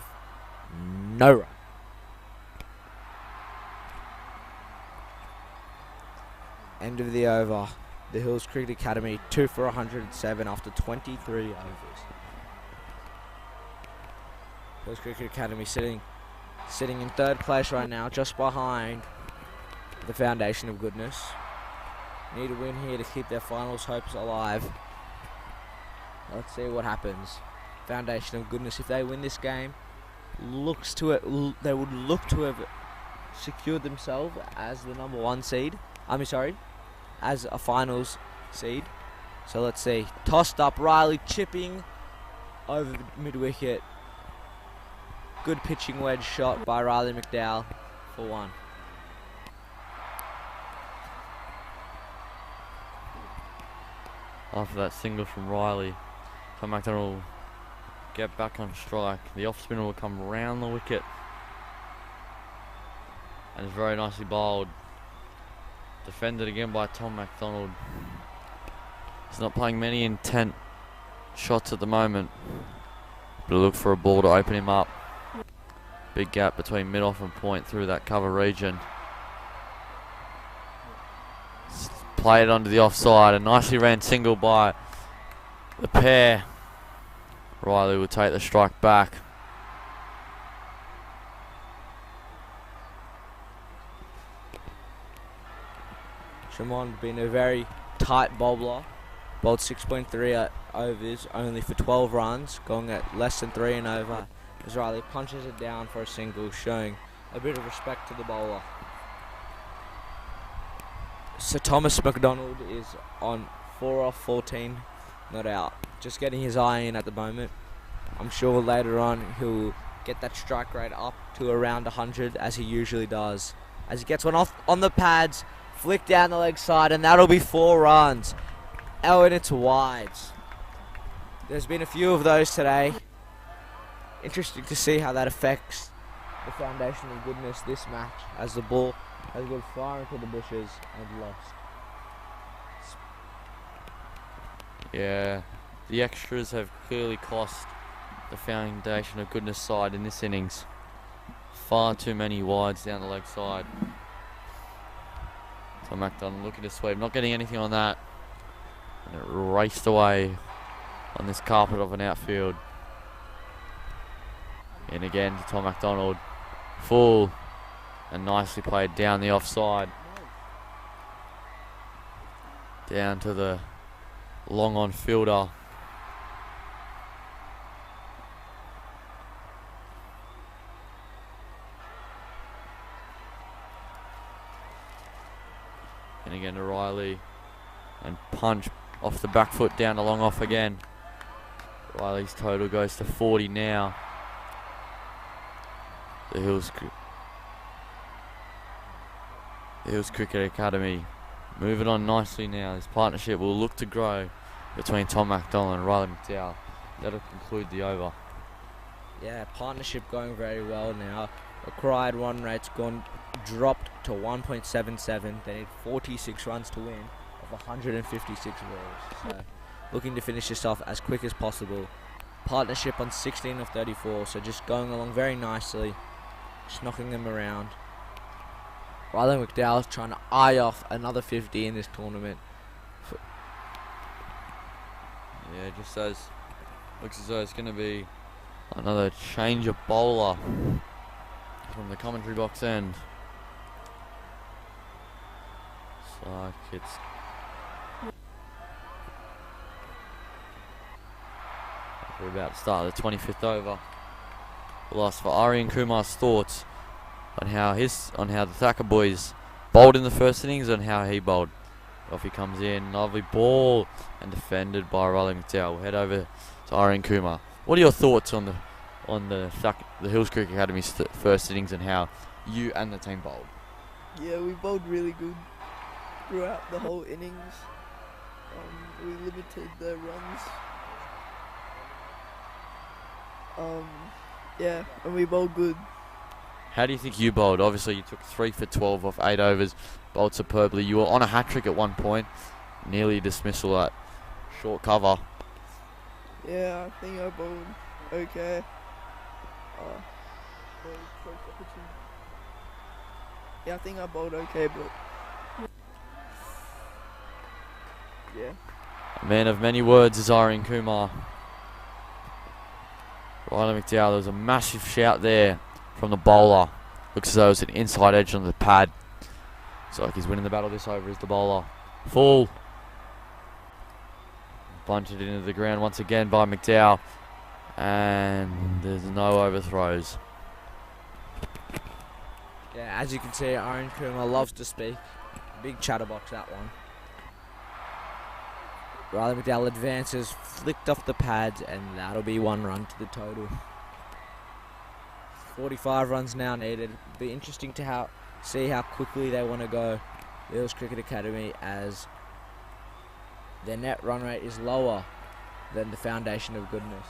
No run. End of the over. The Hills Cricket Academy 2 for 107 after 23 overs. Hills Cricket Academy sitting in 3rd place right now, just behind the Foundation of Goodness. Need a win here to keep their finals hopes alive. Let's see what happens. Foundation of Goodness, if they win this game, they would look to have secured themselves as the number 1 seed. As a finals seed. So let's see. Tossed up, Riley chipping over mid-wicket. Good pitching wedge shot by Riley McDowell for 1. After that single from Riley, Tom McDonald get back on strike. The off spinner will come round the wicket. And it's very nicely bowled. Defended again by Tom McDonald. He's not playing many intent shots at the moment. But look for a ball to open him up. Big gap between mid-off and point through that cover region. Played onto the offside. A nicely ran single by the pair. Riley will take the strike back. Shimon been a very tight bowler. Bowled 6.3 overs, only for 12 runs, going at less than 3 and over. As Riley punches it down for a single, showing a bit of respect to the bowler. Sir Thomas McDonald is on 4 off 14, not out. Just getting his eye in at the moment. I'm sure later on he'll get that strike rate up to around 100 as he usually does. As he gets one off on the pads, flick down the leg side, and that'll be 4 runs. And it's wides. There's been a few of those today. Interesting to see how that affects the foundation of goodness this match, as the ball has gone far into the bushes and lost. Yeah, the extras have clearly cost the foundation of goodness side in this innings. Far too many wides down the leg side. Tom McDonald looking to sweep, not getting anything on that. And it raced away on this carpet of an outfield. In again to Tom McDonald. Full. And nicely played down the offside. Down to the long on fielder. And again to Riley. And punch off the back foot down the long off again. Riley's total goes to 40 now. The Hills Cricket Academy moving on nicely now. This partnership will look to grow between Tom McDonald and Riley McDowell. That'll conclude the over. Yeah, partnership going very well now. Required run rate's dropped to 1.77. They need 46 runs to win of 156 balls. So looking to finish this off as quick as possible. Partnership on 16 of 34, so just going along very nicely. Just knocking them around. Riley McDowell's trying to eye off another 50 in this tournament. Yeah, just as looks as though it's going to be another change of bowler from the commentary box end. Looks like it's we're about to start the 25th over. We'll ask for Aryan Kumar's thoughts on how the Thacker boys bowled in the first innings and how he bowled. Off he comes in, lovely ball and defended by Riley McDowell. We'll head over to Aryan Kumar. What are your thoughts on the Hills Cricket Academy's first innings and how you and the team bowled? Yeah, we bowled really good throughout the whole innings. We limited their runs. Yeah, and we bowled good. How do you think you bowled? Obviously, you took 3 for 12 off 8 overs, bowled superbly. You were on a hat-trick at one point, nearly dismissal at short cover. Yeah, I think I bowled okay. Yeah, I think I bowled okay, but yeah. A man of many words is Aryan Kumar. Riley McDowell, there was a massive shout there from the bowler. Looks as though it's an inside edge on the pad. Looks like he's winning the battle this over as the bowler. Full. Bunted into the ground once again by McDowell. And there's no overthrows. Yeah, as you can see, Aryan Kumar loves to speak. Big chatterbox, that one. Riley McDowell advances, flicked off the pads, and that'll be 1 run to the total. 45 runs now needed. Be interesting to see how quickly they want to go, the Hills Cricket Academy, as their net run rate is lower than the Foundation of Goodness.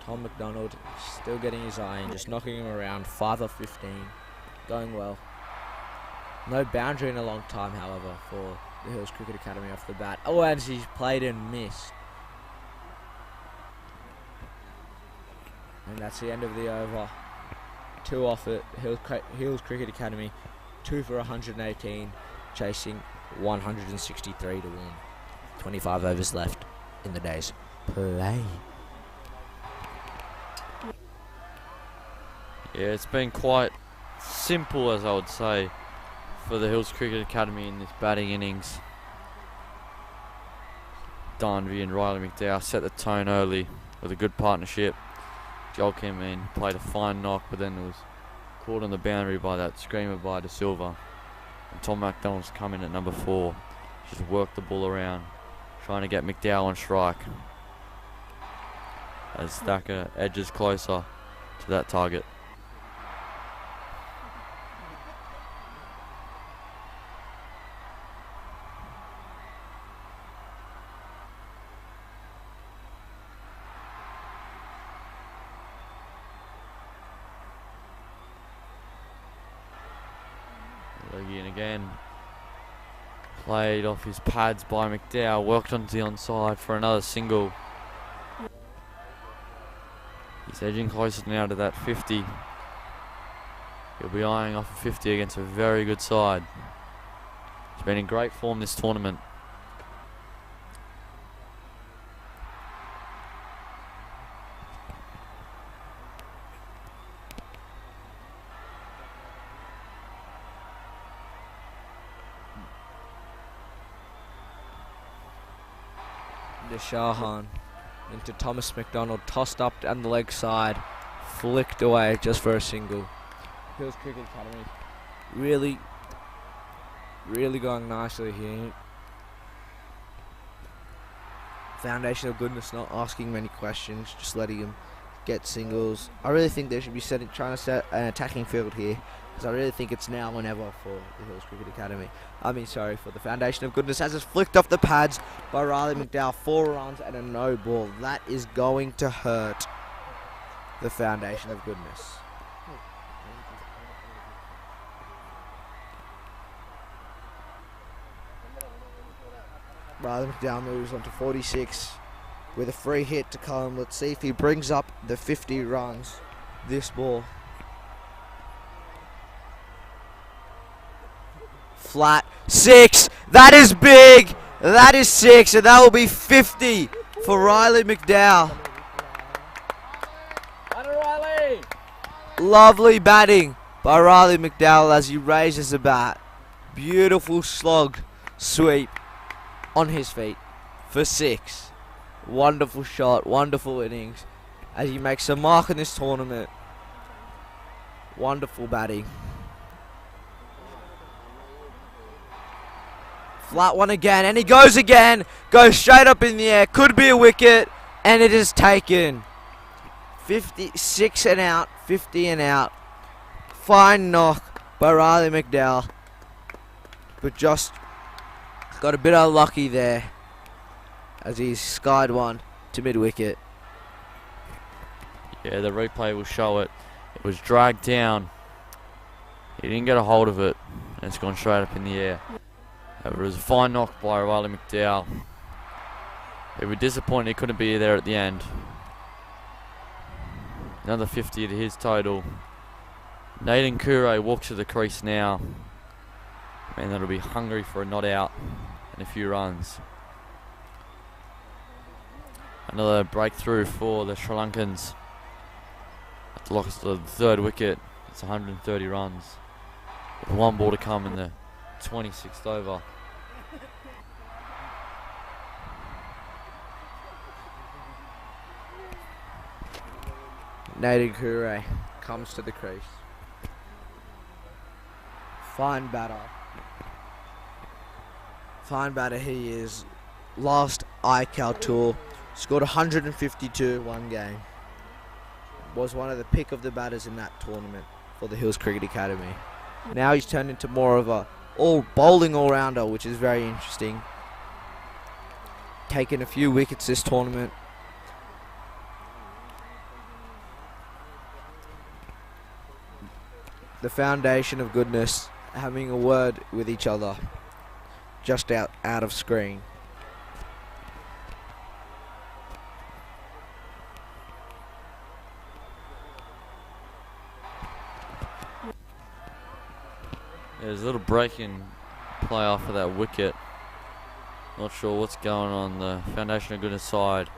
Tom McDonald still getting his eye in, just knocking him around. 5 of 15. Going well. No boundary in a long time, however, for the Hills Cricket Academy off the bat. Oh, and he's played and missed. And that's the end of the over. 2 off it. Hills Cricket Academy, 2 for 118, chasing 163 to win. 25 overs left in the day's play. Yeah, it's been quite simple, as I would say, for the Hills Cricket Academy in this batting innings. Darnby and Riley McDowell set the tone early with a good partnership. Joel came in, played a fine knock, but then it was caught on the boundary by that screamer by De Silva. And Tom McDonald's come in at number 4, just worked the ball around, trying to get McDowell on strike as Thacker edges closer to that target. Leggy in again. Played off his pads by McDowell, worked onto the onside for another single. He's edging closer now to that 50. He'll be eyeing off a 50 against a very good side. He's been in great form this tournament. Shahan into Thomas McDonald, tossed up down the leg side, flicked away just for a single. Hills Cricket Academy really going nicely here. Foundation of Goodness not asking many questions, just letting him get singles. I really think they should be trying to set an attacking field here, because I really think it's now or never for the Hills Cricket Academy. For the Foundation of Goodness, as it's flicked off the pads by Riley McDowell. 4 runs and a no ball. That is going to hurt the Foundation of Goodness. Riley McDowell moves on to 46 with a free hit to come. Let's see if he brings up the 50 runs this ball. Flat 6. That is big. That is 6, and that will be 50 for Riley McDowell. Riley! Lovely batting by Riley McDowell as he raises the bat. Beautiful slog sweep on his feet for 6. Wonderful shot, wonderful innings as he makes a mark in this tournament. Wonderful batting. Flat one again, and he goes again. Goes straight up in the air. Could be a wicket, and it is taken. 56 and out, 50 and out. Fine knock by Riley McDowell, but just got a bit unlucky there as he's skied one to mid-wicket. Yeah, the replay will show it. It was dragged down. He didn't get a hold of it, and it's gone straight up in the air. It was a fine knock by Riley McDowell. He was disappointed he couldn't be there at the end. Another 50 to his total. Nathan Kure walks to the crease now. And that'll be hungry for a not out and a few runs. Another breakthrough for the Sri Lankans. At the loss of the 3rd wicket, it's 130 runs. With 1 ball to come in the 26th over. Nathan Kure comes to the crease. Fine batter. Fine batter he is. Last ICAL tour. Scored 152 one game. Was one of the pick of the batters in that tournament for the Hills Cricket Academy. Now he's turned into more of a bowling all-rounder, which is very interesting. Taken a few wickets this tournament. the foundation of goodness having a word with each other just out of screen. There's a little break in play off of that wicket. Not sure what's going on the Foundation of Goodness side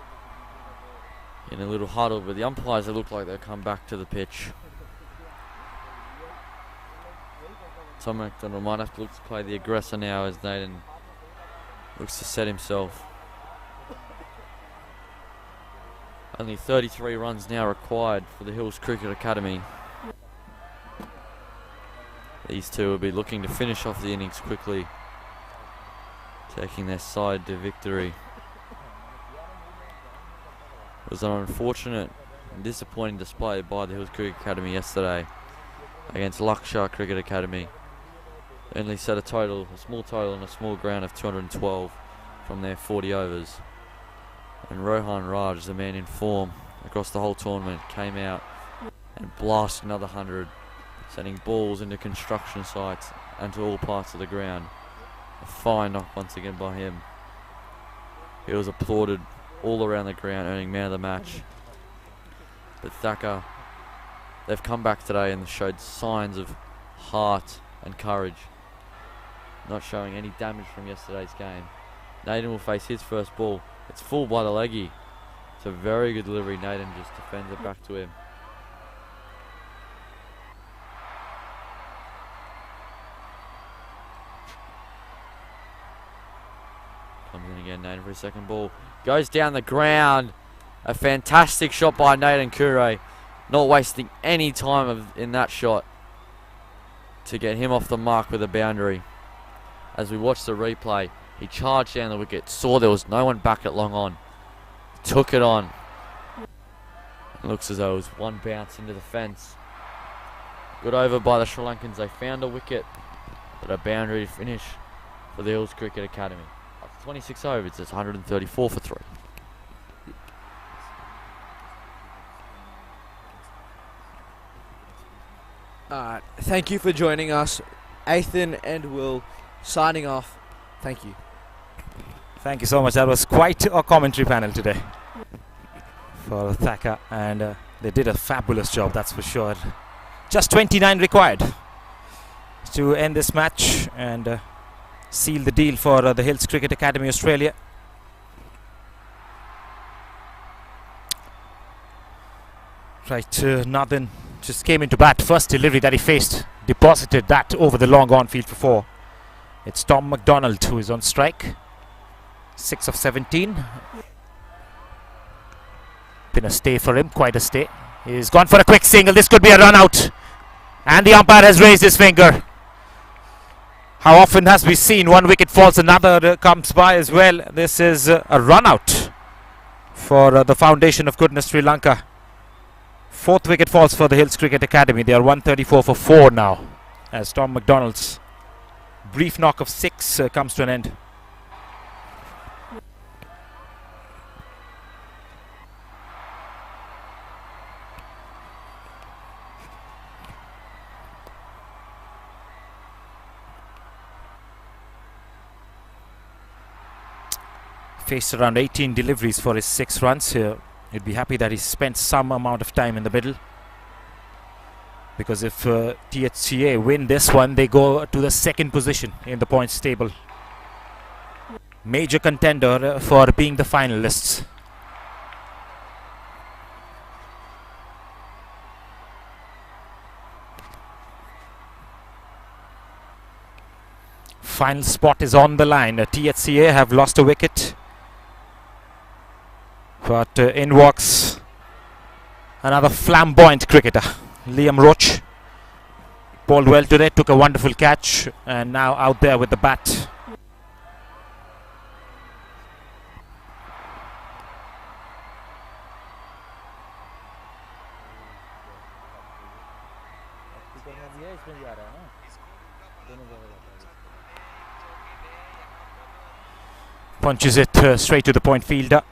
in a little huddle, but the umpires, they look like they'll come back to the pitch. Tom McDonald might have to look to play the aggressor now as Nathan looks to set himself. Only 33 runs now required for the Hills Cricket Academy. These two will be looking to finish off the innings quickly, taking their side to victory. It was an unfortunate and disappointing display by the Hills Cricket Academy yesterday against Lakshya Cricket Academy. They only set a small total on a small ground of 212 from their 40 overs. And Rohan Raj, the man in form across the whole tournament, came out and blasted another 100, sending balls into construction sites and to all parts of the ground. A fine knock once again by him. He was applauded all around the ground, earning man of the match. But Thacker, they've come back today and showed signs of heart and courage, not showing any damage from yesterday's game. Nathan will face his first ball. It's full by the leggy. It's a very good delivery. Nathan just defends it back to him. Comes in again, Nathan for his second ball. Goes down the ground. A fantastic shot by Nathan Kure. Not wasting any time in that shot to get him off the mark with a boundary. As we watch the replay, he charged down the wicket, saw there was no one back at long on, took it on. It looks as though it was one bounce into the fence. Good over by the Sri Lankans. They found a wicket, but a boundary finish for the Hills Cricket Academy. After 26 overs, it's 134 for 3. Thank you for joining us. Ethan and Will signing off. Thank you. Thank you so much. That was quite a commentary panel today for Thacker, and they did a fabulous job, that's for sure. Just 29 required to end this match and seal the deal for the Hills Cricket Academy Australia. Right, Nathan just came into bat. First delivery that he faced, deposited that over the long on field for 4. It's Tom McDonald who is on strike. 6 of 17. Been a stay for him, quite a stay. He's gone for a quick single. This could be a run out. And the umpire has raised his finger. How often has we seen one wicket falls, another comes by as well. This is a run out for the Foundation of Goodness Sri Lanka. 4th wicket falls for the Hills Cricket Academy. They are 134 for 4 now, as Tom McDonald's brief knock of 6 comes to an end. Faced around 18 deliveries for his 6 runs here. He'd be happy that he spent some amount of time in the middle, because if THCA win this one, they go to the 2nd position in the points table. Major contender for being the finalists. Final spot is on the line. THCA have lost a wicket, but in walks another flamboyant cricketer, Liam Roach. Bowled well today, took a wonderful catch, and now out there with the bat. Punches it straight to the point fielder.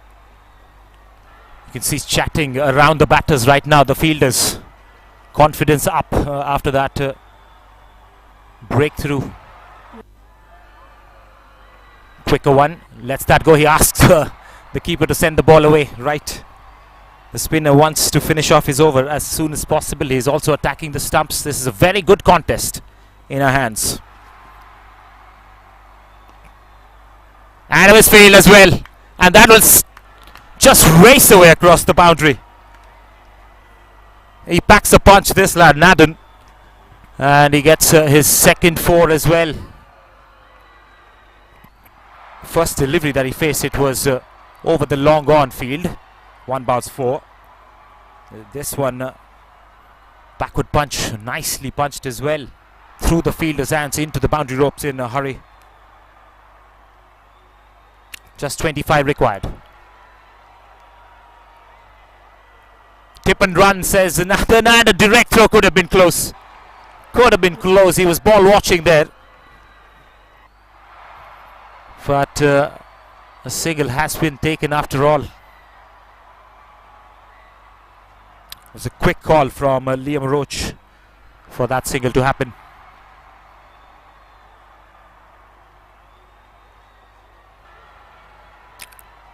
You can see he's chatting around the batters right now, the fielders. confidence up after that breakthrough. Quicker one, lets that go. He asks the keeper to send the ball away. Right, the spinner wants to finish off his over as soon as possible. He's also attacking the stumps. This is a very good contest in our hands. And it was field as well, and that will just race away across the boundary. He packs a punch, this lad Naden, and he gets his second 4 as well. First delivery that he faced, it was over the long on field, 1 bounce 4. This one backward punch, nicely punched as well, through the fielder's hands into the boundary ropes in a hurry. Just 25 required. Tip and run, says Nathan, and a direct throw. Could have been close. Could have been close. He was ball watching there. But a single has been taken after all. It was a quick call from Liam Roach for that single to happen.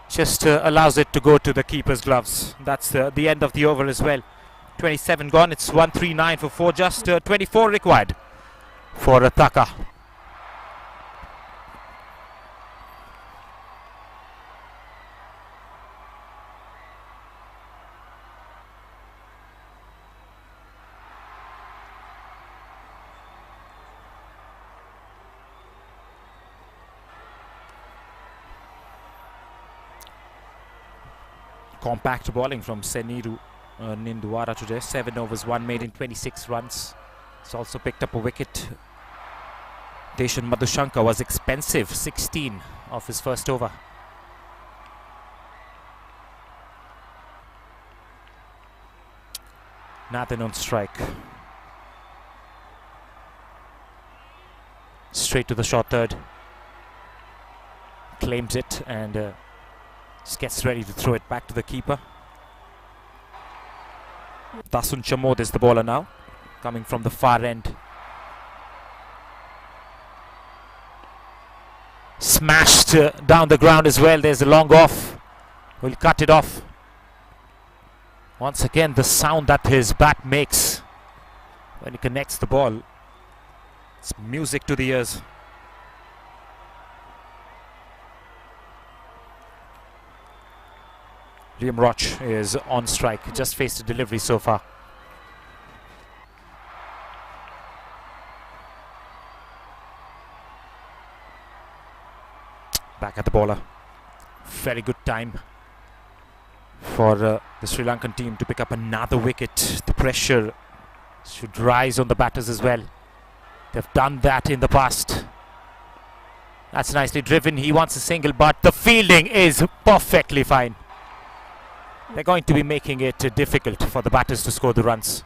Just allows it to go to the keeper's gloves. That's the end of the over as well. 27 gone. It's 139 for 4. Just 24 required for Thaka. Compact bowling from Seniru Ninduara today. 7 overs, 1 made in 26 runs. He's also picked up a wicket. Deshan Madhushanka was expensive, 16 off his first over. Nathan on strike. Straight to the short third. Claims it and just gets ready to throw it back to the keeper. Dasun Chamod is the bowler now, coming from the far end. Smashed down the ground as well. There's a long off. We'll cut it off. Once again, the sound that his bat makes when he connects the ball. It's music to the ears. Liam Roach is on strike. Just faced a delivery so far. Back at the bowler. Very good time for the Sri Lankan team to pick up another wicket. The pressure should rise on the batters as well. They've done that in the past. That's nicely driven. He wants a single, but the fielding is perfectly fine. They're going to be making it difficult for the batters to score the runs.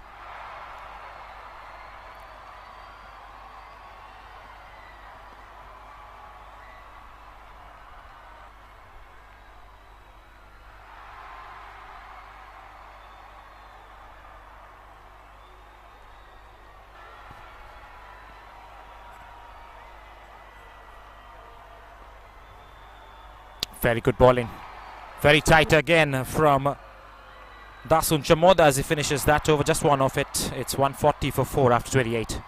Very good bowling. Very tight again from Dasun Chamod as he finishes that over. Just 1 off it. It's 140 for 4 after 28.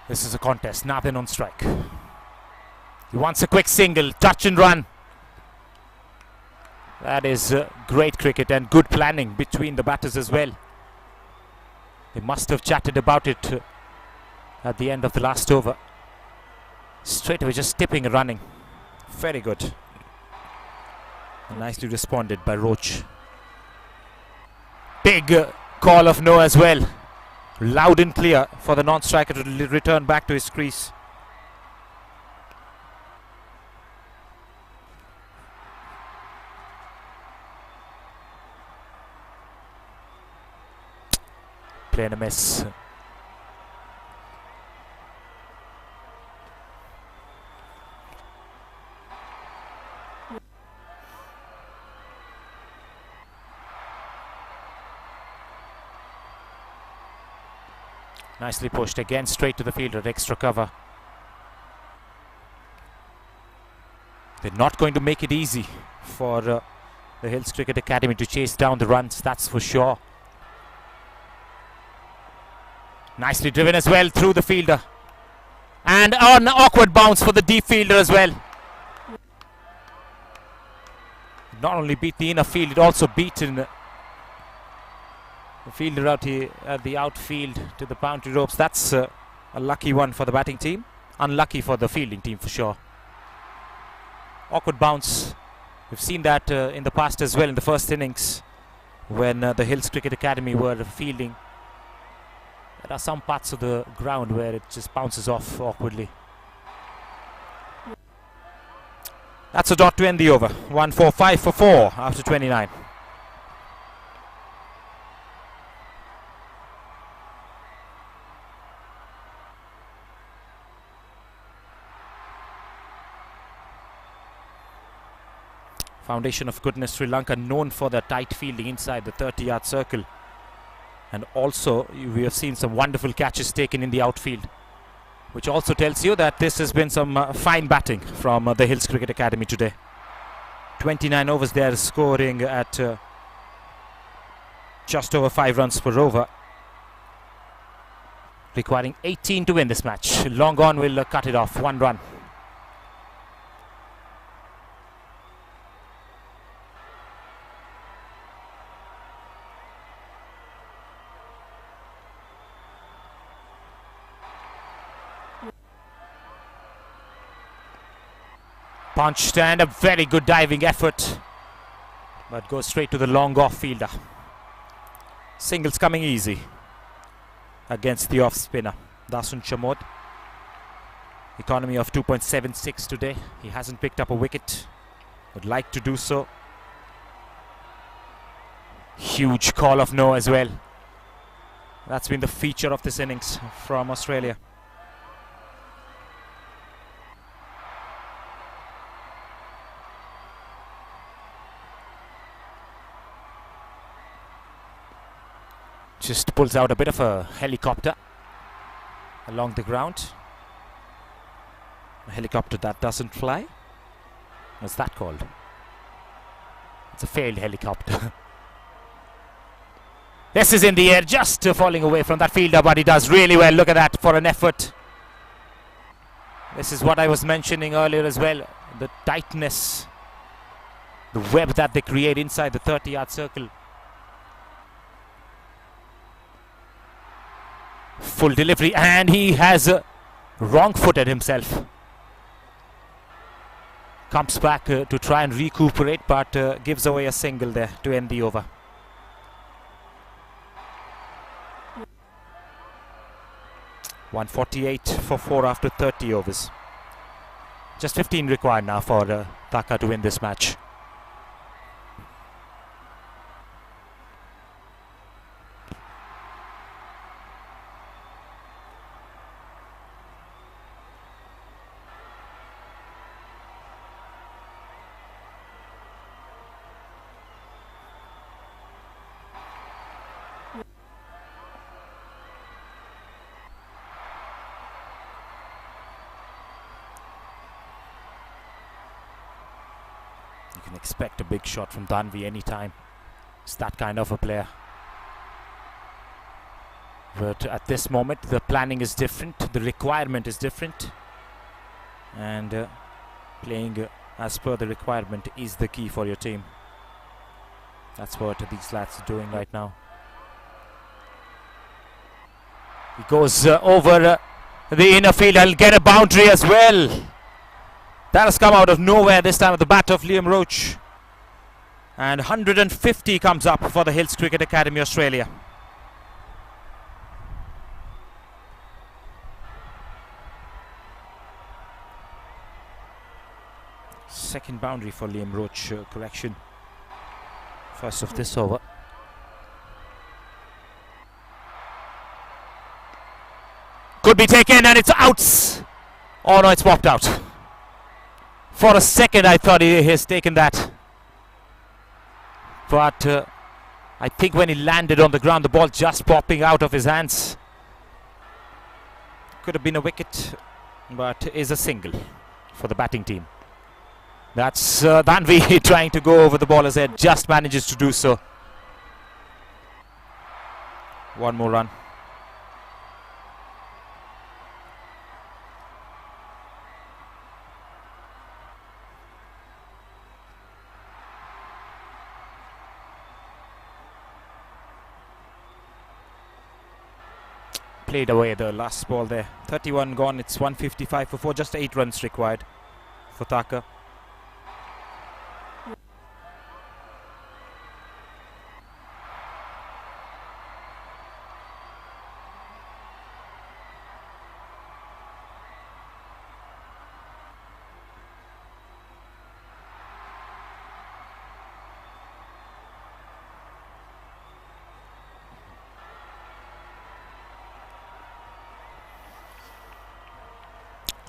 This is a contest. Nathan on strike. He wants a quick single. Touch and run. That is great cricket and good planning between the batters as well. They must have chatted about it at the end of the last over. Straight away just tipping and running. Very good. And nicely responded by Roach. Big call of no as well. Loud and clear for the non-striker to return back to his crease. Playing a miss. Nicely pushed again, straight to the fielder, extra cover. They're not going to make it easy for the Hills Cricket Academy to chase down the runs, that's for sure. Nicely driven as well through the fielder. And an awkward bounce for the deep fielder as well. Not only beat the inner field, it also beaten the fielder out here at the outfield to the boundary ropes. That's a lucky one for the batting team. Unlucky for the fielding team for sure. Awkward bounce. We've seen that in the past as well in the first innings when the Hills Cricket Academy were fielding. There are some parts of the ground where it just bounces off awkwardly. That's a dot to end the over. 1-4-5 for 4 after 29. Foundation of Goodness Sri Lanka, known for their tight fielding inside the 30-yard circle. And also, we have seen some wonderful catches taken in the outfield, which also tells you that this has been some fine batting from the Hills Cricket Academy today. 29 overs there, scoring at just over 5 runs per over, requiring 18 to win this match. Long on will cut it off, 1 run. Punched and a very good diving effort, but goes straight to the long off fielder. Singles coming easy against the off spinner Dasun Chamod. Economy of 2.76 today. He hasn't picked up a wicket, would like to do so. Huge call of no as well. That's been the feature of this innings from Australia. Just pulls out a bit of a helicopter along the ground. A helicopter that doesn't fly. What's that called? It's a failed helicopter. This is in the air, just falling away from that fielder, but he does really well. Look at that for an effort. This is what I was mentioning earlier as well. The tightness, the web that they create inside the 30-yard circle. Full delivery, and he has wrong-footed himself. Comes back to try and recuperate, but gives away a single there to end the over. .148 for 4 after 30 overs. Just 15 required now for Dhaka to win this match. You can expect a big shot from Danvi anytime. It's that kind of a player. But at this moment, the planning is different, the requirement is different, and playing as per the requirement is the key for your team. That's what these lads are doing right now. He goes over the inner field. He'll get a boundary as well. That has come out of nowhere this time at the bat of Liam Roach. And 150 comes up for the Hills Cricket Academy Australia. Second boundary for Liam Roach, correction. First of this over. Could be taken and it's out. Oh no, it's popped out. For a second I thought he has taken that. But I think when he landed on the ground, the ball just popping out of his hands. Could have been a wicket, but is a single for the batting team. That's Danvi trying to go over the baller's head, just manages to do so. One more run. Played away the last ball there. 31 gone, it's 155 for 4, just 8 runs required for Thakur.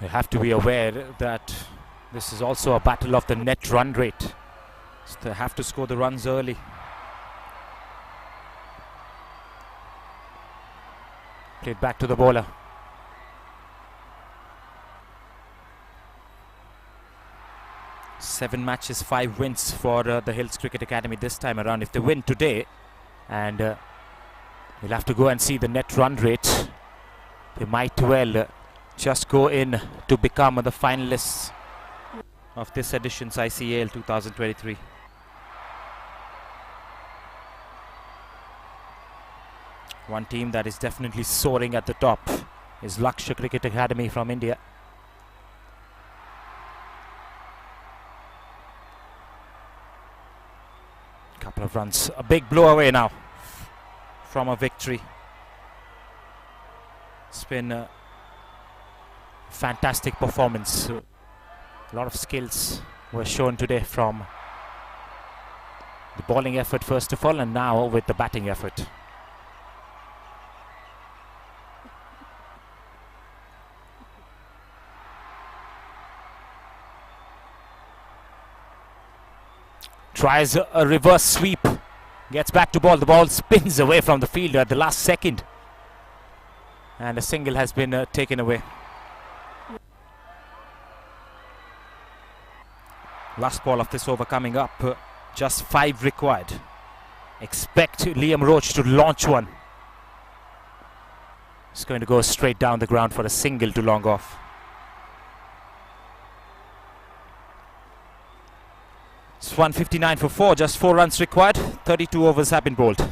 They have to be aware that this is also a battle of the net run rate. So they have to score the runs early. Played back to the bowler. Seven matches, 5 wins for the Hills Cricket Academy this time around. If they win today, and we'll have to go and see the net run rate, they might well just go in to become the finalists of this edition's ICAL 2023. One team that is definitely soaring at the top is Lakshya Cricket Academy from India. Couple of runs, a big blow away now from a victory. It's been a fantastic performance. A lot of skills were shown today from the bowling effort first of all, and now with the batting effort. Tries a reverse sweep, gets back to ball, the ball spins away from the fielder at the last second, and a single has been taken away. Last ball of this over coming up, just 5 required. Expect Liam Roach to launch one. It's going to go straight down the ground for a single to long off. It's 159 for 4, just 4 runs required. 32 overs have been bowled.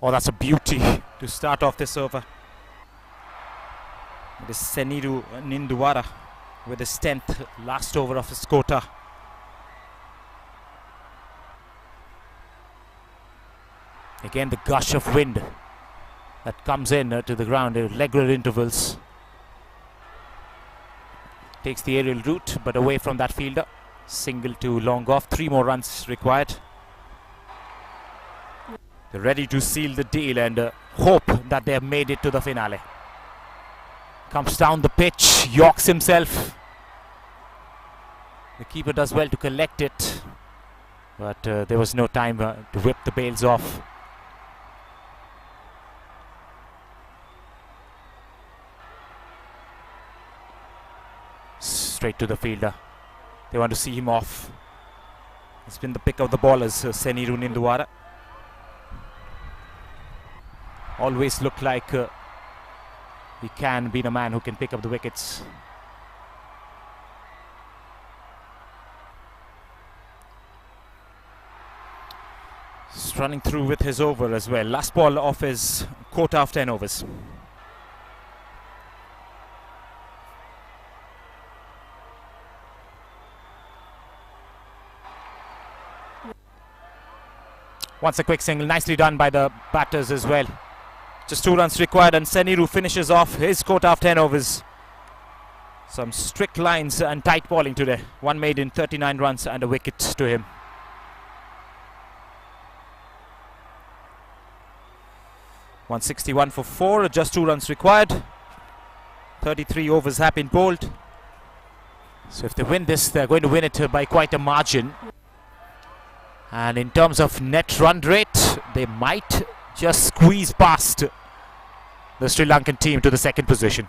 Oh, that's a beauty to start off this over. It is Seniru Ninduwara with his 10th last over of his quota. Again, the gush of wind that comes in to the ground at regular intervals. Takes the aerial route, but away from that fielder. Single to long off, 3 more runs required. They're ready to seal the deal and hope that they have made it to the finale. Comes down the pitch, Yorks himself. The keeper does well to collect it, but there was no time to whip the bails off. Straight to the fielder. They want to see him off. It's been the pick of the ballers, Seniru Ninduwara. Always looked like he can be the man who can pick up the wickets. He's running through with his over as well. Last ball of his quota of 10 overs. Once a quick single, nicely done by the batters as well. Just 2 runs required, and Seniru finishes off his quota of 10 overs. Some strict lines and tight bowling today. One made in 39 runs and a wicket to him. .161 for 4, just 2 runs required. 33 overs have been bowled. So if they win this, they're going to win it by quite a margin. And in terms of net run rate, they might just squeeze past the Sri Lankan team to the second position.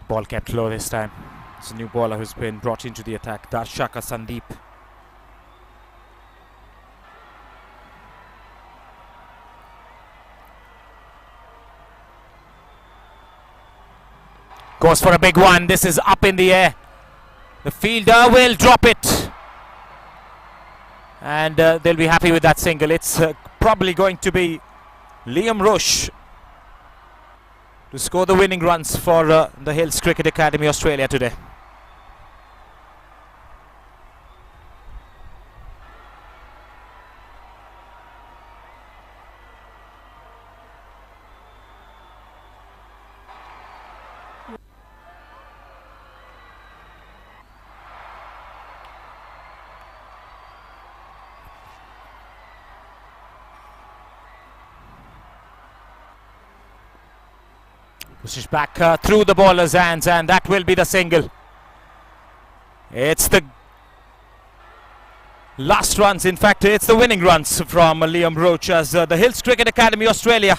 Ball kept low this time. It's a new bowler who's been brought into the attack, Darshaka Sandeep. Goes for a big one. This is up in the air. The fielder will drop it. And they'll be happy with that single. It's probably going to be Liam Roche to score the winning runs for the Hills Cricket Academy Australia today. Pushes back through the bowler's hands, and that will be the single. It's the last runs, in fact it's the winning runs from Liam Roach as the Hills Cricket Academy Australia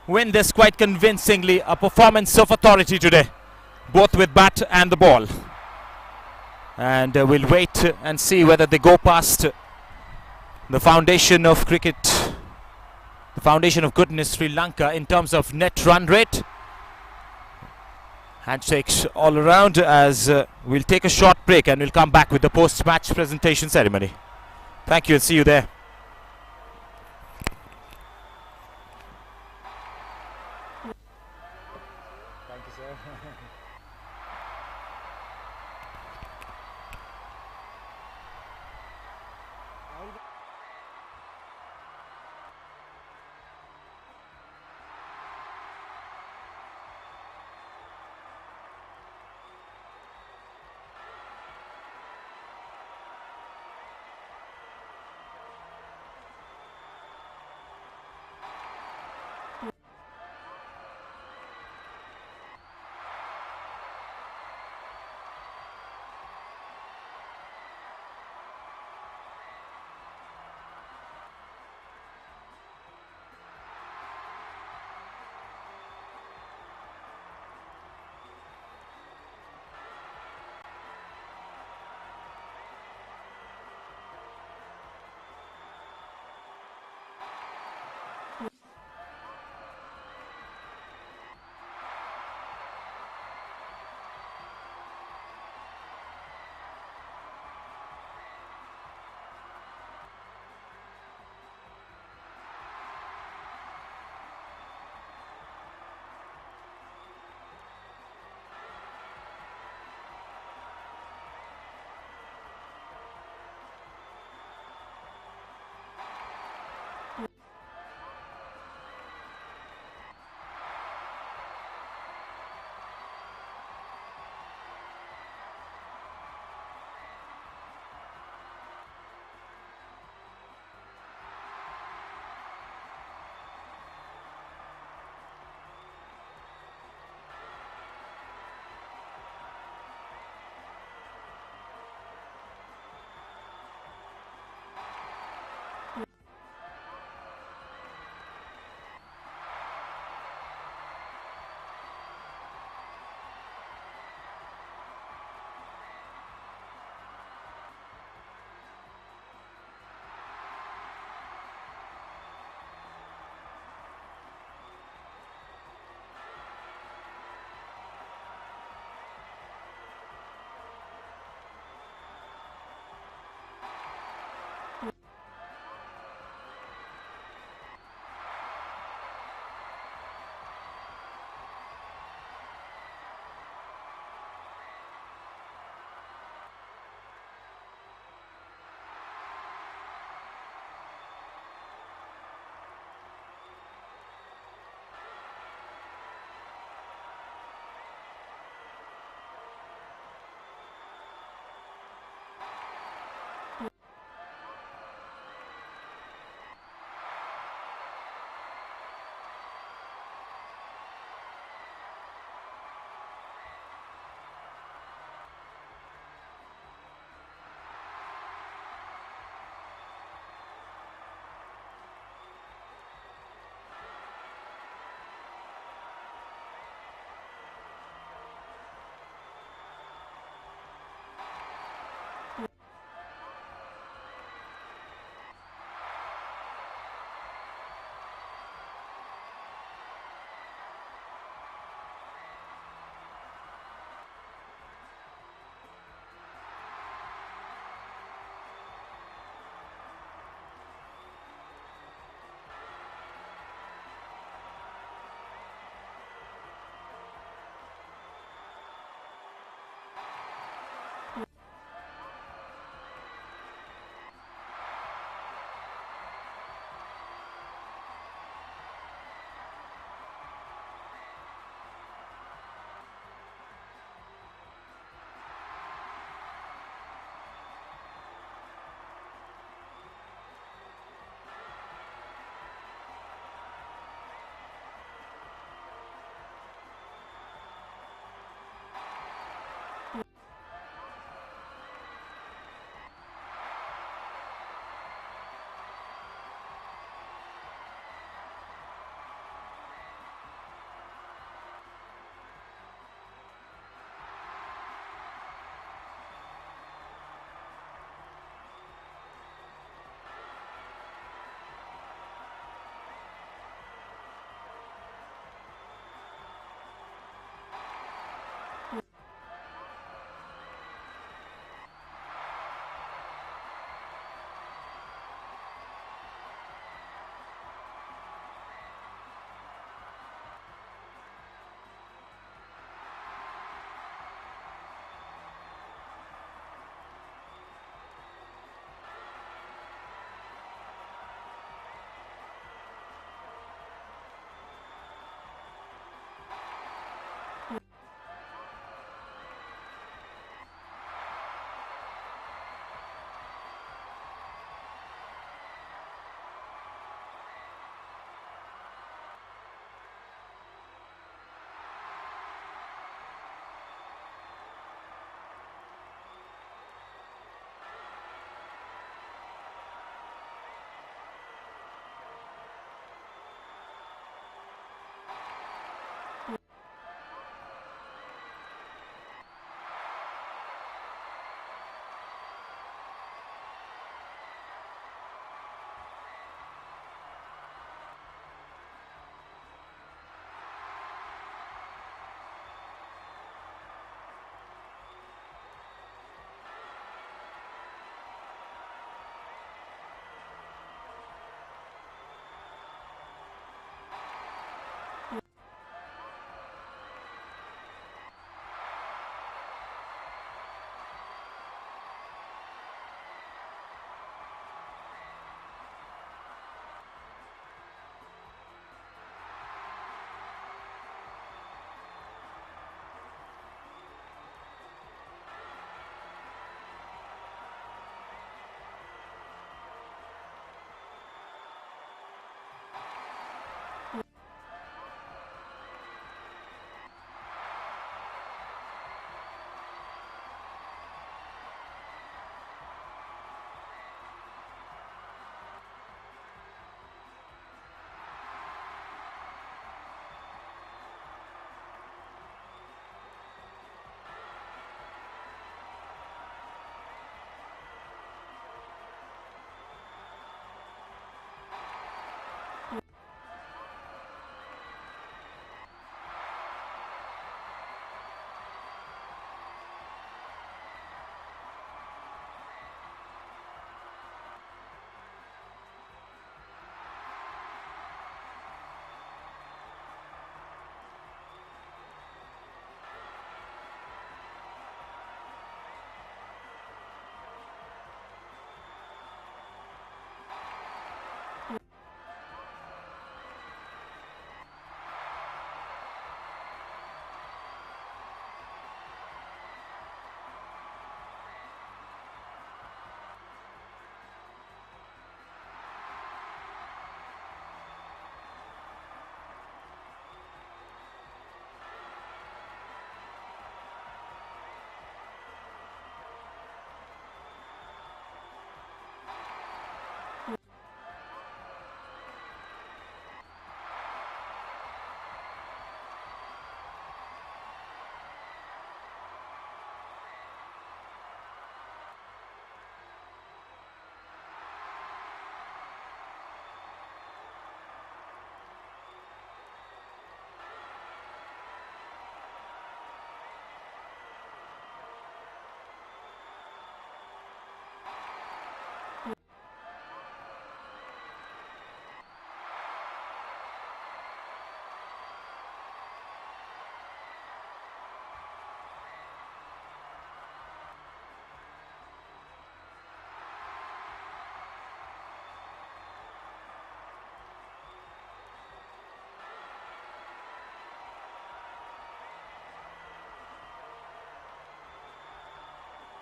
win this quite convincingly. A performance of authority today, both with bat and the ball. And we'll wait and see whether they go past the foundation of cricket, the foundation of goodness, Sri Lanka, in terms of net run rate. Handshakes all around as we'll take a short break and we'll come back with the post-match presentation ceremony. Thank you and see you there. Thank you, sir.